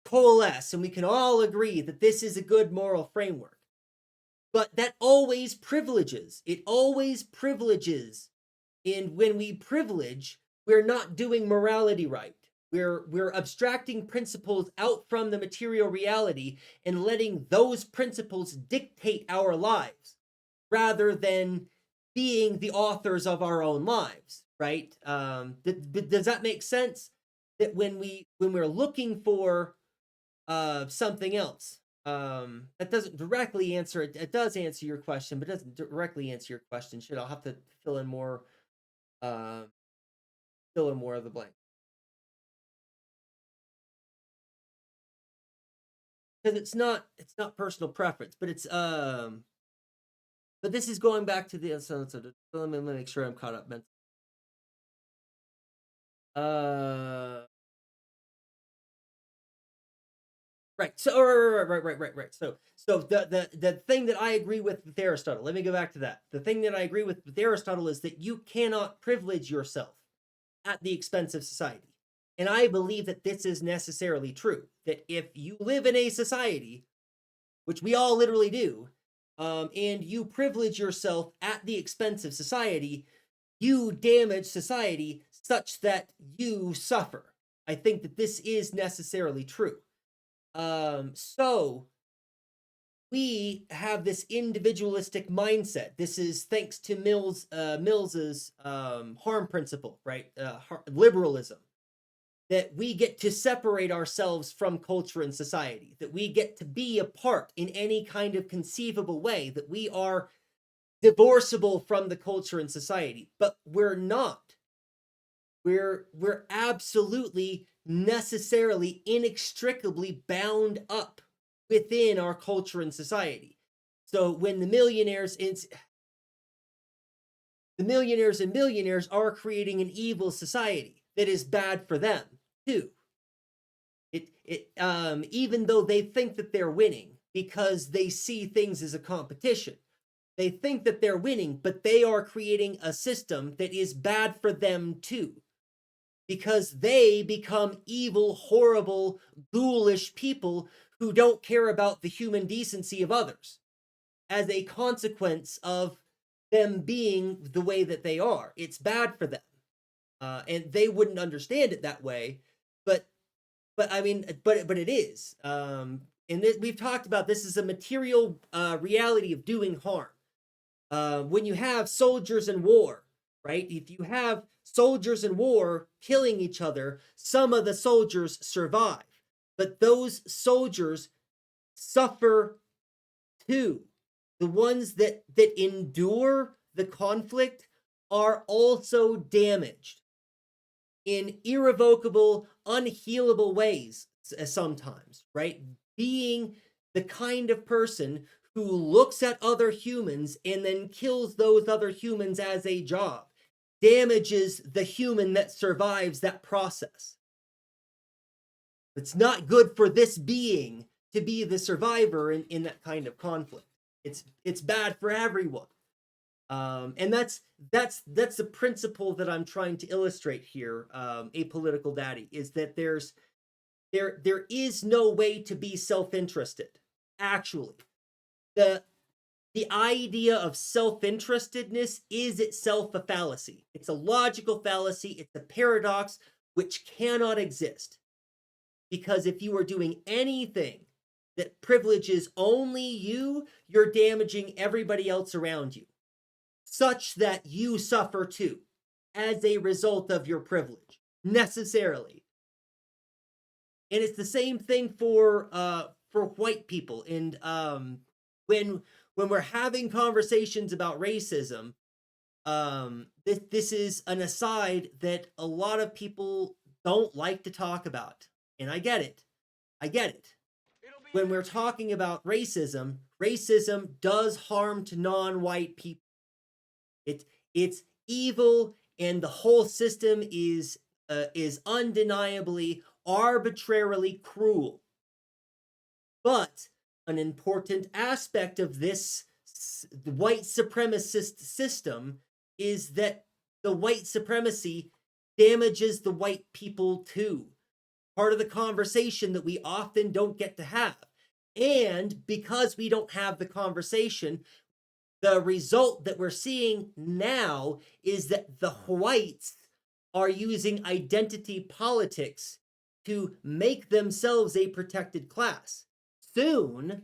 coalesce and we can all agree that this is a good moral framework. But that always privileges. It always privileges. And when we privilege, we're not doing morality right. We're abstracting principles out from the material reality and letting those principles dictate our lives rather than being the authors of our own lives, right? Does that make sense? That when we're looking for something else, that doesn't directly answer it. It does answer your question, but doesn't directly answer your question. Shit, I'll have to fill in more uh, of the blank. Because it's not personal preference, but it's but this is going back to the so let me make sure I'm caught up mentally. Right. So right. So the thing that I agree with Aristotle. Let me go back to that. The thing that I agree with Aristotle is that you cannot privilege yourself at the expense of society. And I believe that this is necessarily true. That if you live in a society, which we all literally do, and you privilege yourself at the expense of society, you damage society such that you suffer. I think that this is necessarily true. So we have this individualistic mindset. This is thanks to Mills's harm principle, right? Liberalism. That we get to separate ourselves from culture and society, that we get to be apart in any kind of conceivable way, that we are divorceable from the culture and society, but we're not. We're absolutely necessarily inextricably bound up within our culture and society. So when the millionaires and billionaires are creating an evil society that is bad for them too. Even though they think that they're winning because they see things as a competition, they think that they're winning, but they are creating a system that is bad for them too, because they become evil, horrible, ghoulish people who don't care about the human decency of others as a consequence of them being the way that they are. It's bad for them. And they wouldn't understand it that way, but I mean, but it is. And we've talked about this is a material reality of doing harm. When you have soldiers in war, right? If you have soldiers in war killing each other, some of the soldiers survive, but those soldiers suffer too. The ones that endure the conflict are also damaged in irrevocable, unhealable ways sometimes, right? Being the kind of person who looks at other humans and then kills those other humans as a job damages the human that survives that process. It's not good for this being to be the survivor in that kind of conflict. It's bad for everyone. And that's the principle that I'm trying to illustrate here. Apolitical Daddy is that there is no way to be self-interested. Actually, the idea of self-interestedness is itself a fallacy. It's a logical fallacy. It's a paradox which cannot exist. Because if you are doing anything that privileges only you, you're damaging everybody else around you, such that you suffer too as a result of your privilege, necessarily. And it's the same thing for white people. And when we're having conversations about racism, this is an aside that a lot of people don't like to talk about, and I get it. I get it. When we're talking about racism, racism does harm to non-white people. It's evil, and the whole system is undeniably arbitrarily cruel. But an important aspect of this white supremacist system is that the white supremacy damages the white people too. Part of the conversation that we often don't get to have. And because we don't have the conversation, the result that we're seeing now is that the whites are using identity politics to make themselves a protected class. Soon,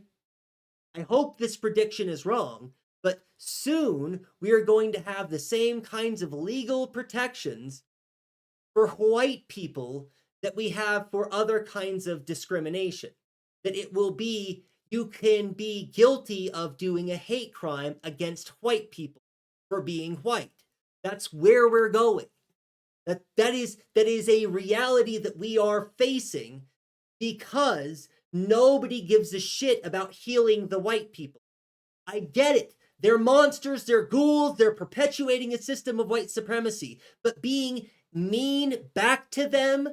I hope this prediction is wrong, but soon we are going to have the same kinds of legal protections for white people that we have for other kinds of discrimination. That it will be, you can be guilty of doing a hate crime against white people for being white. That's where we're going. That is a reality that we are facing because nobody gives a shit about healing the white people. I get it. They're monsters, they're ghouls, they're perpetuating a system of white supremacy. But being mean back to them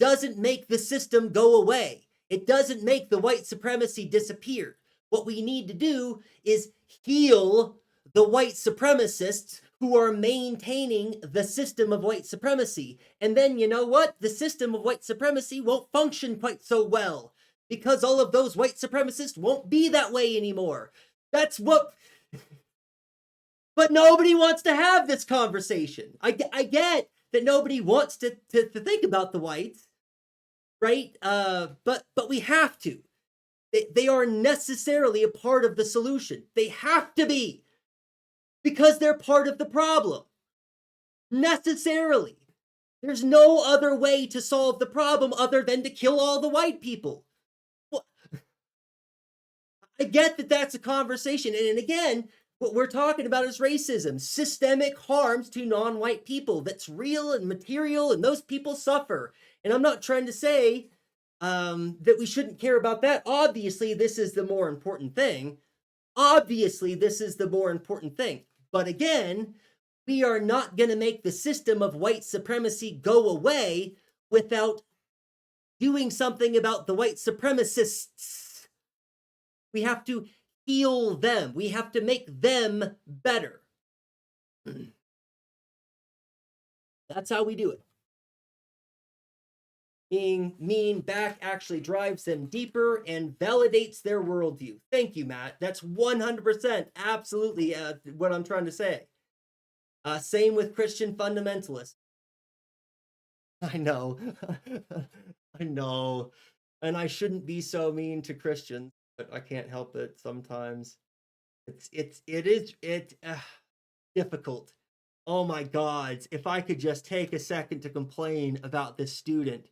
doesn't make the system go away. It doesn't make the white supremacy disappear. What we need to do is heal the white supremacists who are maintaining the system of white supremacy. And then, you know what? The system of white supremacy won't function quite so well because all of those white supremacists won't be that way anymore. That's what... But nobody wants to have this conversation. I get that nobody wants to think about the whites, right? But we have to. They are necessarily a part of the solution. They have to be. Because they're part of the problem. Necessarily. There's no other way to solve the problem other than to kill all the white people. Well, I get that that's a conversation. And again, what we're talking about is racism, systemic harms to non-white people. That's real and material, and those people suffer. And I'm not trying to say that we shouldn't care about that. Obviously, this is the more important thing. Obviously, this is the more important thing. But again, we are not going to make the system of white supremacy go away without doing something about the white supremacists. We have to heal them. We have to make them better. That's how we do it. Being mean back actually drives them deeper and validates their worldview. Thank you, Matt. That's 100% absolutely what I'm trying to say. Same with Christian fundamentalists. I know. I know. And I shouldn't be so mean to Christians, but I can't help it sometimes. It is difficult. Oh my God. If I could just take a second to complain about this student.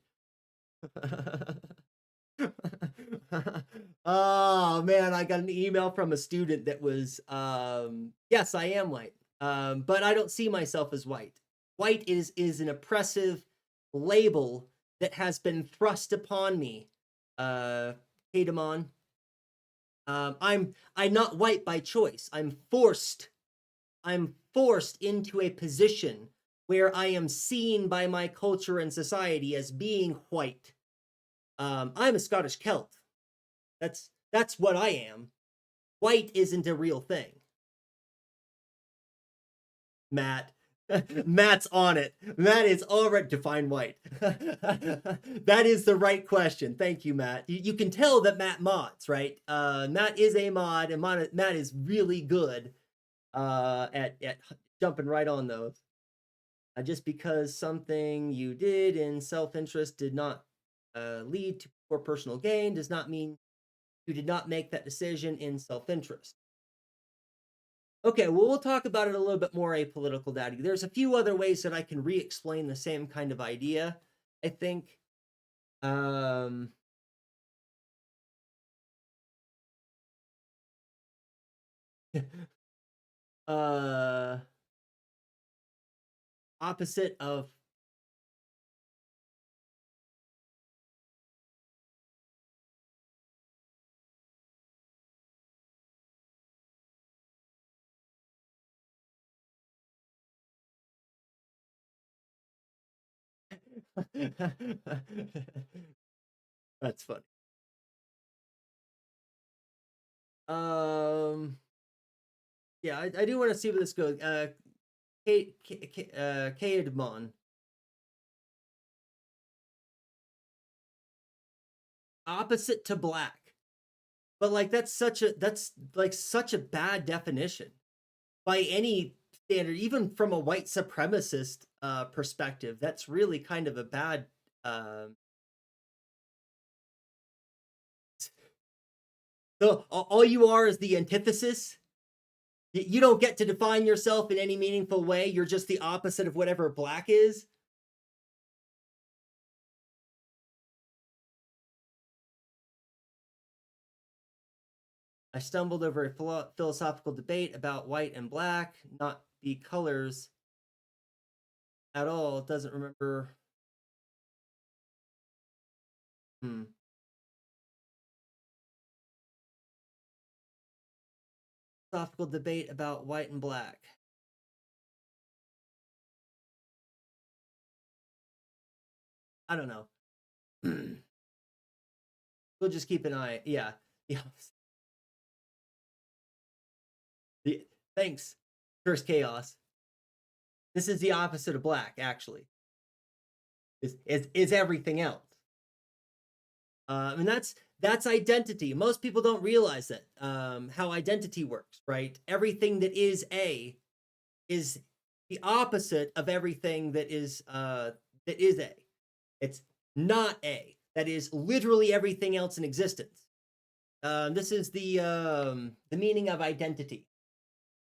Oh man, I got an email from a student that was, yes, I am white, but I don't see myself as white. White is an oppressive label that has been thrust upon me. Hatemon. I'm not white by choice. I'm forced into a position where I am seen by my culture and society as being white. I'm a Scottish Celt. That's what I am. White isn't a real thing. Matt. Matt's on it. Matt is already define white. That is the right question. Thank you, Matt. You can tell that Matt mods, right? Matt is a mod, and Matt is really good at jumping right on those. Just because something you did in self-interest did not lead to poor personal gain does not mean You did not make that decision in self-interest. Okay, well, we'll talk about it a little bit more apolitical, Daddy. There's a few other ways that I can re-explain the same kind of idea, I think. uh, Opposite of That's funny. Yeah, I do want to see where this goes. Caedmon. Opposite to black. But like that's like such a bad definition by any standard, even from a white supremacist perspective. That's really kind of a bad so all you are is the antithesis. You don't get to define yourself in any meaningful way. You're just the opposite of whatever black is. I stumbled over a philosophical debate about white and black, not the colors at all. It doesn't remember. Philosophical debate about white and black. I don't know. We'll just keep an eye. Yeah. Thanks, Curse Chaos. This is the opposite of black, actually. Is everything else. And that's identity. Most people don't realize that how identity works, right? Everything that is A is the opposite of everything that is A. It's not A. That is literally everything else in existence. This is the meaning of identity.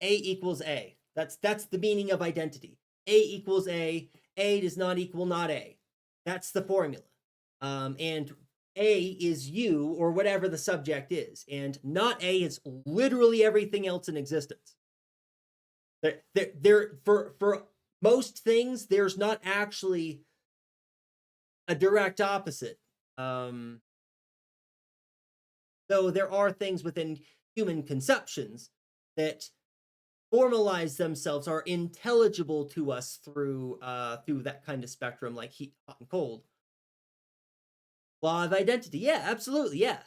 A equals A. That's the meaning of identity. A equals A. A does not equal not A. That's the formula. And A is you or whatever the subject is, and not A is literally everything else in existence. For most things, there's not actually a direct opposite. Though there are things within human conceptions that formalize themselves, are intelligible to us through that kind of spectrum, like heat, hot, and cold. Law of identity, yeah, absolutely, yeah.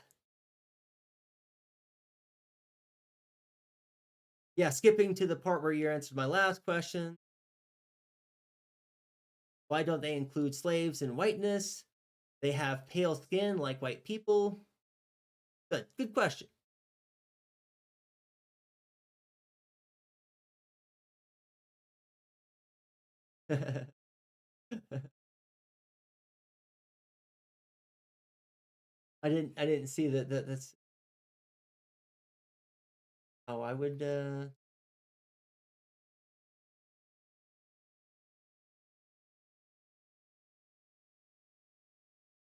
Yeah, skipping to the part where you answered my last question. Why don't they include slaves in whiteness? They have pale skin like white people. Good question. I didn't see that's. Oh, I would.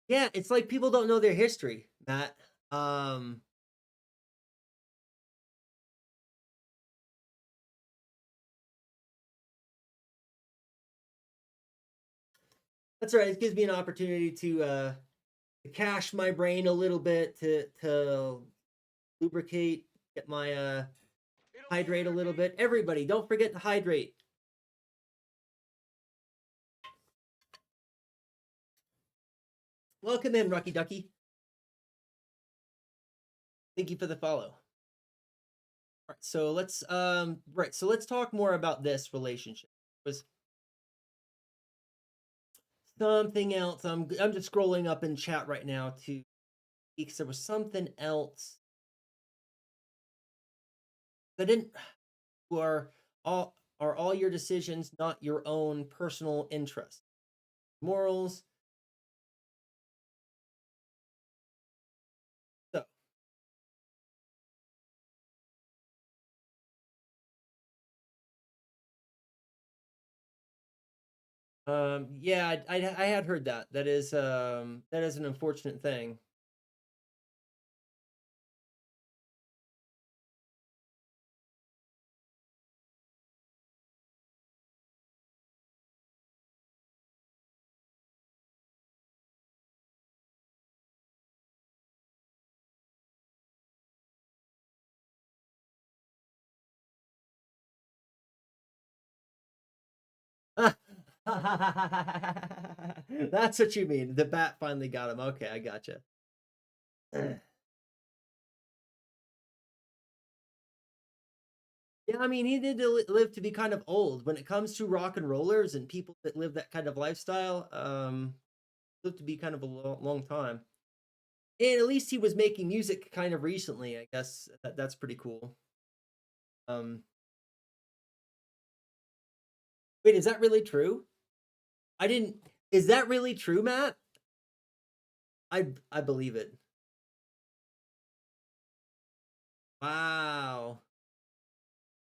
Yeah, it's like people don't know their history, Matt. That's right. It gives me an opportunity to cache my brain a little bit, to lubricate, get my hydrate a little bit. Everybody, don't forget to hydrate. Welcome in, Rucky Ducky. Thank you for the follow. All right, so let's talk more about this relationship. It was something else. I'm just scrolling up in chat right now to because there was something else. I didn't. Are all your decisions not your own personal interest? Morals. So Yeah, I had heard that. That is an unfortunate thing. That's what you mean. The bat finally got him. Okay, I gotcha. Yeah, I mean, he did live to be kind of old. When it comes to rock and rollers and people that live that kind of lifestyle, lived to be kind of a long time. And at least he was making music kind of recently. I guess that's pretty cool. Um, Wait, is that really true? I didn't. Is that really true, Matt? I believe it. Wow.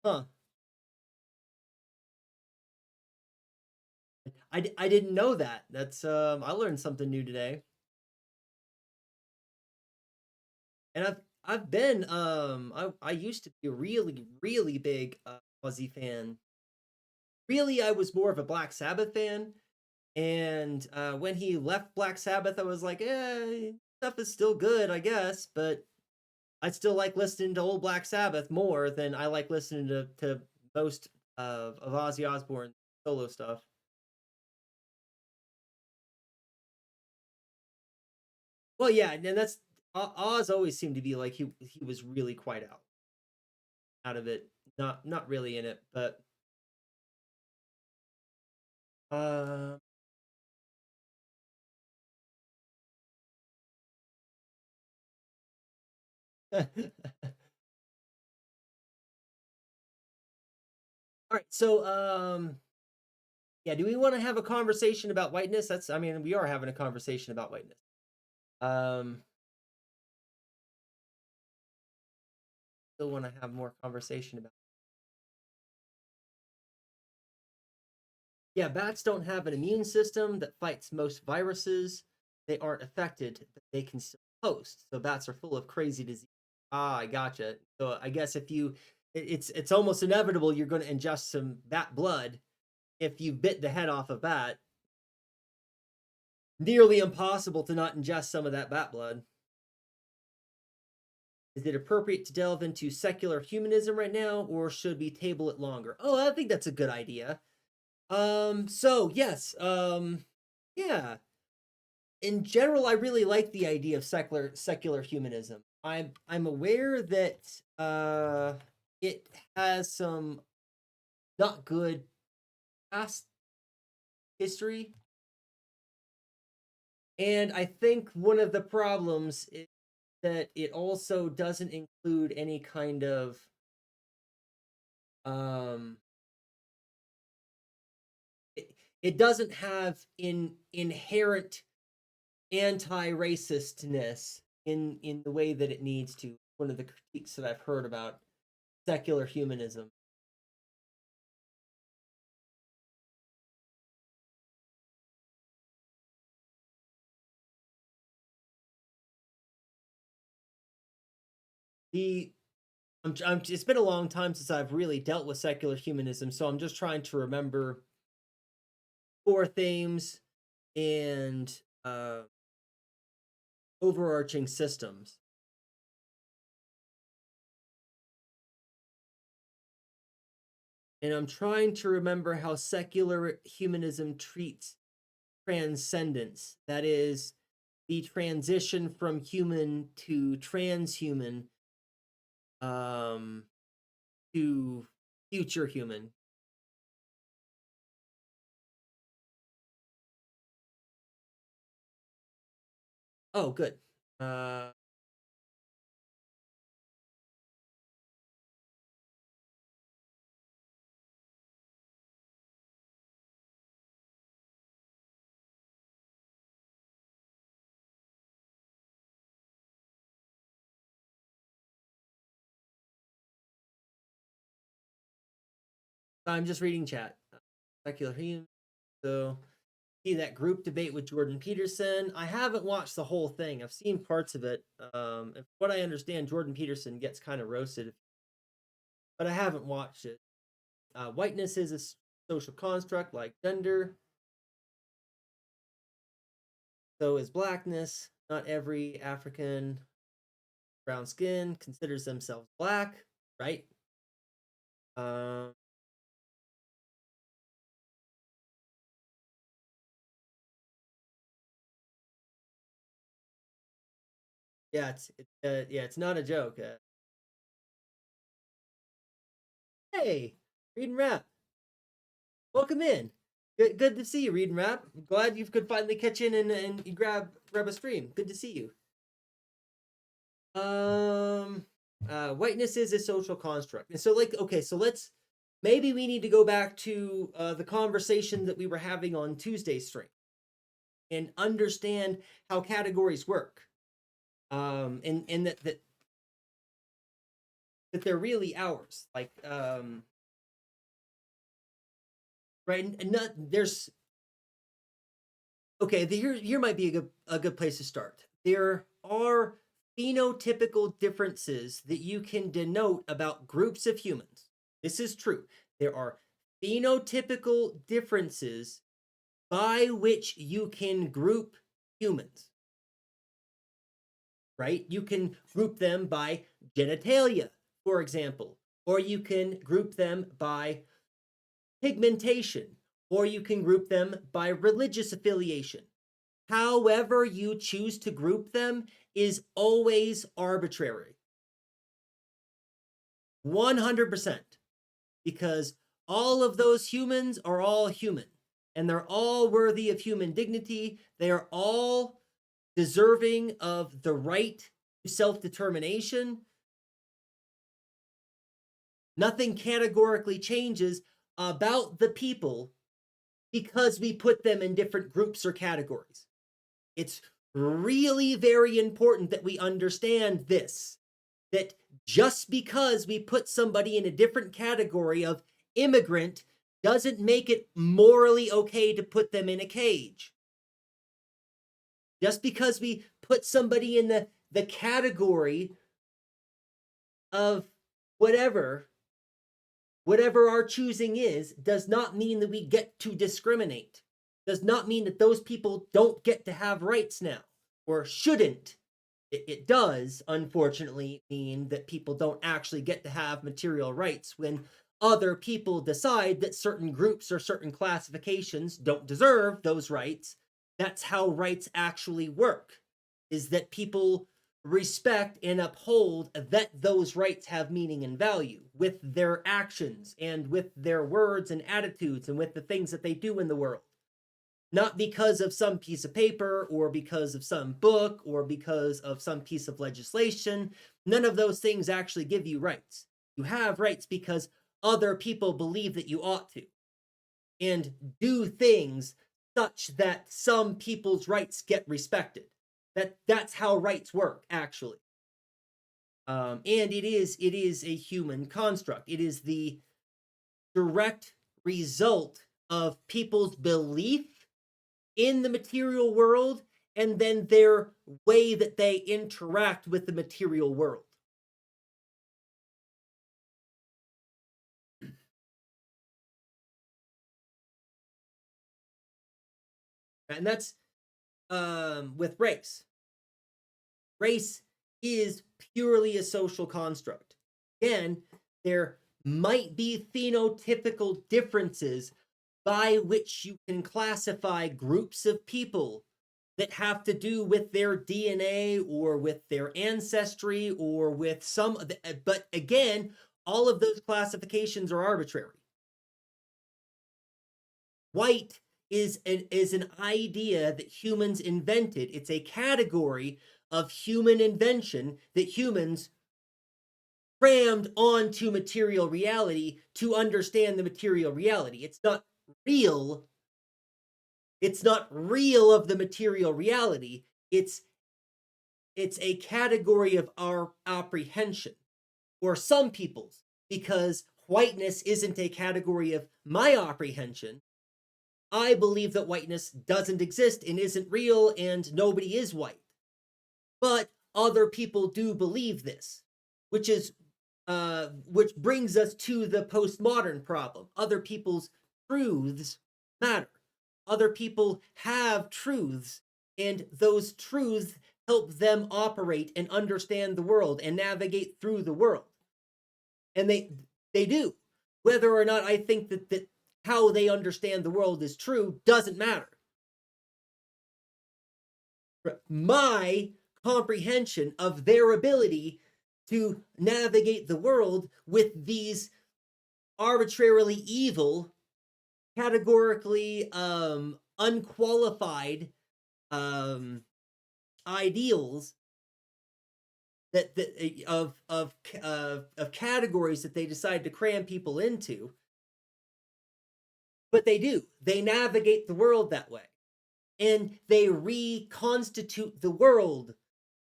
Huh. I didn't know that. That's I learned something new today. And I've been I used to be a really big Ozzy fan. Really, I was more of a Black Sabbath fan. And when he left Black Sabbath, I was like, stuff is still good, I guess, but I still like listening to old Black Sabbath more than I like listening to most of Ozzy Osbourne solo stuff. Well, yeah, and that's Oz always seemed to be like he was really quite out of it, not really in it, but uh, all right. So yeah, do we want to have a conversation about whiteness? That's I mean, we are having a conversation about whiteness. Um, Still want to have more conversation about. Yeah, bats don't have an immune system that fights most viruses. They aren't affected, but they can still host. So bats are full of crazy disease. Ah, I gotcha. So I guess if you, it's almost inevitable you're going to ingest some bat blood if you bit the head off a bat. Nearly impossible to not ingest some of that bat blood. Is it appropriate to delve into secular humanism right now, or should we table it longer? Oh, I think that's a good idea. So yes, yeah. In general, I really like the idea of secular humanism. I'm aware that it has some not good past history, and I think one of the problems is that it also doesn't include any kind of um it, it doesn't have inherent anti-racistness in the way that it needs to. One of the critiques that I've heard about secular humanism. The it's been a long time since I've really dealt with secular humanism, so I'm just trying to remember core themes and overarching systems. And I'm trying to remember how secular humanism treats transcendence. That is, the transition from human to transhuman um, to future human. Oh, good. Uh, I'm just reading chat. Secular human. So see that group debate with Jordan Peterson. I haven't watched the whole thing. I've seen parts of it. And from what I understand, Jordan Peterson gets kind of roasted, but I haven't watched it. Whiteness is a social construct like gender. So is blackness. Not every African brown skin considers themselves black, right? Um, yeah, it's not a joke. Hey, Read and Rap, welcome in. Good to see you, Read and Rap. Glad you could finally catch in and you grab a stream. Good to see you. Whiteness is a social construct, and so okay, so maybe we need to go back to the conversation that we were having on Tuesday's stream and understand how categories work. And that they're really ours. Like, right? And not there's okay. Here might be a good place to start. There are phenotypical differences that you can denote about groups of humans. This is true. There are phenotypical differences by which you can group humans. Right? You can group them by genitalia, for example, or you can group them by pigmentation, or you can group them by religious affiliation. However you choose to group them is always arbitrary. 100%. Because all of those humans are all human, and they're all worthy of human dignity. They are all deserving of the right to self-determination. Nothing categorically changes about the people because we put them in different groups or categories. It's really very important that we understand this, that just because we put somebody in a different category of immigrant doesn't make it morally okay to put them in a cage. Just because we put somebody in the category of whatever our choosing is, does not mean that we get to discriminate. Does not mean that those people don't get to have rights now, or shouldn't. It does, unfortunately, mean that people don't actually get to have material rights when other people decide that certain groups or certain classifications don't deserve those rights. That's how rights actually work, is that people respect and uphold that those rights have meaning and value with their actions and with their words and attitudes and with the things that they do in the world. Not because of some piece of paper or because of some book or because of some piece of legislation. None of those things actually give you rights. You have rights because other people believe that you ought to and do things such that some people's rights get respected. That's how rights work, actually. And it is a human construct. It is the direct result of people's belief in the material world and then their way that they interact with the material world. And that's with race. Race is purely a social construct. Again, there might be phenotypical differences by which you can classify groups of people that have to do with their DNA or with their ancestry or with some, but again, all of those classifications are arbitrary. White is an idea that humans invented. It's a category of human invention that humans crammed onto material reality to understand the material reality. It's not real. It's not real of the material reality. It's a category of our apprehension, or some people's, because whiteness isn't a category of my apprehension. I believe that whiteness doesn't exist and isn't real and nobody is white. But other people do believe this, which is which brings us to the postmodern problem. Other people's truths matter. Other people have truths, and those truths help them operate and understand the world and navigate through the world. And they do. Whether or not I think that how they understand the world is true doesn't matter. My comprehension of their ability to navigate the world with these arbitrarily evil, categorically unqualified ideals that of categories that they decide to cram people into. But they do. They navigate the world that way. And they reconstitute the world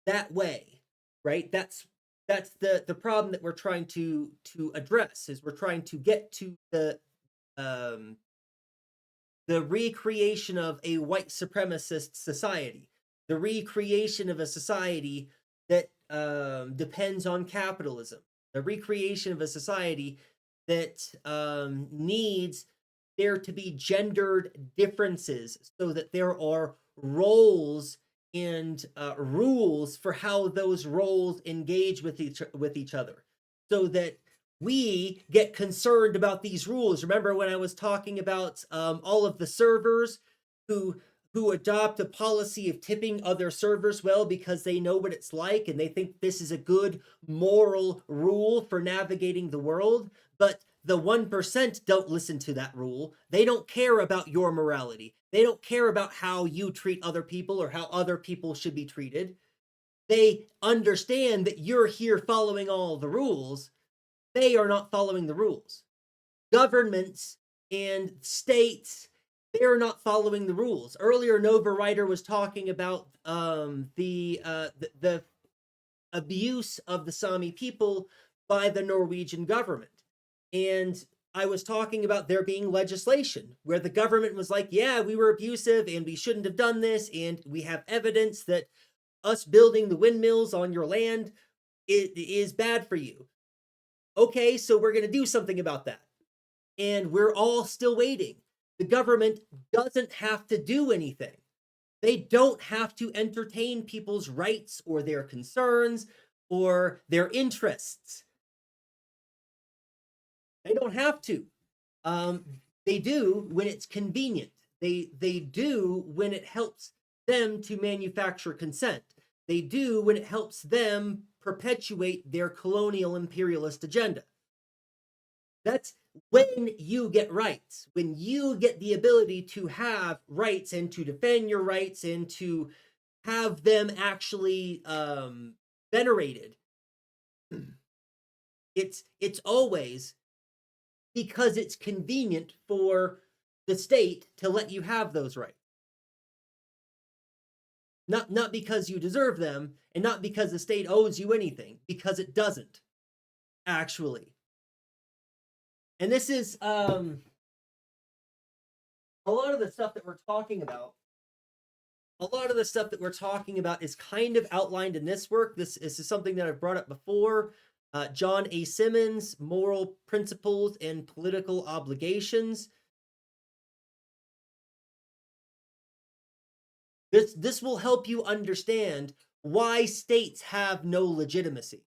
that way, right? That's the problem that we're trying to address, is we're trying to get to the recreation of a white supremacist society, the recreation of a society that depends on capitalism, the recreation of a society that needs there to be gendered differences so that there are roles and rules for how those roles engage with each other, so that we get concerned about these rules. Remember when I was talking about all of the servers who adopt a policy of tipping other servers well because they know what it's like and they think this is a good moral rule for navigating the world, but the 1% don't listen to that rule. They don't care about your morality. They don't care about how you treat other people or how other people should be treated. They understand that you're here following all the rules. They are not following the rules. Governments and states, they're not following the rules. Earlier, Nova Writer was talking about the abuse of the Sami people by the Norwegian government. And I was talking about there being legislation where the government was like, yeah, we were abusive and we shouldn't have done this. And we have evidence that us building the windmills on your land is bad for you. Okay, so we're going to do something about that. And we're all still waiting. The government doesn't have to do anything. They don't have to entertain people's rights or their concerns or their interests. They don't have to. They do when it's convenient. They do when it helps them to manufacture consent. They do when it helps them perpetuate their colonial imperialist agenda. That's when you get rights, when you get the ability to have rights and to defend your rights and to have them actually venerated. It's always because it's convenient for the state to let you have those rights. Not because you deserve them, and not because the state owes you anything, because it doesn't, actually. And this is a lot of the stuff that we're talking about. A lot of the stuff that we're talking about is kind of outlined in this work. This is something that I've brought up before. John A. Simmons, Moral Principles and Political Obligations. This will help you understand why states have no legitimacy,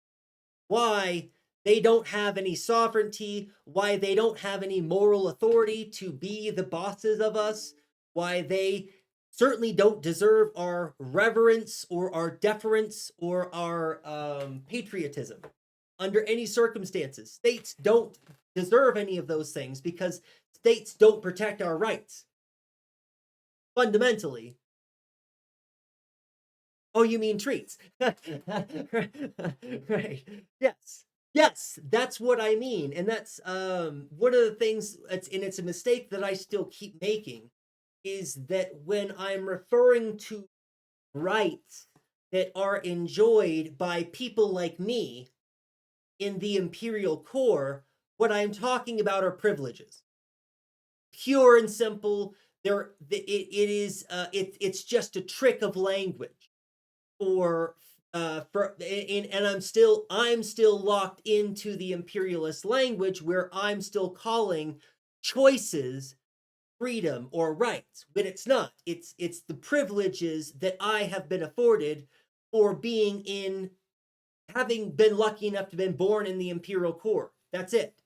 why they don't have any sovereignty, why they don't have any moral authority to be the bosses of us, why they certainly don't deserve our reverence or our deference or our patriotism under any circumstances. States don't deserve any of those things because states don't protect our rights. Fundamentally. Oh, you mean treats? Right. Yes, that's what I mean. And that's one of the things, it's a mistake that I still keep making, is that when I'm referring to rights that are enjoyed by people like me in the imperial core, what I'm talking about are privileges. Pure and simple, it's just a trick of language and I'm still locked into the imperialist language where I'm still calling choices freedom or rights, but it's not. It's the privileges that I have been afforded for being in having been lucky enough to have been born in the imperial core. That's it.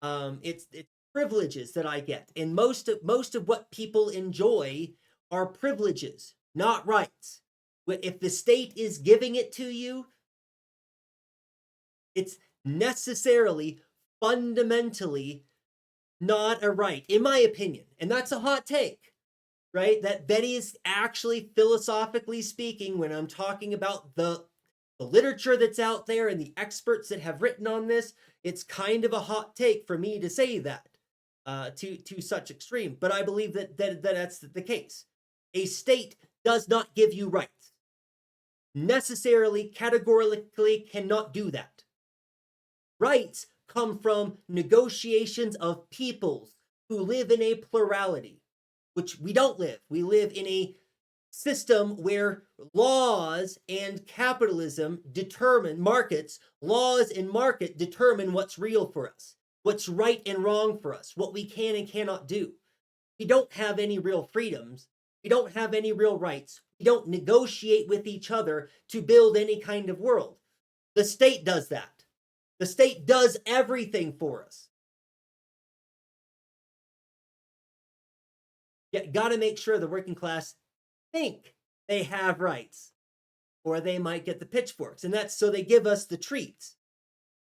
It's privileges that I get, and most of what people enjoy are privileges, not rights. If the state is giving it to you, it's necessarily fundamentally not a right, in my opinion. And that's a hot take, right? That Betty is actually philosophically speaking, when I'm talking about the literature that's out there and the experts that have written on this, it's kind of a hot take for me to say that to such extreme. But I believe that's the case. A state does not give you rights. Necessarily, categorically cannot do that. Rights come from negotiations of peoples who live in a plurality, which we don't live. We live in a system where laws and capitalism determine laws and market determine what's real for us, what's right and wrong for us, what we can and cannot do. We don't have any real freedoms. We don't have any real rights. We don't negotiate with each other to build any kind of world. The state does that. The state does everything for us. Yet, got to make sure the working class think they have rights, or they might get the pitchforks. And that's so they give us the treats.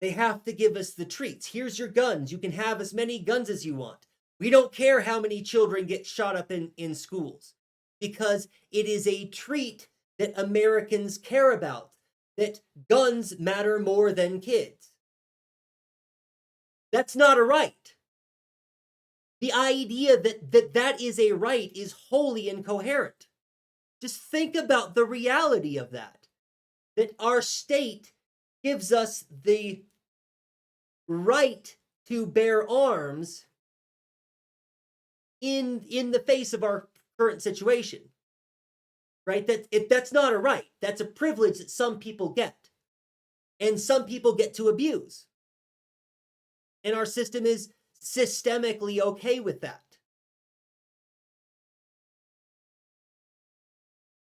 They have to give us the treats. Here's your guns. You can have as many guns as you want. We don't care how many children get shot up in schools, because it is a treat that Americans care about, that guns matter more than kids. That's not a right. The idea that is a right is wholly incoherent. Just think about the reality of that our state gives us the right to bear arms in the face of our current situation, right? That's not a right. That's a privilege that some people get, and some people get to abuse. And our system is systemically okay with that.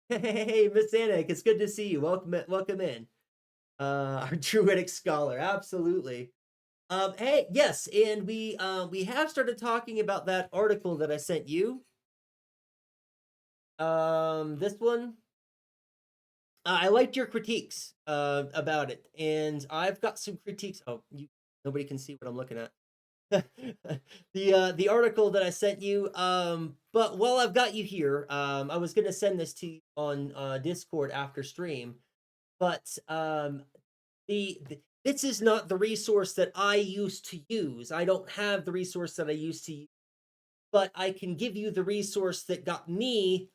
Hey, Miss Anik, it's good to see you. Welcome in. Our druidic scholar, absolutely. Hey, yes, and we have started talking about that article that I sent you. This one. I liked your critiques about it, and I've got some critiques. Oh, nobody can see what I'm looking at. The article that I sent you. But while I've got you here, I was gonna send this to you on Discord after stream, but this is not the resource that I used to use. I don't have the resource that I used to use, but I can give you the resource that got me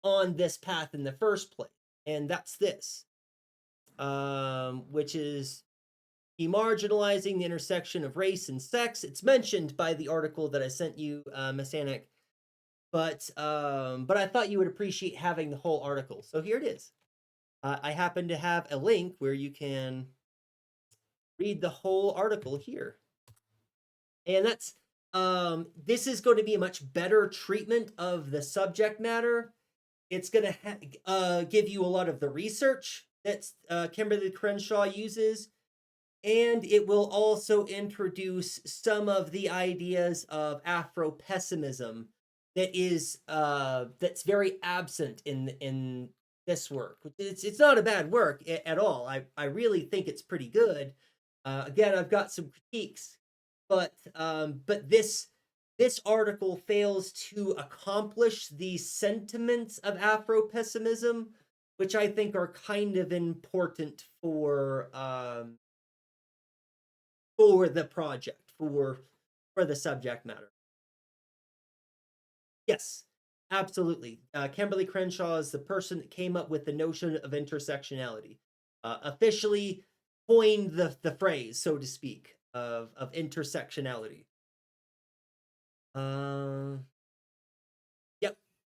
on this path in the first place, and that's this, which is demarginalizing the intersection of race and sex. It's mentioned by the article that I sent you, Miss Anik, but I thought you would appreciate having the whole article. So here it is. I happen to have a link where you can read the whole article here, and that's this is going to be a much better treatment of the subject matter. It's going to give you a lot of the research that Kimberly Crenshaw uses, and it will also introduce some of the ideas of Afro-pessimism that is that's very absent in this work. It's not a bad work at all. I really think it's pretty good. Again, I've got some critiques, but this article fails to accomplish the sentiments of Afro-pessimism, which I think are kind of important for the project, for the subject matter. Yes, absolutely. Kimberly Crenshaw is the person that came up with the notion of intersectionality. Officially coined the phrase, so to speak, of intersectionality.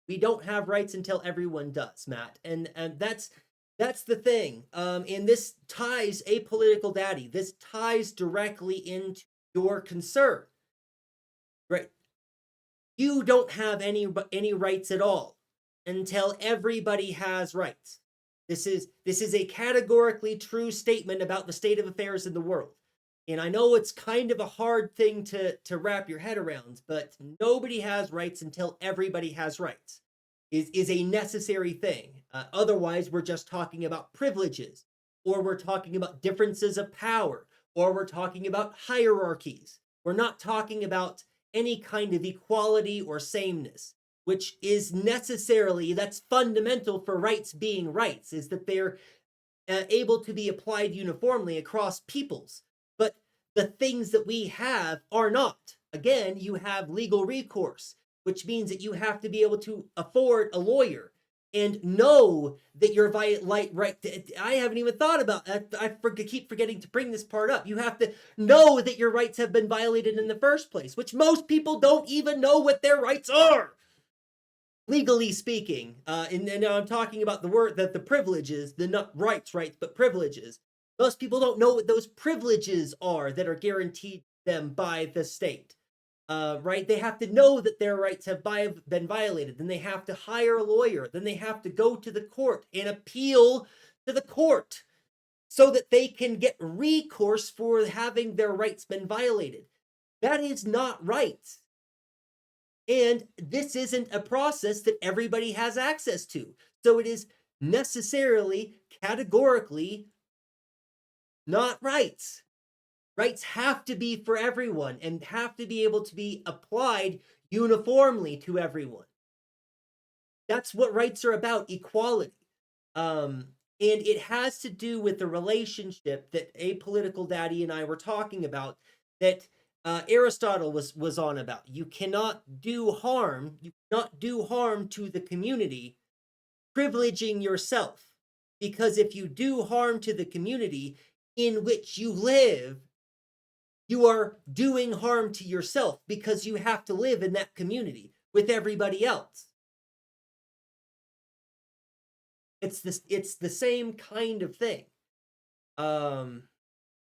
We don't have rights until everyone does, Matt. And that's the thing. And this ties apolitical daddy. This ties directly into your concern, right? You don't have any rights at all until everybody has rights. This is a categorically true statement about the state of affairs in the world. And I know it's kind of a hard thing to wrap your head around, but nobody has rights until everybody has rights. Is a necessary thing. Otherwise, we're just talking about privileges, or we're talking about differences of power, or we're talking about hierarchies. We're not talking about any kind of equality or sameness, which is necessarily, that's fundamental for rights being rights, is that they're able to be applied uniformly across peoples. But the things that we have are not. Again, you have legal recourse, which means that you have to be able to afford a lawyer and know that you're right. I haven't even thought about that. Keep forgetting to bring this part up. You have to know that your rights have been violated in the first place, which most people don't even know what their rights are, legally speaking. And I'm talking about the word that the privileges, the not rights, but privileges. Most people don't know what those privileges are that are guaranteed them by the state. Right? They have to know that their rights have been violated. Then they have to hire a lawyer. Then they have to go to the court and appeal to the court so that they can get recourse for having their rights been violated. That is not right. And this isn't a process that everybody has access to. So it is necessarily, categorically, not rights. Rights have to be for everyone and have to be able to be applied uniformly to everyone. That's what rights are about, equality. And it has to do with the relationship that Apolitical Daddy and I were talking about, that Aristotle was on about. You cannot do harm. You cannot do harm to the community, privileging yourself. Because if you do harm to the community in which you live, you are doing harm to yourself because you have to live in that community with everybody else. It's the same kind of thing. And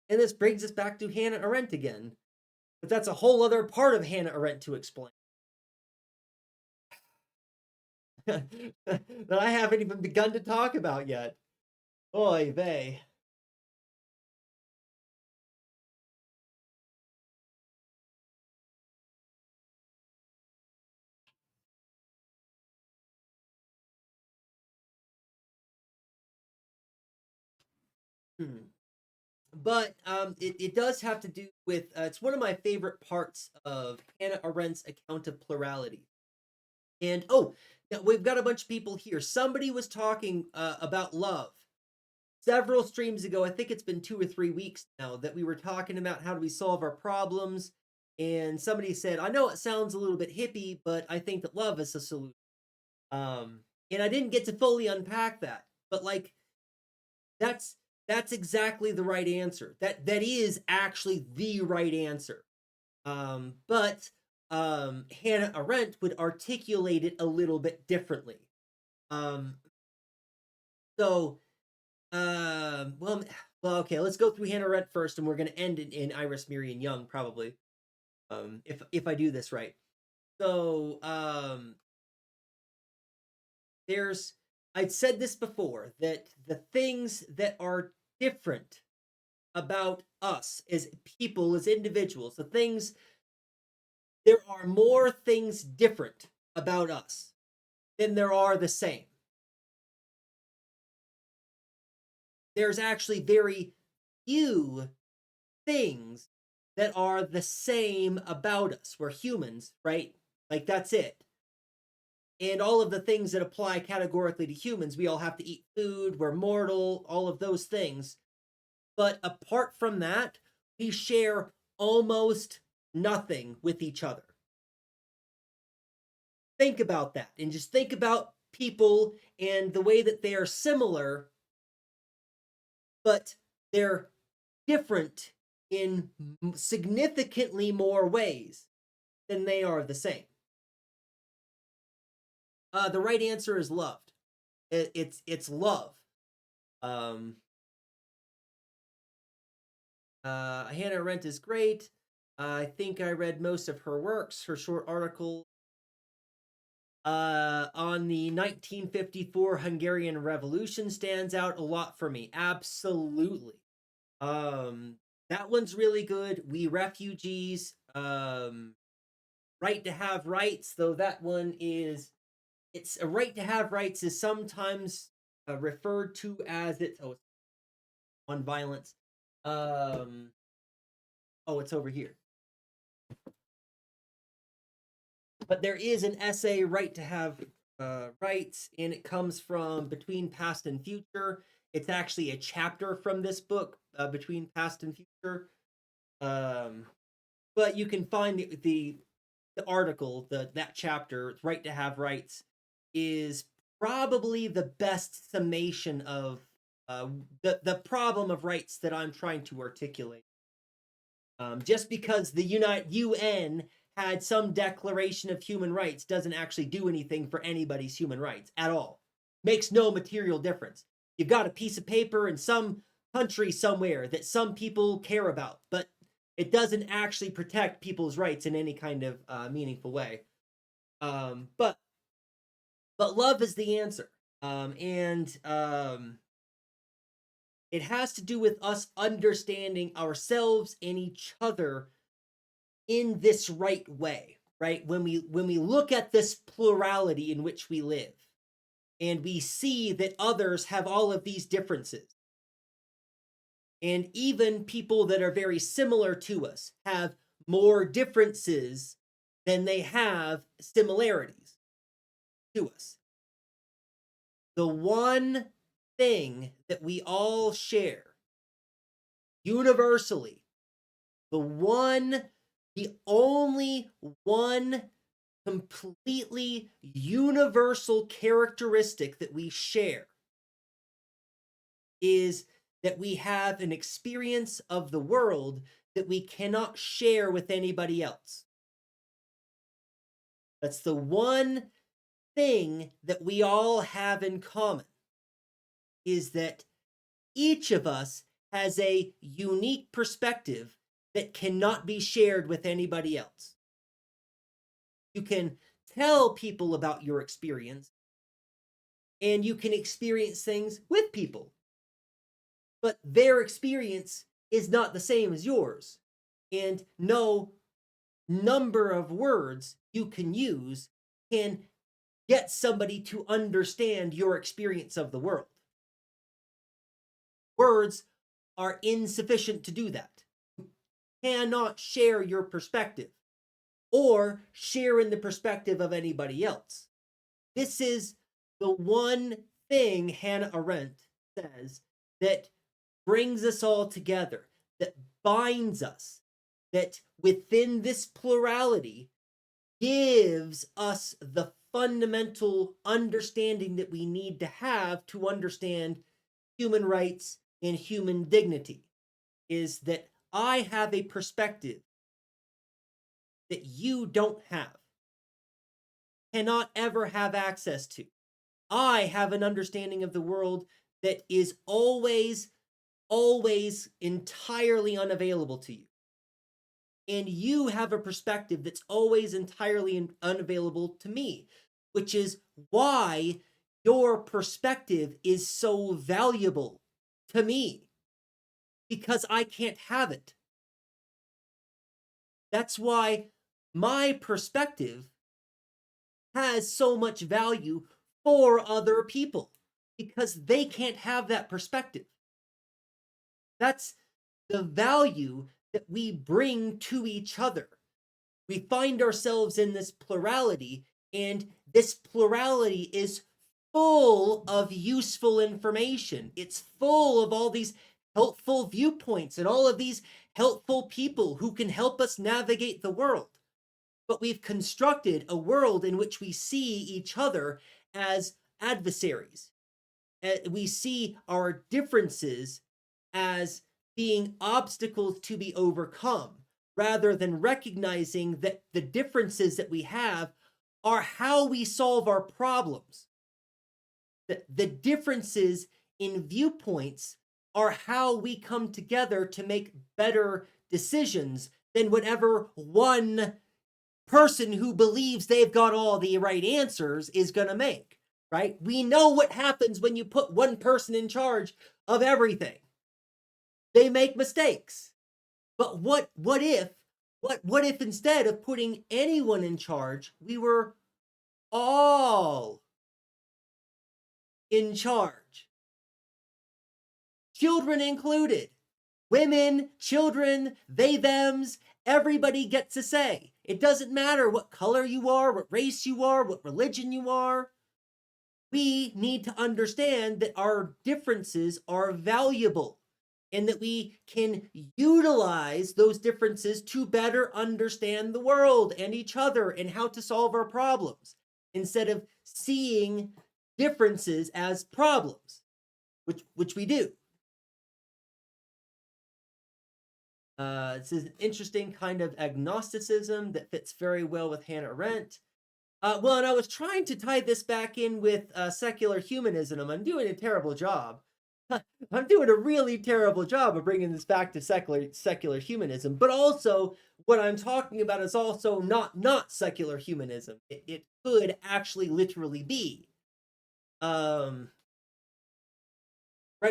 this brings us back to Hannah Arendt again. But that's a whole other part of Hannah Arendt to explain. That I haven't even begun to talk about yet. Oy vey. But it does have to do with, it's one of my favorite parts of Hannah Arendt's account of plurality. And now we've got a bunch of people here. Somebody was talking about love several streams ago. I think it's been 2 or 3 weeks now that we were talking about how do we solve our problems. And somebody said, I know it sounds a little bit hippie, but I think that love is a solution. And I didn't get to fully unpack that, but like that's exactly the right answer. That is actually the right answer. But Hannah Arendt would articulate it a little bit differently. So, well, okay, let's go through Hannah Arendt first, and we're going to end in Iris Marion Young, probably, if I do this right. So, I'd said this before, that the things that are different about us as people, as individuals, there are more things different about us than there are the same. There's actually very few things that are the same about us. We're humans, right? Like, that's it. And all of the things that apply categorically to humans, we all have to eat food, we're mortal, all of those things. But apart from that, we share almost nothing with each other. Think about that, and just think about people and the way that they are similar, but they're different in significantly more ways than they are the same. The right answer is loved. It's love. Hannah Arendt is great. I think I read most of her works. Her short article on the 1954 Hungarian Revolution stands out a lot for me. Absolutely. That one's really good. We Refugees, Right to Have Rights, though that one is, it's a right to have rights is sometimes referred to as it's on violence. It's over here. But there is an essay, Right to Have Rights, and it comes from Between Past and Future. It's actually a chapter from this book, Between Past and Future. But you can find the article, that chapter, Right to Have Rights, is probably the best summation of the problem of rights that I'm trying to articulate. Just because the UN had some declaration of human rights doesn't actually do anything for anybody's human rights at all. Makes no material difference. You've got a piece of paper in some country somewhere that some people care about, but it doesn't actually protect people's rights in any kind of meaningful way. But love is the answer. It has to do with us understanding ourselves and each other in this right way, right? When we look at this plurality in which we live, and we see that others have all of these differences, and even people that are very similar to us have more differences than they have similarities to us. The one thing that we all share universally, the only one completely universal characteristic that we share is that we have an experience of the world that we cannot share with anybody else. That's the one thing that we all have in common, is that each of us has a unique perspective that cannot be shared with anybody else. You can tell people about your experience, and you can experience things with people, but their experience is not the same as yours, and no number of words you can use can get somebody to understand your experience of the world. Words are insufficient to do that. You cannot share your perspective or share in the perspective of anybody else. This is the one thing Hannah Arendt says that brings us all together, that binds us, that within this plurality gives us the fundamental understanding that we need to have to understand human rights and human dignity, is that I have a perspective that you don't have, cannot ever have access to. I have an understanding of the world that is always entirely unavailable to you. And you have a perspective that's always entirely unavailable to me, which is why your perspective is so valuable to me, because I can't have it. That's why my perspective has so much value for other people, because they can't have that perspective. That's the value that we bring to each other. We find ourselves in this plurality, and this plurality is full of useful information. It's full of all these helpful viewpoints and all of these helpful people who can help us navigate the world. But we've constructed a world in which we see each other as adversaries. We see our differences as being obstacles to be overcome, rather than recognizing that the differences that we have are how we solve our problems. The differences in viewpoints are how we come together to make better decisions than whatever one person who believes they've got all the right answers is going to make, right? We know what happens when you put one person in charge of everything. They make mistakes. But what if instead of putting anyone in charge, we were all in charge? Children included. Women, children, they, thems, everybody gets a say. It doesn't matter what color you are, what race you are, what religion you are. We need to understand that our differences are valuable and that we can utilize those differences to better understand the world and each other and how to solve our problems instead of seeing differences as problems, which we do. This is an interesting kind of agnosticism that fits very well with Hannah Arendt. Well, and I was trying to tie this back in with secular humanism. I'm doing a terrible job. I'm doing a really terrible job of bringing this back to secular humanism. But also, what I'm talking about is also not secular humanism. It could actually literally be. Right?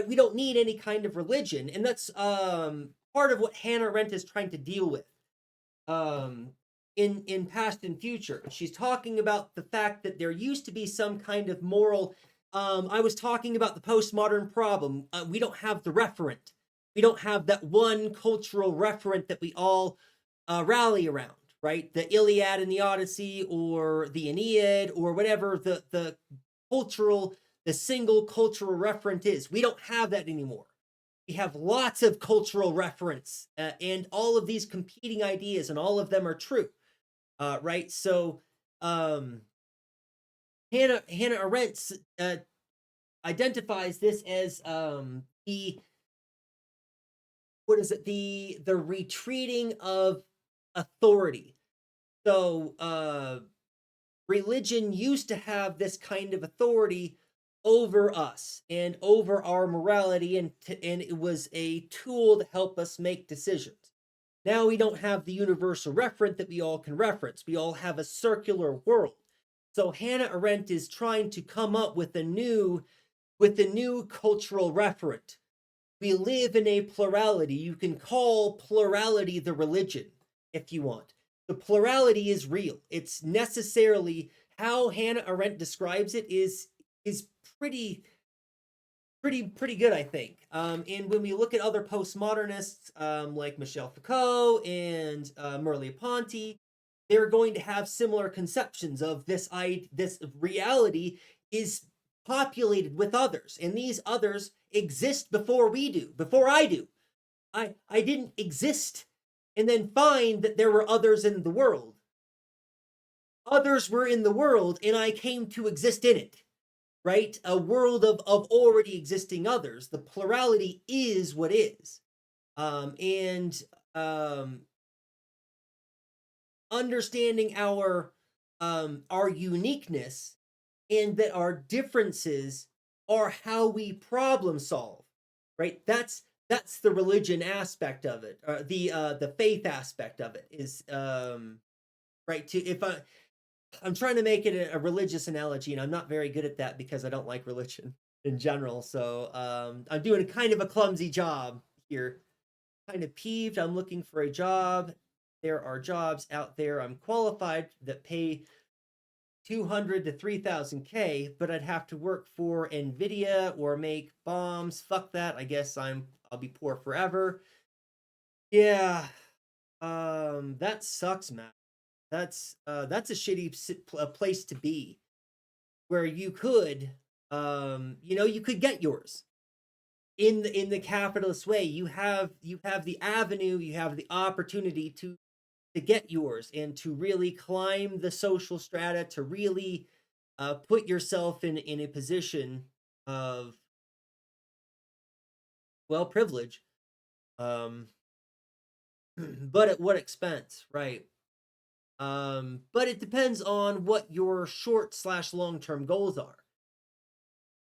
We don't need any kind of religion, and that's part of what Hannah Arendt is trying to deal with. In Past and Future, she's talking about the fact that there used to be some kind of moral. I was talking about the postmodern problem. We don't have the referent. We don't have that one cultural referent that we all rally around, right? The Iliad and the Odyssey, or the Aeneid, or whatever the cultural, the single cultural referent is. We don't have that anymore. We have lots of cultural reference, and all of these competing ideas, and all of them are true, right? So Hannah Arendt identifies this as the retreating of authority. So religion used to have this kind of authority over us and over our morality, and it was a tool to help us make decisions. Now we don't have the universal referent that we all can reference. We all have a circular world. So Hannah Arendt is trying to come up with a new cultural referent. We live in a plurality. You can call plurality the religion if you want. The plurality is real. It's necessarily how Hannah Arendt describes it is pretty good, I think. And when we look at other postmodernists like Michel Foucault and Merleau-Ponty, they're going to have similar conceptions of this reality is populated with others, and these others exist before we do, before I do. I didn't exist and then find that there were others in the world. Others were in the world, and I came to exist in it, right? A world of already existing others. The plurality is what is. And understanding our uniqueness, and that our differences are how we problem solve, right? That's the religion aspect of it, the faith aspect of it is right. To if I'm trying to make it a religious analogy, and I'm not very good at that because I don't like religion in general. So I'm doing kind of a clumsy job here. Kind of peeved. I'm looking for a job. There are jobs out there. I'm qualified that pay 200 to 3,000K, but I'd have to work for Nvidia or make bombs. Fuck that. I guess I'll be poor forever. Yeah. That sucks, man. That's a shitty place to be, where you could you could get yours in the capitalist way. You have the avenue, you have the opportunity to get yours and to really climb the social strata, to really put yourself in a position of, well, privilege. But at what expense, right? But it depends on what your short/long-term goals are.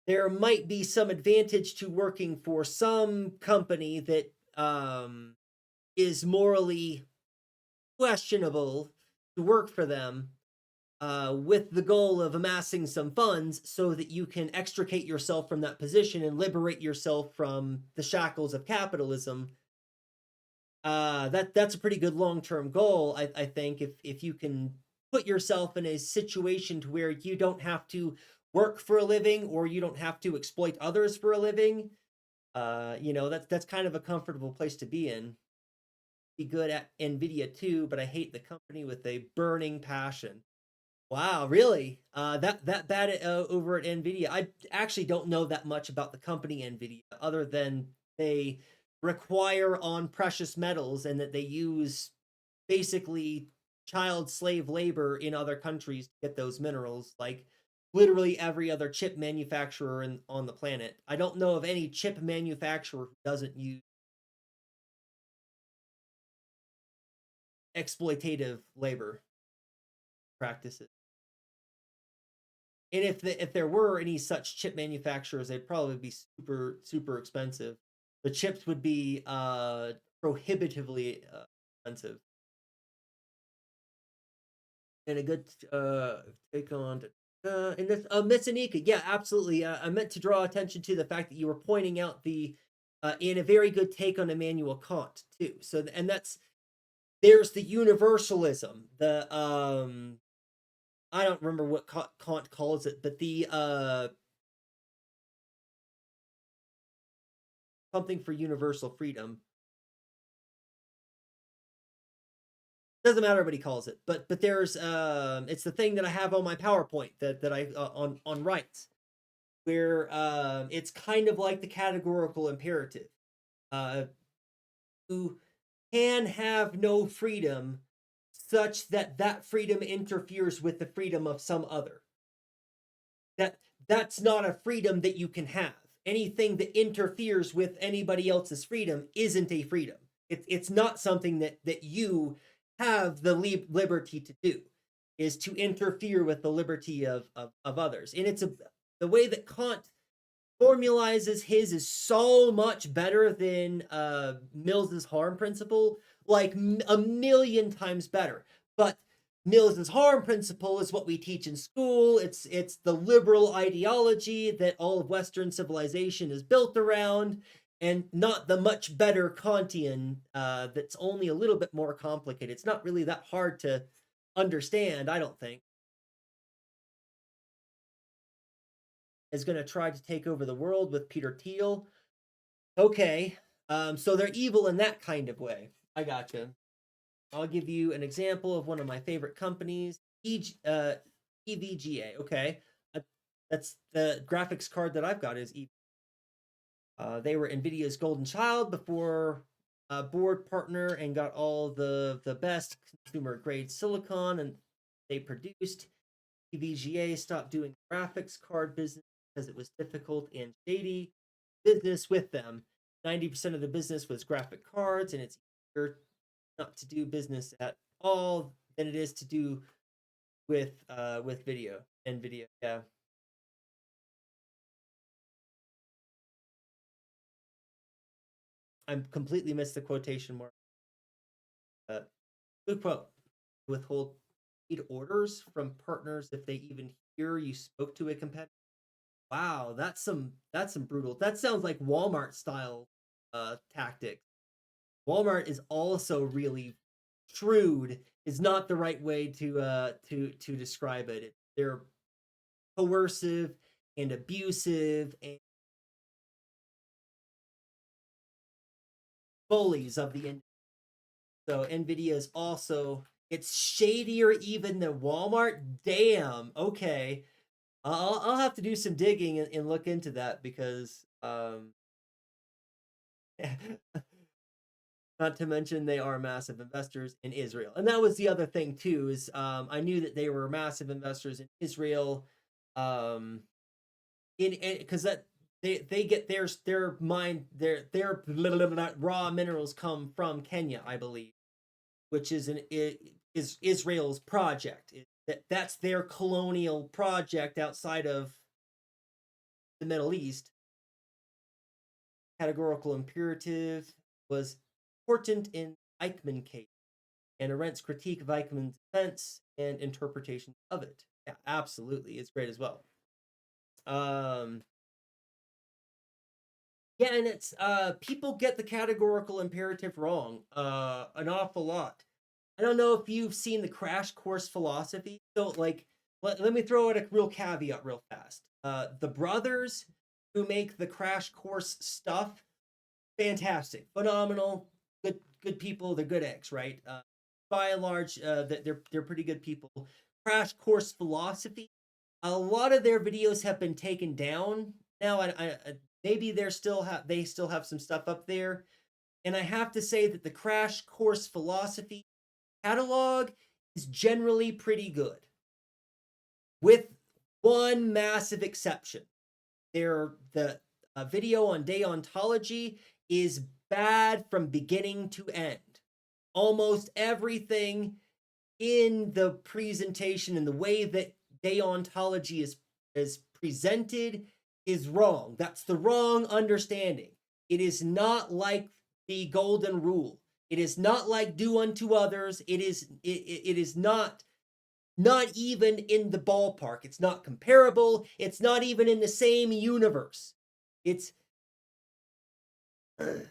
There might be some advantage to working for some company that is morally questionable to work for them, with the goal of amassing some funds so that you can extricate yourself from that position and liberate yourself from the shackles of capitalism. That's a pretty good long-term goal, I think, if you can put yourself in a situation to where you don't have to work for a living or you don't have to exploit others for a living. That's kind of a comfortable place to be in. Be good at Nvidia too, but I hate the company with a burning passion. Wow, really? That bad over at Nvidia? I actually don't know that much about the company Nvidia, other than they require on precious metals and that they use basically child slave labor in other countries to get those minerals, like literally every other chip manufacturer on the planet. I don't know of any chip manufacturer who doesn't use exploitative labor practices. And if there were any such chip manufacturers, they'd probably be super super expensive. The chips would be prohibitively expensive. And a good take on and this Miss Anika, yeah, absolutely. I meant to draw attention to the fact that you were pointing out the in a very good take on Immanuel Kant too. So and that's there's the universalism, the I don't remember what Kant calls it, but the something for universal freedom. Doesn't matter what he calls it, but there's it's the thing that I have on my PowerPoint that I on rights, where it's kind of like the categorical imperative. You can have no freedom such that that freedom interferes with the freedom of some other. That's not a freedom that you can have. Anything that interferes with anybody else's freedom isn't a freedom. It's not something that you have the liberty to do, is to interfere with the liberty of others. And it's the way that Kant formalizes his is so much better than Mills's harm principle, like a million times better. But Mills's harm principle is what we teach in school. It's the liberal ideology that all of Western civilization is built around, and not the much better Kantian that's only a little bit more complicated. It's not really that hard to understand, I don't think. Is going to try to take over the world with Peter Thiel. Okay, so they're evil in that kind of way. I gotcha. I'll give you an example of one of my favorite companies, EVGA. Okay, that's the graphics card that I've got is they were Nvidia's golden child before board partner and got all the best consumer grade silicon, and they produced. EVGA stopped doing graphics card business because it was difficult and shady business with them. 90% of the business was graphic cards, and it's easier not to do business at all than it is to do with video and video. Yeah. I completely missed the quotation mark. Good quote. Withhold paid orders from partners if they even hear you spoke to a competitor. Wow, that's some brutal. That sounds like Walmart style tactics. Walmart is also really shrewd. Is not the right way to describe it. They're coercive and abusive and bullies of the industry. So Nvidia is also it's shadier even than Walmart. Damn. Okay. I'll have to do some digging and look into that because not to mention they are massive investors in Israel. And that was the other thing too, is I knew that they were massive investors in Israel. In because that they get their mine their raw minerals come from Kenya, I believe, which is is Israel's project. That's their colonial project outside of the Middle East. Categorical imperative was important in Eichmann case, and Arendt's critique of Eichmann's defense and interpretation of it. Yeah, absolutely, it's great as well. Yeah, and it's people get the categorical imperative wrong an awful lot. I don't know if you've seen the Crash Course Philosophy. So, like, let me throw out a real caveat real fast. The brothers who make the Crash Course stuff, fantastic, phenomenal, good people. They're good eggs, right? By and large, they're pretty good people. Crash Course Philosophy, a lot of their videos have been taken down now. Maybe they still have some stuff up there, and I have to say that the Crash Course Philosophy catalog is generally pretty good, with one massive exception. The video on deontology is bad from beginning to end. Almost everything in the presentation and the way that deontology is presented is wrong. That's the wrong understanding. It is not like the golden rule. It is not like do unto others. It is not even in the ballpark. It's not comparable. It's not even in the same universe. It's as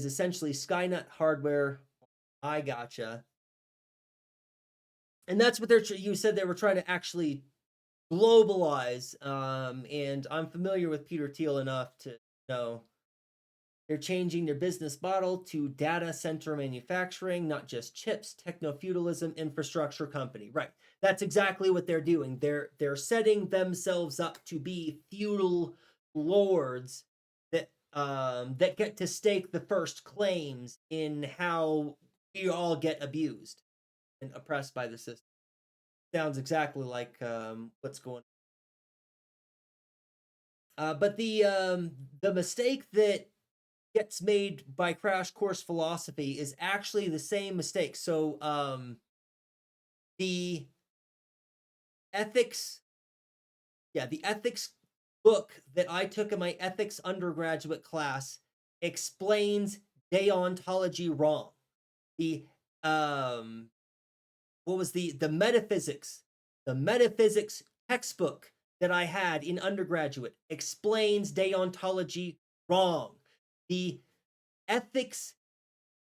essentially Skynet hardware. I gotcha. And that's what you said they were trying to actually globalize. And I'm familiar with Peter Thiel enough to know they're changing their business model to data center manufacturing, not just chips, techno-feudalism, infrastructure company. Right. That's exactly what they're doing. They're setting themselves up to be feudal lords that get to stake the first claims in how we all get abused and oppressed by the system. Sounds exactly like what's going on. But the mistake that gets made by Crash Course Philosophy is actually the same mistake. So the ethics book that I took in my ethics undergraduate class explains deontology wrong. The what was the metaphysics textbook that I had in undergraduate explains deontology wrong. The ethics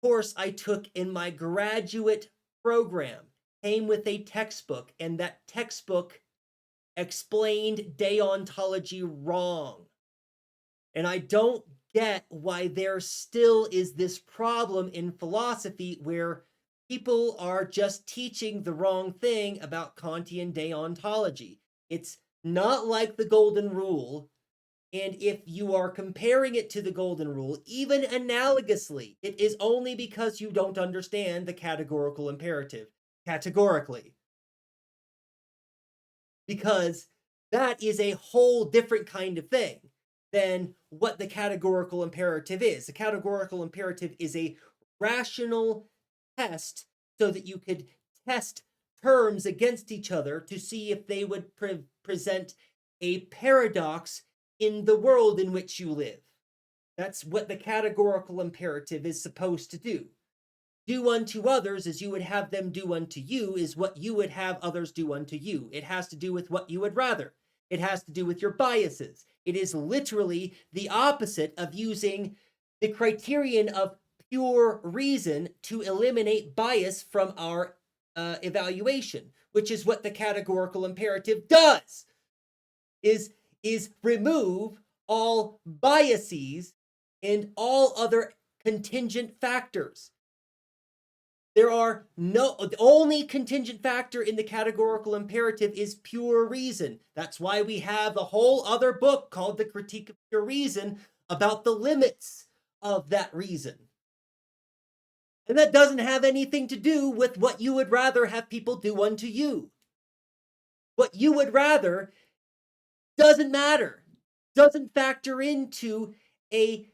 course I took in my graduate program came with a textbook, and that textbook explained deontology wrong. And I don't get why there still is this problem in philosophy where people are just teaching the wrong thing about Kantian deontology. It's not like the Golden Rule. And if you are comparing it to the Golden Rule, even analogously, it is only because you don't understand the categorical imperative categorically. Because that is a whole different kind of thing than what the categorical imperative is. The categorical imperative is a rational test so that you could test terms against each other to see if they would present a paradox in the world in which you live. That's what the categorical imperative is supposed to do. Do unto others as you would have them do unto you is what you would have others do unto you. It has to do with what you would rather. It has to do with your biases. It is literally the opposite of using the criterion of pure reason to eliminate bias from our evaluation, which is what the categorical imperative does, is remove all biases and all other contingent factors. There are the only contingent factor in the categorical imperative is pure reason. That's why we have a whole other book called The Critique of Pure Reason about the limits of that reason. And that doesn't have anything to do with what you would rather have people do unto you. What you would rather doesn't matter, doesn't factor into a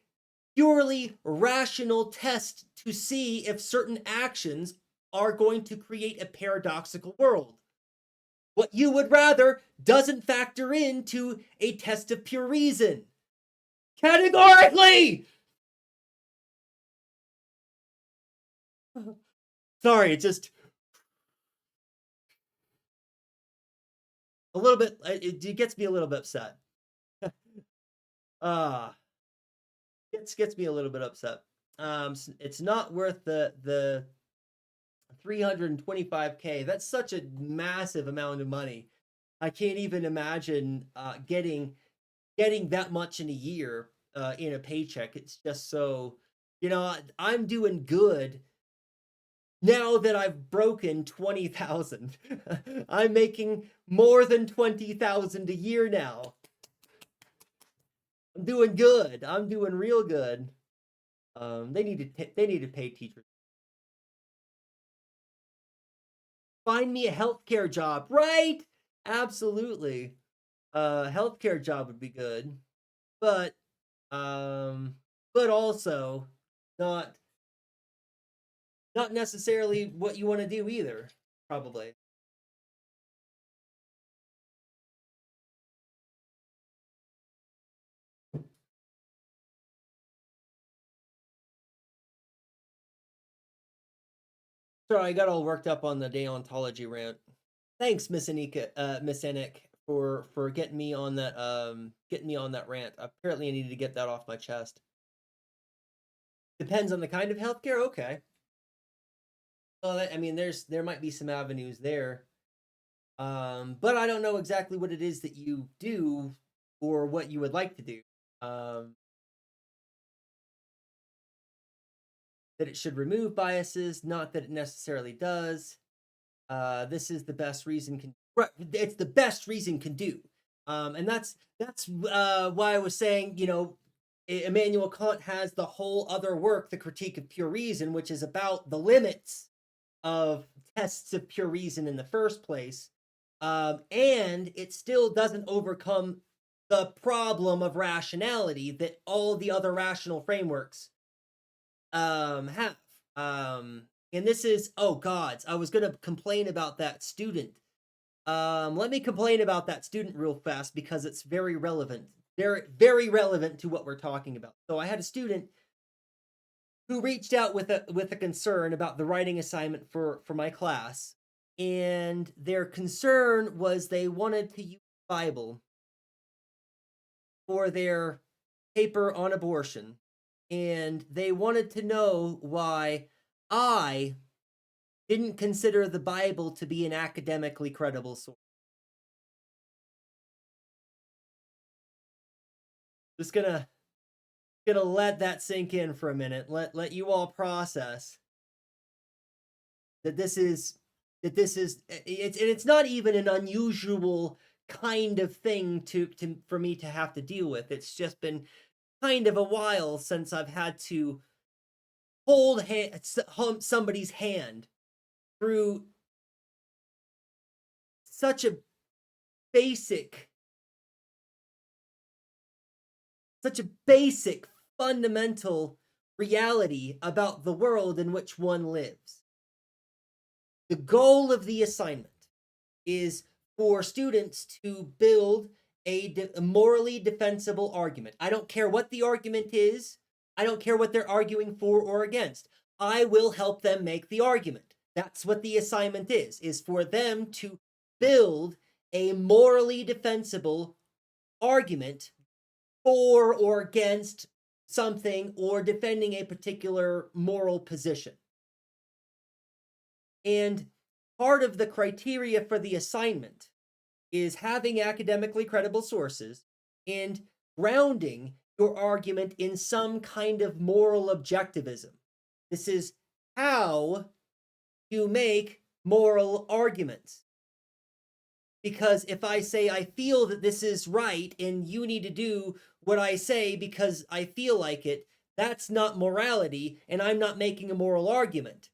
purely rational test to see if certain actions are going to create a paradoxical world. What you would rather doesn't factor into a test of pure reason. Categorically! Sorry, it just a little bit, it gets me a little bit upset. Ah, gets me a little bit upset. It's not worth the 325K. That's such a massive amount of money. I can't even imagine getting that much in a year in a paycheck. It's just so, I'm doing good now that I've broken 20,000. I'm making more than 20,000 a year now. I'm doing good. I'm doing real good. They need to pay teachers. Find me a healthcare job, right? Absolutely. Healthcare job would be good, but also not necessarily what you want to do either, probably. Sorry, I got all worked up on the deontology rant. Thanks, Miss Anik, for getting me on that rant. Apparently, I needed to get that off my chest. Depends on the kind of healthcare. Okay. Well, I mean, there might be some avenues there, but I don't know exactly what it is that you do or what you would like to do. That it should remove biases, not that it necessarily does. This is the best reason can. Right, it's the best reason can do, and that's why I was saying, Immanuel Kant has the whole other work, the Critique of Pure Reason, which is about the limits of tests of pure reason in the first place, and it still doesn't overcome the problem of rationality that all the other rational frameworks have. And this is, oh gods, I was gonna complain about that student. Let me complain about that student real fast because it's very relevant, very relevant to what we're talking about. So I had a student who reached out with a concern about the writing assignment for my class, and their concern was they wanted to use the Bible for their paper on abortion, and they wanted to know why I didn't consider the Bible to be an academically credible source. Just gonna let that sink in for a minute. Let you all process that this is it's not even an unusual kind of thing for me to have to deal with. It's just been kind of a while since I've had to hold somebody's hand through such a basic fundamental reality about the world in which one lives. The goal of the assignment is for students to build a morally defensible argument. I don't care what the argument is. I don't care what they're arguing for or against. I will help them make the argument. That's what the assignment is for them to build a morally defensible argument for or against something or defending a particular moral position. And part of the criteria for the assignment is having academically credible sources and grounding your argument in some kind of moral objectivism. This is how you make moral arguments. Because if I say I feel that this is right and you need to do what I say because I feel like it, that's not morality, and I'm not making a moral argument.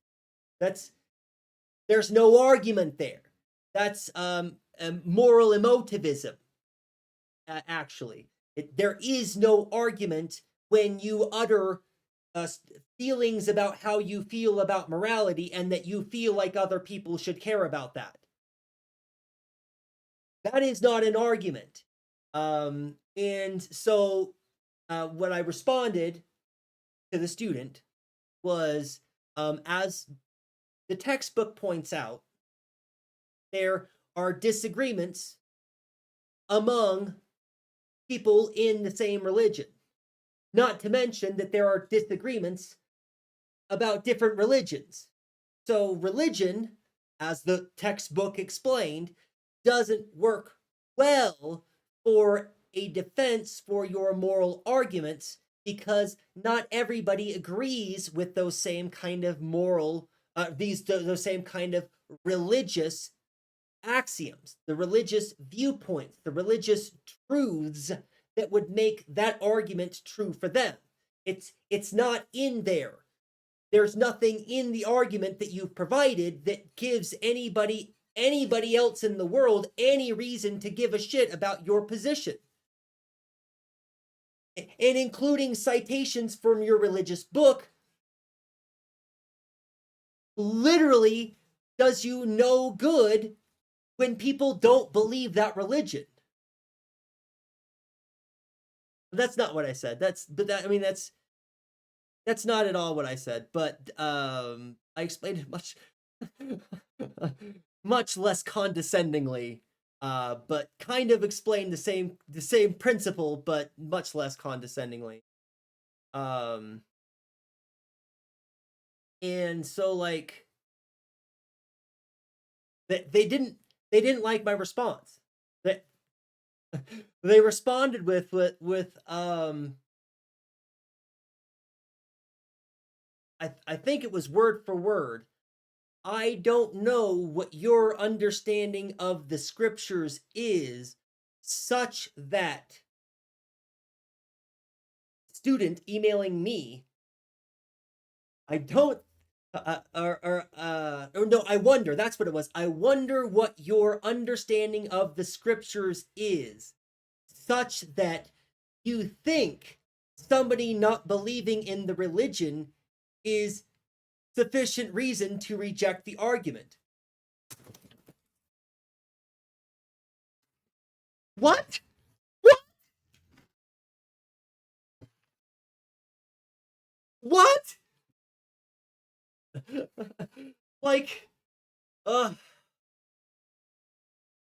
There's no argument there. That's moral emotivism, actually. There is no argument when you utter feelings about how you feel about morality and that you feel like other people should care about that. That is not an argument. And so what I responded to the student was, as the textbook points out, there are disagreements among people in the same religion. Not to mention that there are disagreements about different religions. So religion, as the textbook explained, doesn't work well for a defense for your moral arguments, because not everybody agrees with those same kind of moral, those same kind of religious axioms, the religious viewpoints, the religious truths that would make that argument true for them. It's not in there. There's nothing in the argument that you've provided that gives anybody else in the world any reason to give a shit about your position. And including citations from your religious book literally does you no good when people don't believe that religion. That's not what I said. That's not at all what I said. But I explained it much less condescendingly. But kind of explained the same principle, but much less condescendingly. And so like they didn't like my response. They responded with I think it was word for word. I don't know what your understanding of the scriptures is, such that student emailing me. I don't no, I wonder, that's what it was. I wonder what your understanding of the scriptures is, such that you think somebody not believing in the religion is sufficient reason to reject the argument. What? What? Like,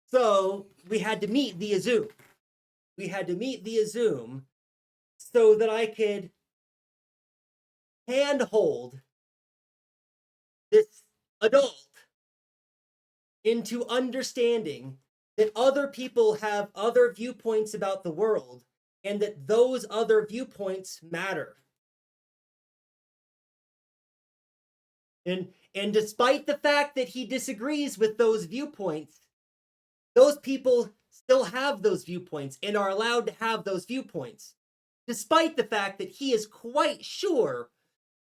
so we had to meet via Zoom. So that I could handhold this adult into understanding that other people have other viewpoints about the world and that those other viewpoints matter. And despite the fact that he disagrees with those viewpoints, those people still have those viewpoints and are allowed to have those viewpoints, despite the fact that he is quite sure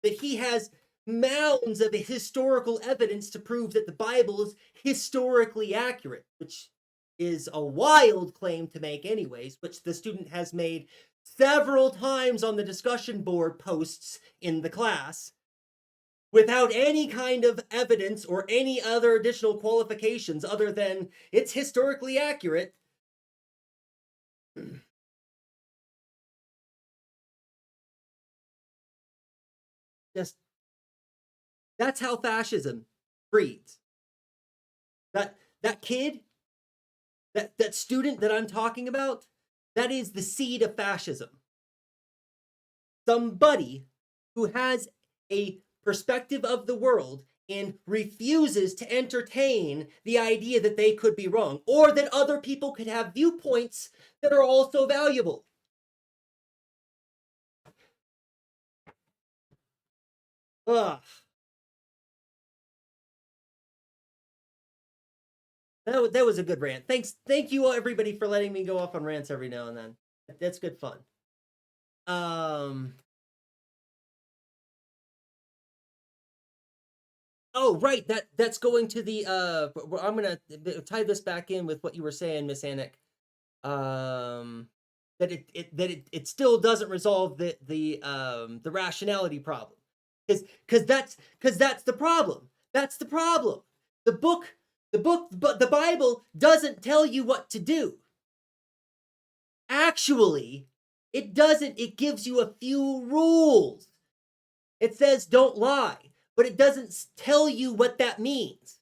that he has mounds of historical evidence to prove that the Bible is historically accurate, which is a wild claim to make anyways, which the student has made several times on the discussion board posts in the class, without any kind of evidence or any other additional qualifications other than it's historically accurate. Just, that's how fascism breeds. That kid, that student that I'm talking about, that is the seed of fascism. Somebody who has a perspective of the world and refuses to entertain the idea that they could be wrong, or that other people could have viewpoints that are also valuable. Ugh. That was a good rant. Thank you everybody for letting me go off on rants every now and then. That's good fun. Oh, right. That's going to the I'm gonna tie this back in with what you were saying, Miss Anik. that it still doesn't resolve the rationality problem. Because that's the problem. That's the problem. The book, but the Bible doesn't tell you what to do. Actually, it doesn't. It gives you a few rules. It says don't lie, but it doesn't tell you what that means.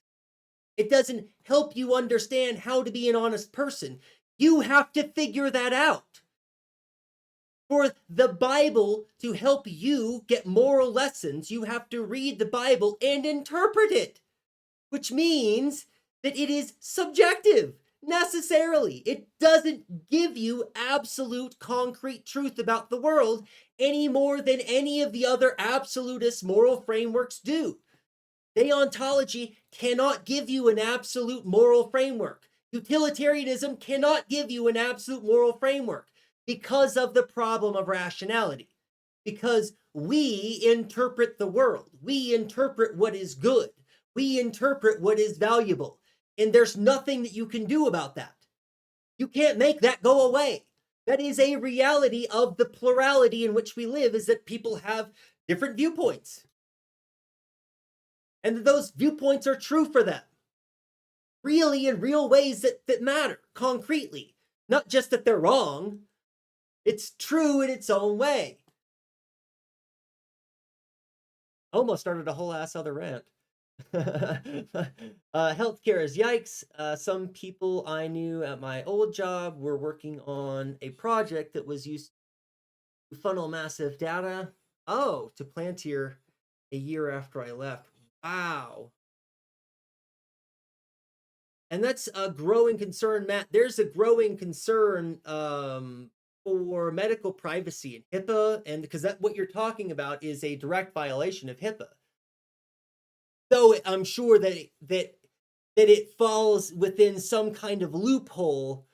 It doesn't help you understand how to be an honest person. You have to figure that out. For the Bible to help you get moral lessons, you have to read the Bible and interpret it, which means that it is subjective necessarily. It doesn't give you absolute concrete truth about the world any more than any of the other absolutist moral frameworks do. Deontology cannot give you an absolute moral framework. Utilitarianism cannot give you an absolute moral framework because of the problem of rationality. Because we interpret the world, we interpret what is good, we interpret what is valuable, and there's nothing that you can do about that. You can't make that go away. That is a reality of the plurality in which we live, is that people have different viewpoints. And that those viewpoints are true for them. Really, in real ways that matter, concretely. Not just that they're wrong. It's true in its own way. Almost started a whole ass other rant. Healthcare is yikes. Some people I knew at my old job were working on a project that was used to funnel massive data. Oh, to Plantier a year after I left. Wow. And that's a growing concern, Matt. There's a growing concern for medical privacy and HIPAA, and because that what you're talking about is a direct violation of HIPAA. Though I'm sure that it falls within some kind of loophole,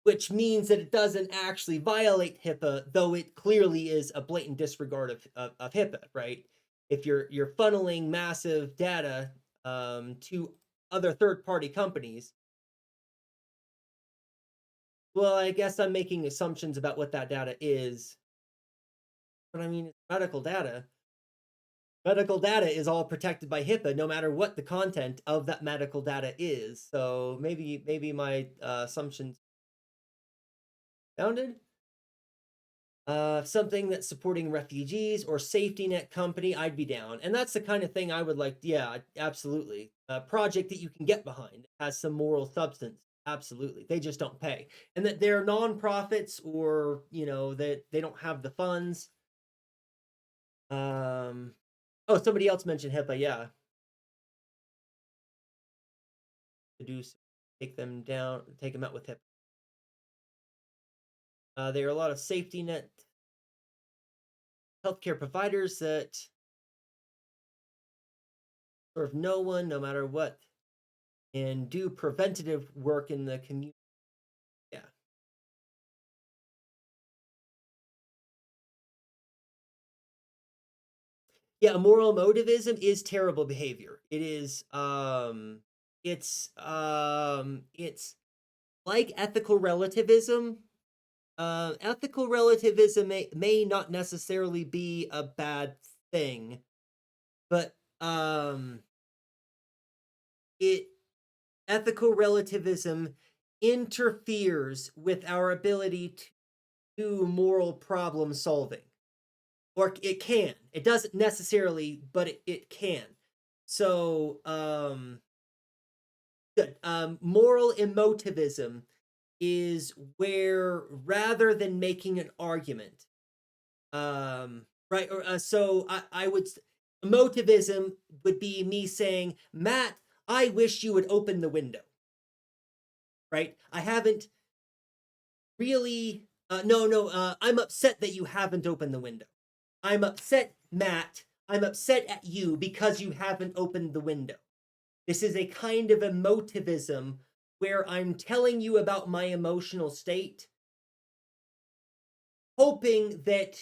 which means that it doesn't actually violate HIPAA, though it clearly is a blatant disregard of HIPAA, right? If you're funneling massive data to other third-party companies, well, I guess I'm making assumptions about what that data is. But I mean, it's medical data. Medical data is all protected by HIPAA, no matter what the content of that medical data is. So maybe my assumptions founded. Something that's supporting refugees or safety net company, I'd be down. And that's the kind of thing I would like. Yeah, absolutely. A project that you can get behind, has some moral substance. Absolutely. They just don't pay. And that they're nonprofits, or, that they don't have the funds. Oh, somebody else mentioned HIPAA. Yeah. Take them down, take them out with HIPAA. There are a lot of safety net healthcare providers that serve no one, no matter what, and do preventative work in the community. Yeah. Yeah, moral emotivism is terrible behavior. It is it's like ethical relativism. Ethical relativism may not necessarily be a bad thing, but ethical relativism interferes with our ability to do moral problem solving. Or it can. It doesn't necessarily, but it can. So, good. Moral emotivism is where, rather than making an argument, right? Or so I would, emotivism would be me saying, Matt, I wish you would open the window. Right? I haven't really. No. I'm upset that you haven't opened the window. I'm upset, Matt. I'm upset at you because you haven't opened the window. This is a kind of emotivism where I'm telling you about my emotional state, hoping that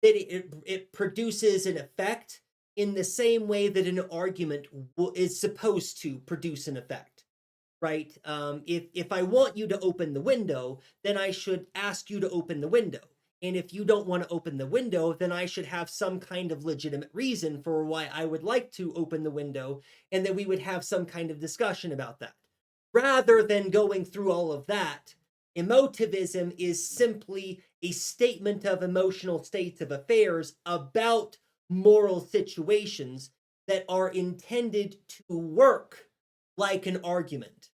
it produces an effect in the same way that an argument is supposed to produce an effect. right? If I want you to open the window, then I should ask you to open the window. And if you don't want to open the window, then I should have some kind of legitimate reason for why I would like to open the window, and then we would have some kind of discussion about that. Rather than going through all of that, emotivism is simply a statement of emotional states of affairs about moral situations that are intended to work like an argument.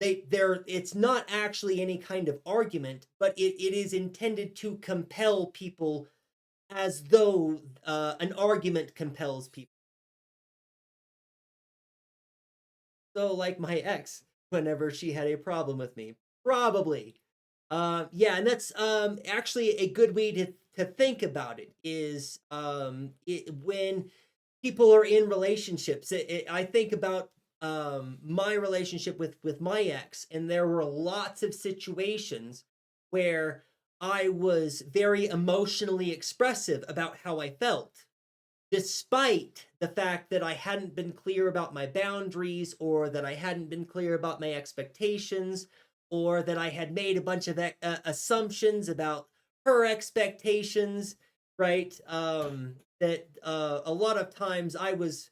It's not actually any kind of argument, but it is intended to compel people as though an argument compels people. So like my ex, whenever she had a problem with me, probably. Yeah, and that's actually a good way to think about it is when people are in relationships. I think about my relationship with my ex, and there were lots of situations where I was very emotionally expressive about how I felt, despite the fact that I hadn't been clear about my boundaries, or that I hadn't been clear about my expectations, or that I had made a bunch of assumptions about her expectations, right? That a lot of times I was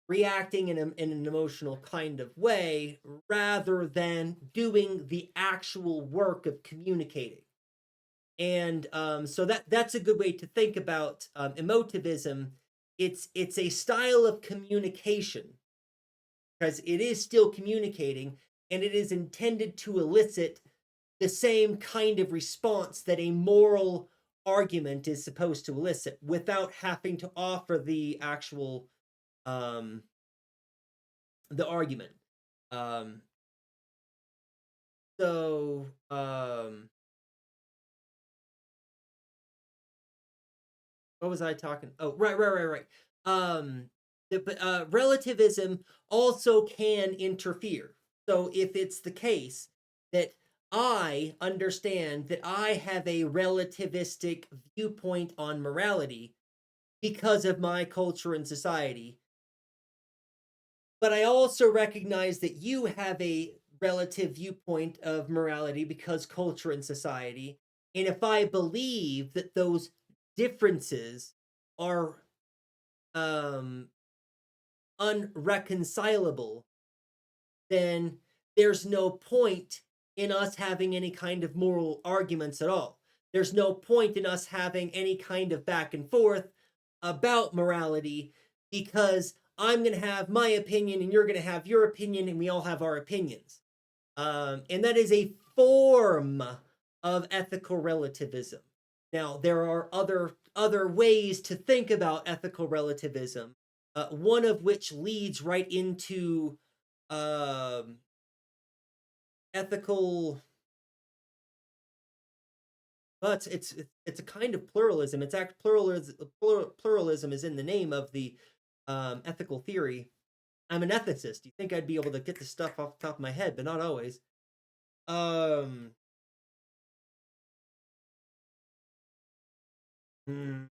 reacting in an emotional kind of way rather than doing the actual work of communicating. And so that's a good way to think about emotivism. It's a style of communication because it is still communicating, and it is intended to elicit the same kind of response that a moral argument is supposed to elicit without having to offer the actual um, the argument. Um, so what was I talking? Oh, right. Um, but relativism also can interfere. So if it's the case that I understand that I have a relativistic viewpoint on morality because of my culture and society, but I also recognize that you have a relative viewpoint of morality because culture and society. And if I believe that those differences are um unreconcilable, then there's no point in us having any kind of moral arguments at all. There's no point in us having any kind of back and forth about morality, because I'm going to have my opinion and you're going to have your opinion, and we all have our opinions. And that is a form of ethical relativism. Now, there are other ways to think about ethical relativism, one of which leads right into um, ethical. Well, it's a kind of pluralism. It's act pluralism is in the name of the ethical theory. I'm an ethicist. You think I'd be able to get the stuff off the top of my head, but not always. Um, hmm,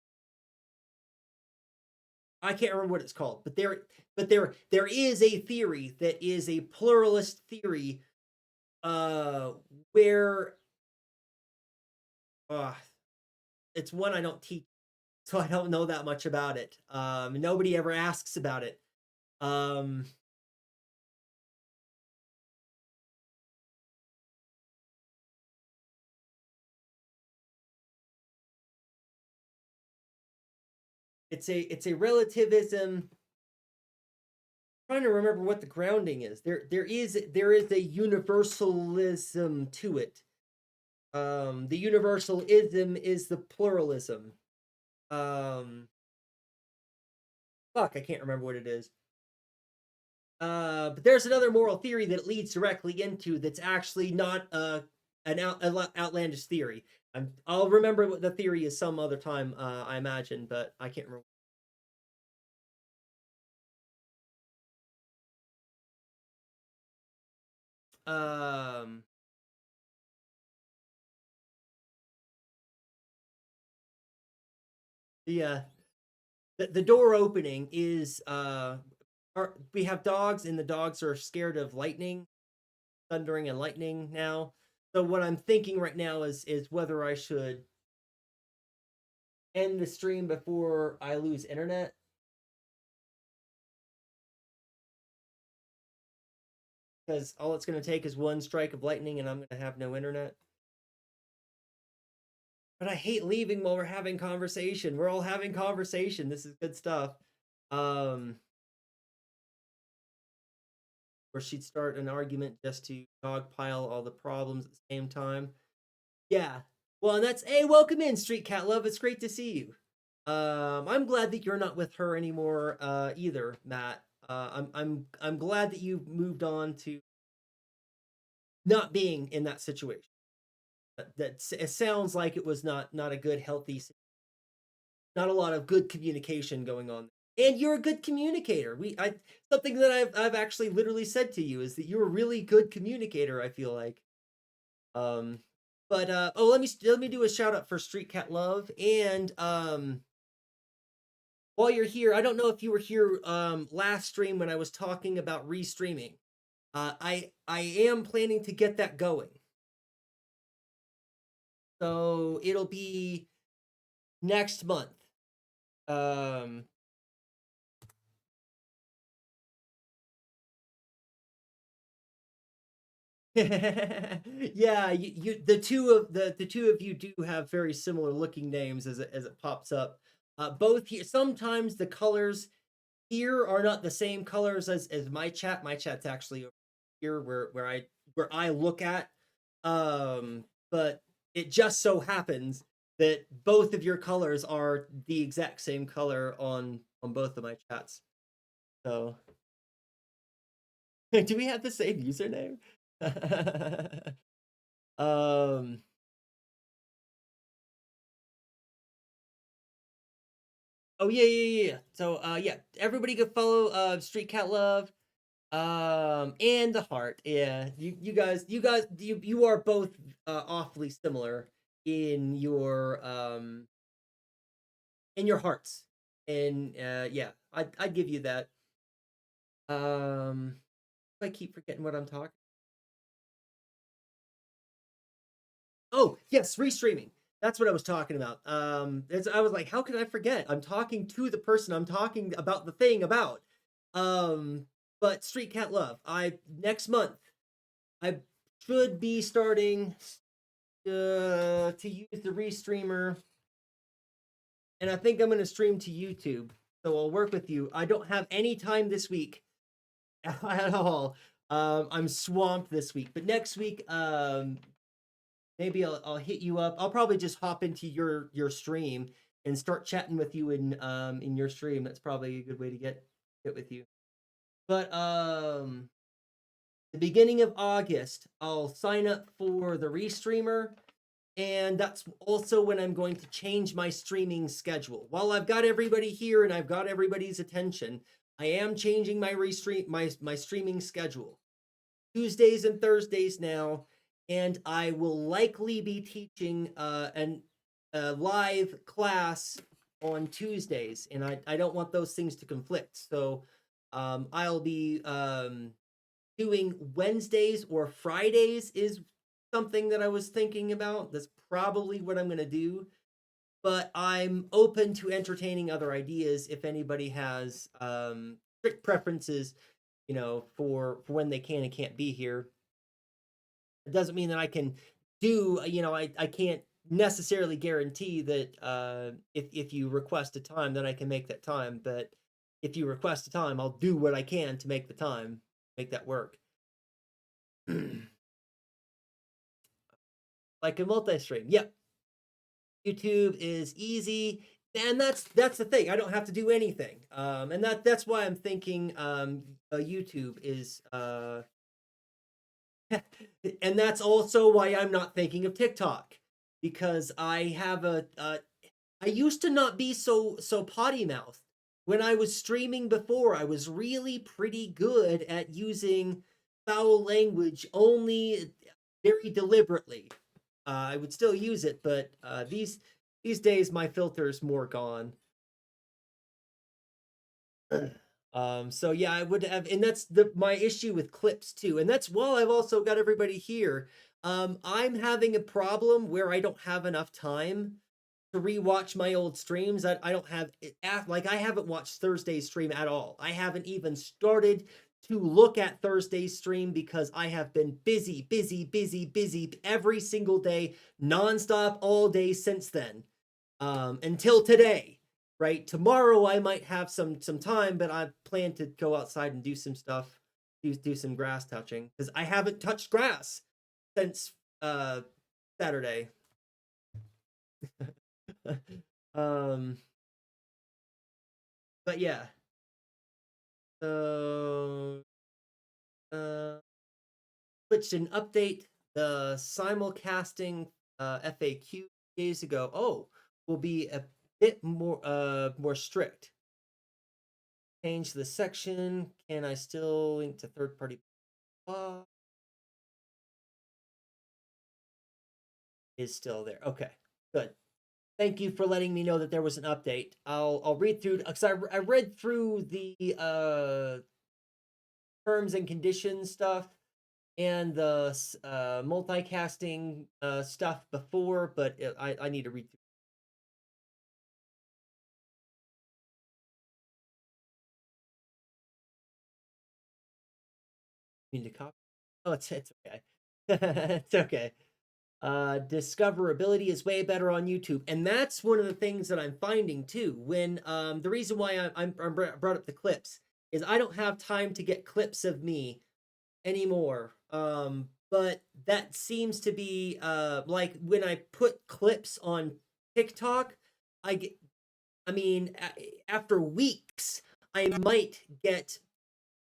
I can't remember what it's called, but there is a theory that is a pluralist theory, uh, where uh, it's one I don't teach, so I don't know that much about it. Nobody ever asks about it. Um, it's a relativism. I'm trying to remember what the grounding is. There is a universalism to it. The universalism is the pluralism. Um, Fuck, I can't remember what it is. But there's another moral theory that it leads directly into that's actually not an outlandish theory. I'll remember what the theory is some other time, I imagine, but I can't remember. Um, the the door opening is we have dogs, and the dogs are scared of lightning. thundering and lightning now. So what I'm thinking right now is whether I should end the stream before I lose internet. Because all it's going to take is one strike of lightning and I'm going to have no internet. But I hate leaving while we're having conversation. We're all having conversation. This is good stuff. Or she'd start an argument just to dogpile all the problems at the same time. Yeah. Well, and that's, hey, welcome in, Street Cat Love. It's great to see you. I'm glad that you're not with her anymore either, Matt. I'm glad that you moved on to not being in that situation. It sounds like it was not a good, healthy, not a lot of good communication going on. And you're a good communicator. Something that I've actually literally said to you is that you're a really good communicator. I feel like. But let me do a shout out for Street Cat Love, and while you're here, I don't know if you were here last stream when I was talking about restreaming. I am planning to get that going. So it'll be next month. Yeah, the two of you do have very similar looking names as it pops up. Both here, sometimes the colors here are not the same colors as my chat. My chat's actually over here where I look at. But it just so happens that both of your colors are the exact same color on both of my chats. So do we have the same username? um Oh yeah. So yeah, everybody go follow Street Cat Love and the Heart. Yeah, you guys you are both awfully similar in your hearts. And yeah, I'd give you that. I keep forgetting what I'm talking. Oh, yes, restreaming. That's what I was talking about. I was like, how can I forget? I'm talking to the person I'm talking about the thing about. But Street Cat Love, next month I should be starting to use the restreamer, and I think I'm going to stream to YouTube. So I'll work with you. I don't have any time this week at all. I'm swamped this week, but next week, maybe I'll hit you up. I'll probably just hop into your stream and start chatting with you in your stream. That's probably a good way to get with you. But the beginning of August, I'll sign up for the restreamer, and that's also when I'm going to change my streaming schedule. While I've got everybody here and I've got everybody's attention, I am changing my my streaming schedule. Tuesdays and Thursdays now, and I will likely be teaching a live class on Tuesdays, and I don't want those things to conflict. So I'll be doing Wednesdays or Fridays is something that I was thinking about. That's probably what I'm going to do. But I'm open to entertaining other ideas if anybody has strict preferences, for when they can and can't be here. It doesn't mean that I can do, I can't necessarily guarantee that if you request a time, then I can make that time. But if you request a time, I'll do what I can to make the time, make that work. Like a multi-stream. Yep. YouTube is easy. And that's the thing. I don't have to do anything. And that's why I'm thinking YouTube is and that's also why I'm not thinking of TikTok, because I have I used to not be so potty mouthed. When I was streaming before, I was really pretty good at using foul language, only very deliberately. I would still use it, but these days my filter's more gone. So yeah, I would have, and that's my issue with clips too, and that's why I've also got everybody here. I'm having a problem where I don't have enough time to rewatch my old streams. I don't have it, like I haven't watched Thursday's stream at all. I haven't even started to look at Thursday's stream because I have been busy, busy, busy, busy every single day, nonstop all day since then, until today. Right, tomorrow I might have some time, but I plan to go outside and do some stuff, do some grass touching because I haven't touched grass since Saturday. um, but yeah, so switched an update the simulcasting FAQ days ago. Oh, will be a bit more strict. Change the section. Can I still link to third party? Is still there. Okay, good. Thank you for letting me know that there was an update. I'll read through because I read through the terms and conditions stuff and the multicasting stuff before, but I need to read through. Need to copy. Oh, it's okay. It's okay. Discoverability is way better on YouTube, and that's one of the things that I'm finding too. When the reason why I'm brought up the clips is I don't have time to get clips of me anymore. But that seems to be like when I put clips on TikTok, I get. I mean, after weeks, I might get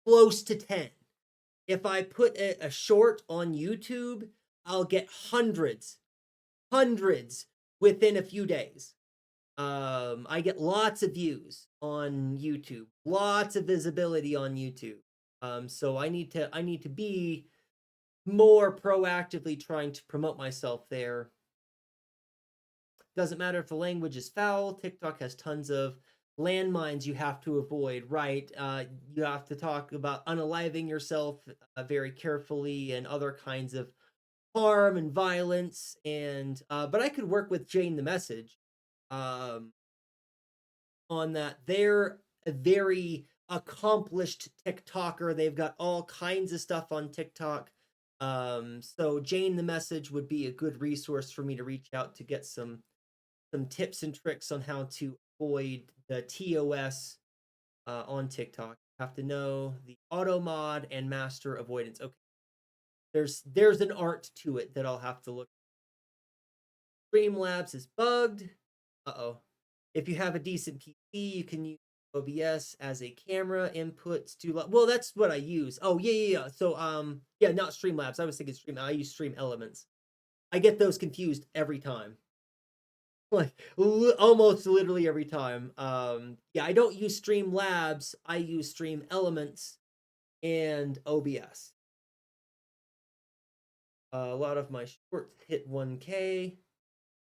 close to 10. If I put a short on YouTube, I'll get hundreds within a few days. I get lots of views on YouTube, lots of visibility on YouTube. So I need to be more proactively trying to promote myself there. Doesn't matter if the language is foul. TikTok has tons of landmines you have to avoid, right? You have to talk about unaliving yourself very carefully and other kinds of harm and violence. And but I could work with Jane the Message on that. They're a very accomplished TikToker. They've got all kinds of stuff on TikTok. So Jane the Message would be a good resource for me to reach out to get some tips and tricks on how to avoid the TOS on TikTok. You have to know the auto mod and master avoidance. Okay, there's an art to it that I'll have to look. Streamlabs is bugged. Uh-oh. If you have a decent PC, you can use OBS as a camera inputs to. Well, that's what I use. Oh yeah. So yeah, not Streamlabs. I was thinking I use Stream Elements. I get those confused every time. Like almost literally every time. Yeah, I don't use Streamlabs. I use Stream Elements and OBS. A lot of my shorts hit 1K.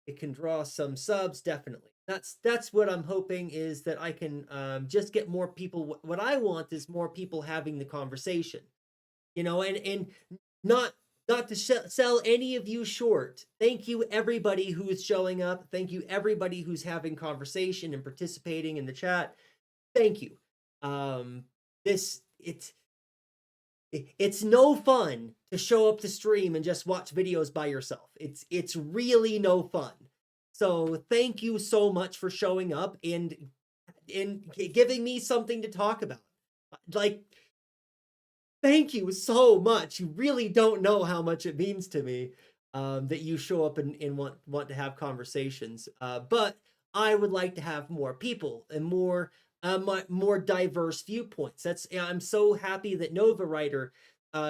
It can draw some subs, definitely. That's what I'm hoping is that I can just get more people. What I want is more people having the conversation, and not to sell any of you short. Thank you everybody who's showing up. Thank you everybody who's having conversation and participating in the chat. Thank you. It's no fun to show up to stream and just watch videos by yourself. It's really no fun. So thank you so much for showing up and giving me something to talk about. Like, thank you so much. You really don't know how much it means to me that you show up and want to have conversations. But I would like to have more people and more diverse viewpoints. I'm so happy that Nova Writer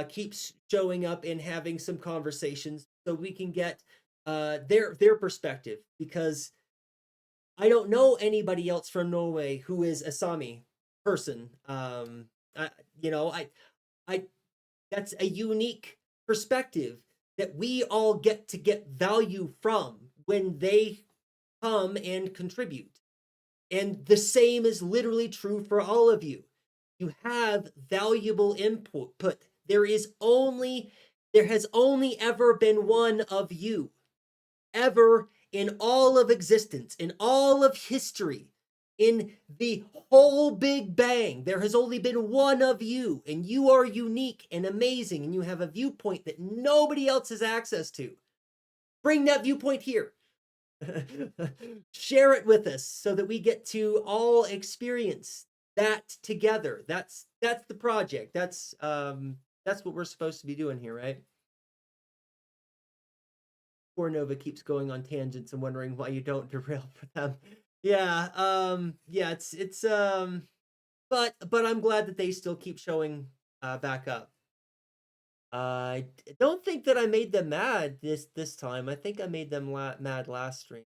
keeps showing up and having some conversations so we can get their perspective, because I don't know anybody else from Norway who is a Sami person. I that's a unique perspective that we all get value from when they come and contribute. And the same is literally true for all of you. You have valuable input. There has only ever been one of you, ever in all of existence, in all of history, in the whole Big Bang. There has only been one of you, and you are unique and amazing, and you have a viewpoint that nobody else has access to. Bring that viewpoint here. Share it with us so that we get to all experience that together. That's the project. That's what we're supposed to be doing here, right? Poor Nova keeps going on tangents and wondering why you don't derail for them. Yeah, it's but I'm glad that they still keep showing back up. I don't think that I made them mad this time. I think I made them mad last stream.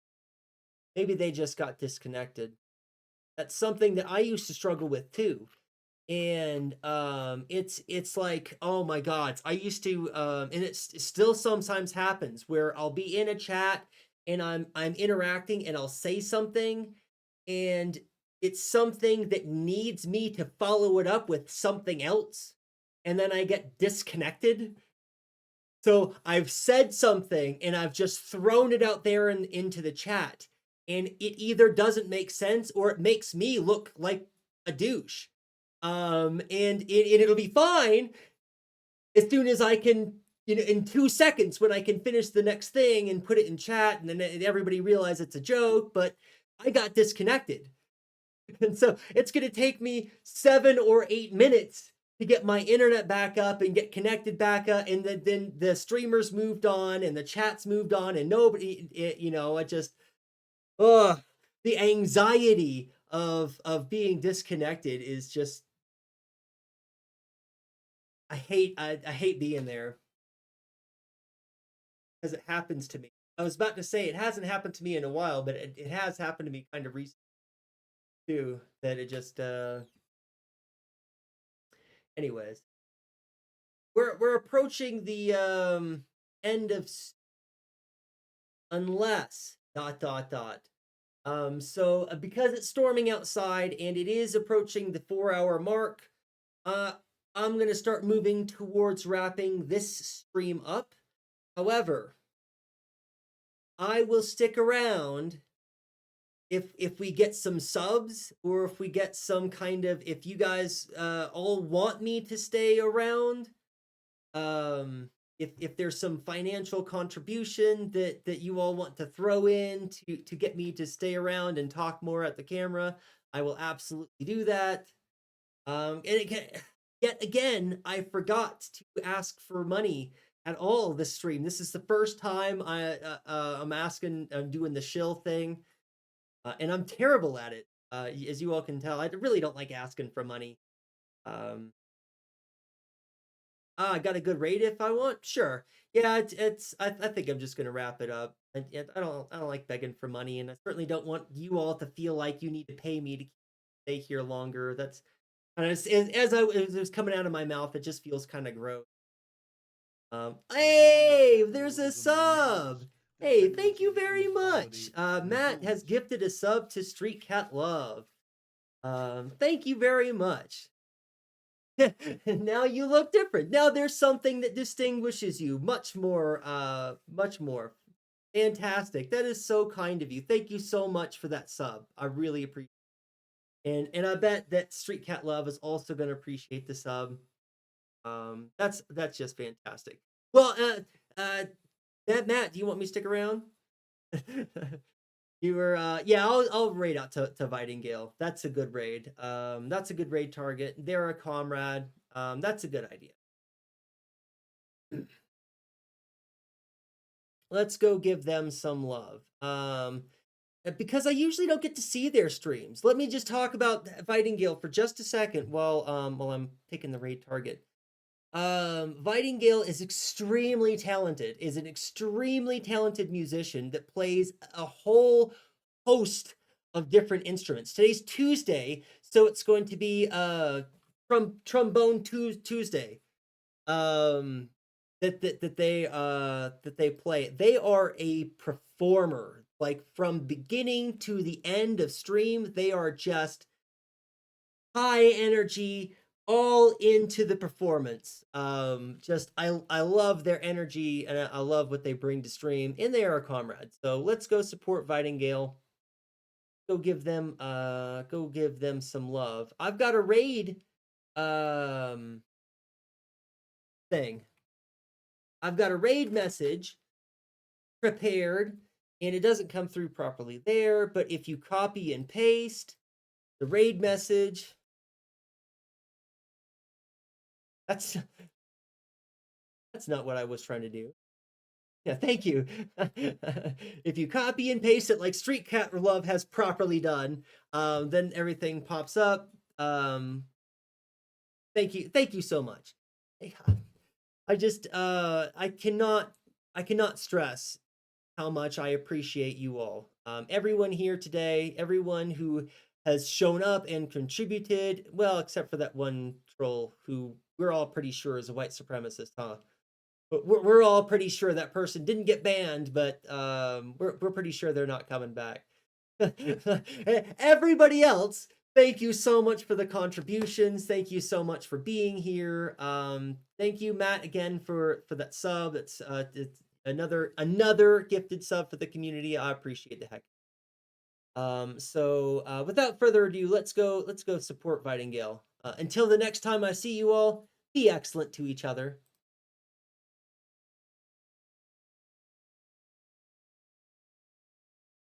Maybe they just got disconnected. That's something that I used to struggle with too. And it's like, oh my god, I used to and it still sometimes happens where I'll be in a chat and I'm interacting and I'll say something and it's something that needs me to follow it up with something else and then I get disconnected. So I've said something and I've just thrown it out there into the chat and it either doesn't make sense or it makes me look like a douche. And it'll be fine as soon as I can, in 2 seconds when I can finish the next thing and put it in chat and then everybody realize it's a joke, but I got disconnected. And so it's going to take me 7 or 8 minutes to get my internet back up and get connected back up. And then the streamers moved on and the chats moved on and nobody, I just, the anxiety of being disconnected is just, I hate being there because it happens to me. I was about to say it hasn't happened to me in a while, but it has happened to me kind of recently too. That it just anyways, we're approaching the end of unless dot dot dot. So because it's storming outside and it is approaching the 4-hour mark, I'm gonna start moving towards wrapping this stream up. However, I will stick around if we get some subs or if we get some kind of, if you guys all want me to stay around, if there's some financial contribution that you all want to throw in to get me to stay around and talk more at the camera, I will absolutely do that. And yet again, I forgot to ask for money at all this stream. This is the first time I'm doing the shill thing, and I'm terrible at it. As you all can tell, I really don't like asking for money. I got a good rate if I want. Sure, yeah. I think I'm just gonna wrap it up. I don't like begging for money, and I certainly don't want you all to feel like you need to pay me to stay here longer. That's as it was coming out of my mouth, it just feels kind of gross. Hey, there's a sub. Hey, thank you very much. Matt has gifted a sub to Street Cat Love. Thank you very much. Now you look different. Now there's something that distinguishes you much more. Fantastic. That is so kind of you. Thank you so much for that sub. I really appreciate it. And I bet that Street Cat Love is also going to appreciate the sub. That's just fantastic. Well, Matt, do you want me to stick around? You were, yeah, I'll raid out to Vitingale. That's a good raid. That's a good raid target. They're a comrade. That's a good idea. Let's go give them some love. Because I usually don't get to see their streams. Let me just talk about Vitingale for just a second while I'm picking the raid target. Vitingale is extremely talented, is an extremely talented musician that plays a whole host of different instruments. Today's Tuesday, so it's going to be trombone Tuesday. That they play. They are a performer, like from beginning to the end of stream. They are just high energy, all into the performance. Just I love their energy, and I love what they bring to stream, and they are a comrade. So let's go support Vitingale. Go give them some love. I've got a raid thing. I've got a raid message prepared, and it doesn't come through properly there, but if you copy and paste the raid message, that's not what I was trying to do. Yeah, thank you. If you copy and paste it like Street Cat Love has properly done, then everything pops up. Thank you so much. I just I cannot stress how much I appreciate you all. Everyone here today, everyone who has shown up and contributed, well, except for that one troll who we're all pretty sure is a white supremacist, huh? But we're all pretty sure that person didn't get banned, but we're pretty sure they're not coming back. Everybody else, thank you so much for the contributions. Thank you so much for being here. Thank you, Matt, again for that sub. It's another gifted sub for the community. I appreciate the heck. So without further ado, let's go support Vitingale. Until the next time I see you all, be excellent to each other.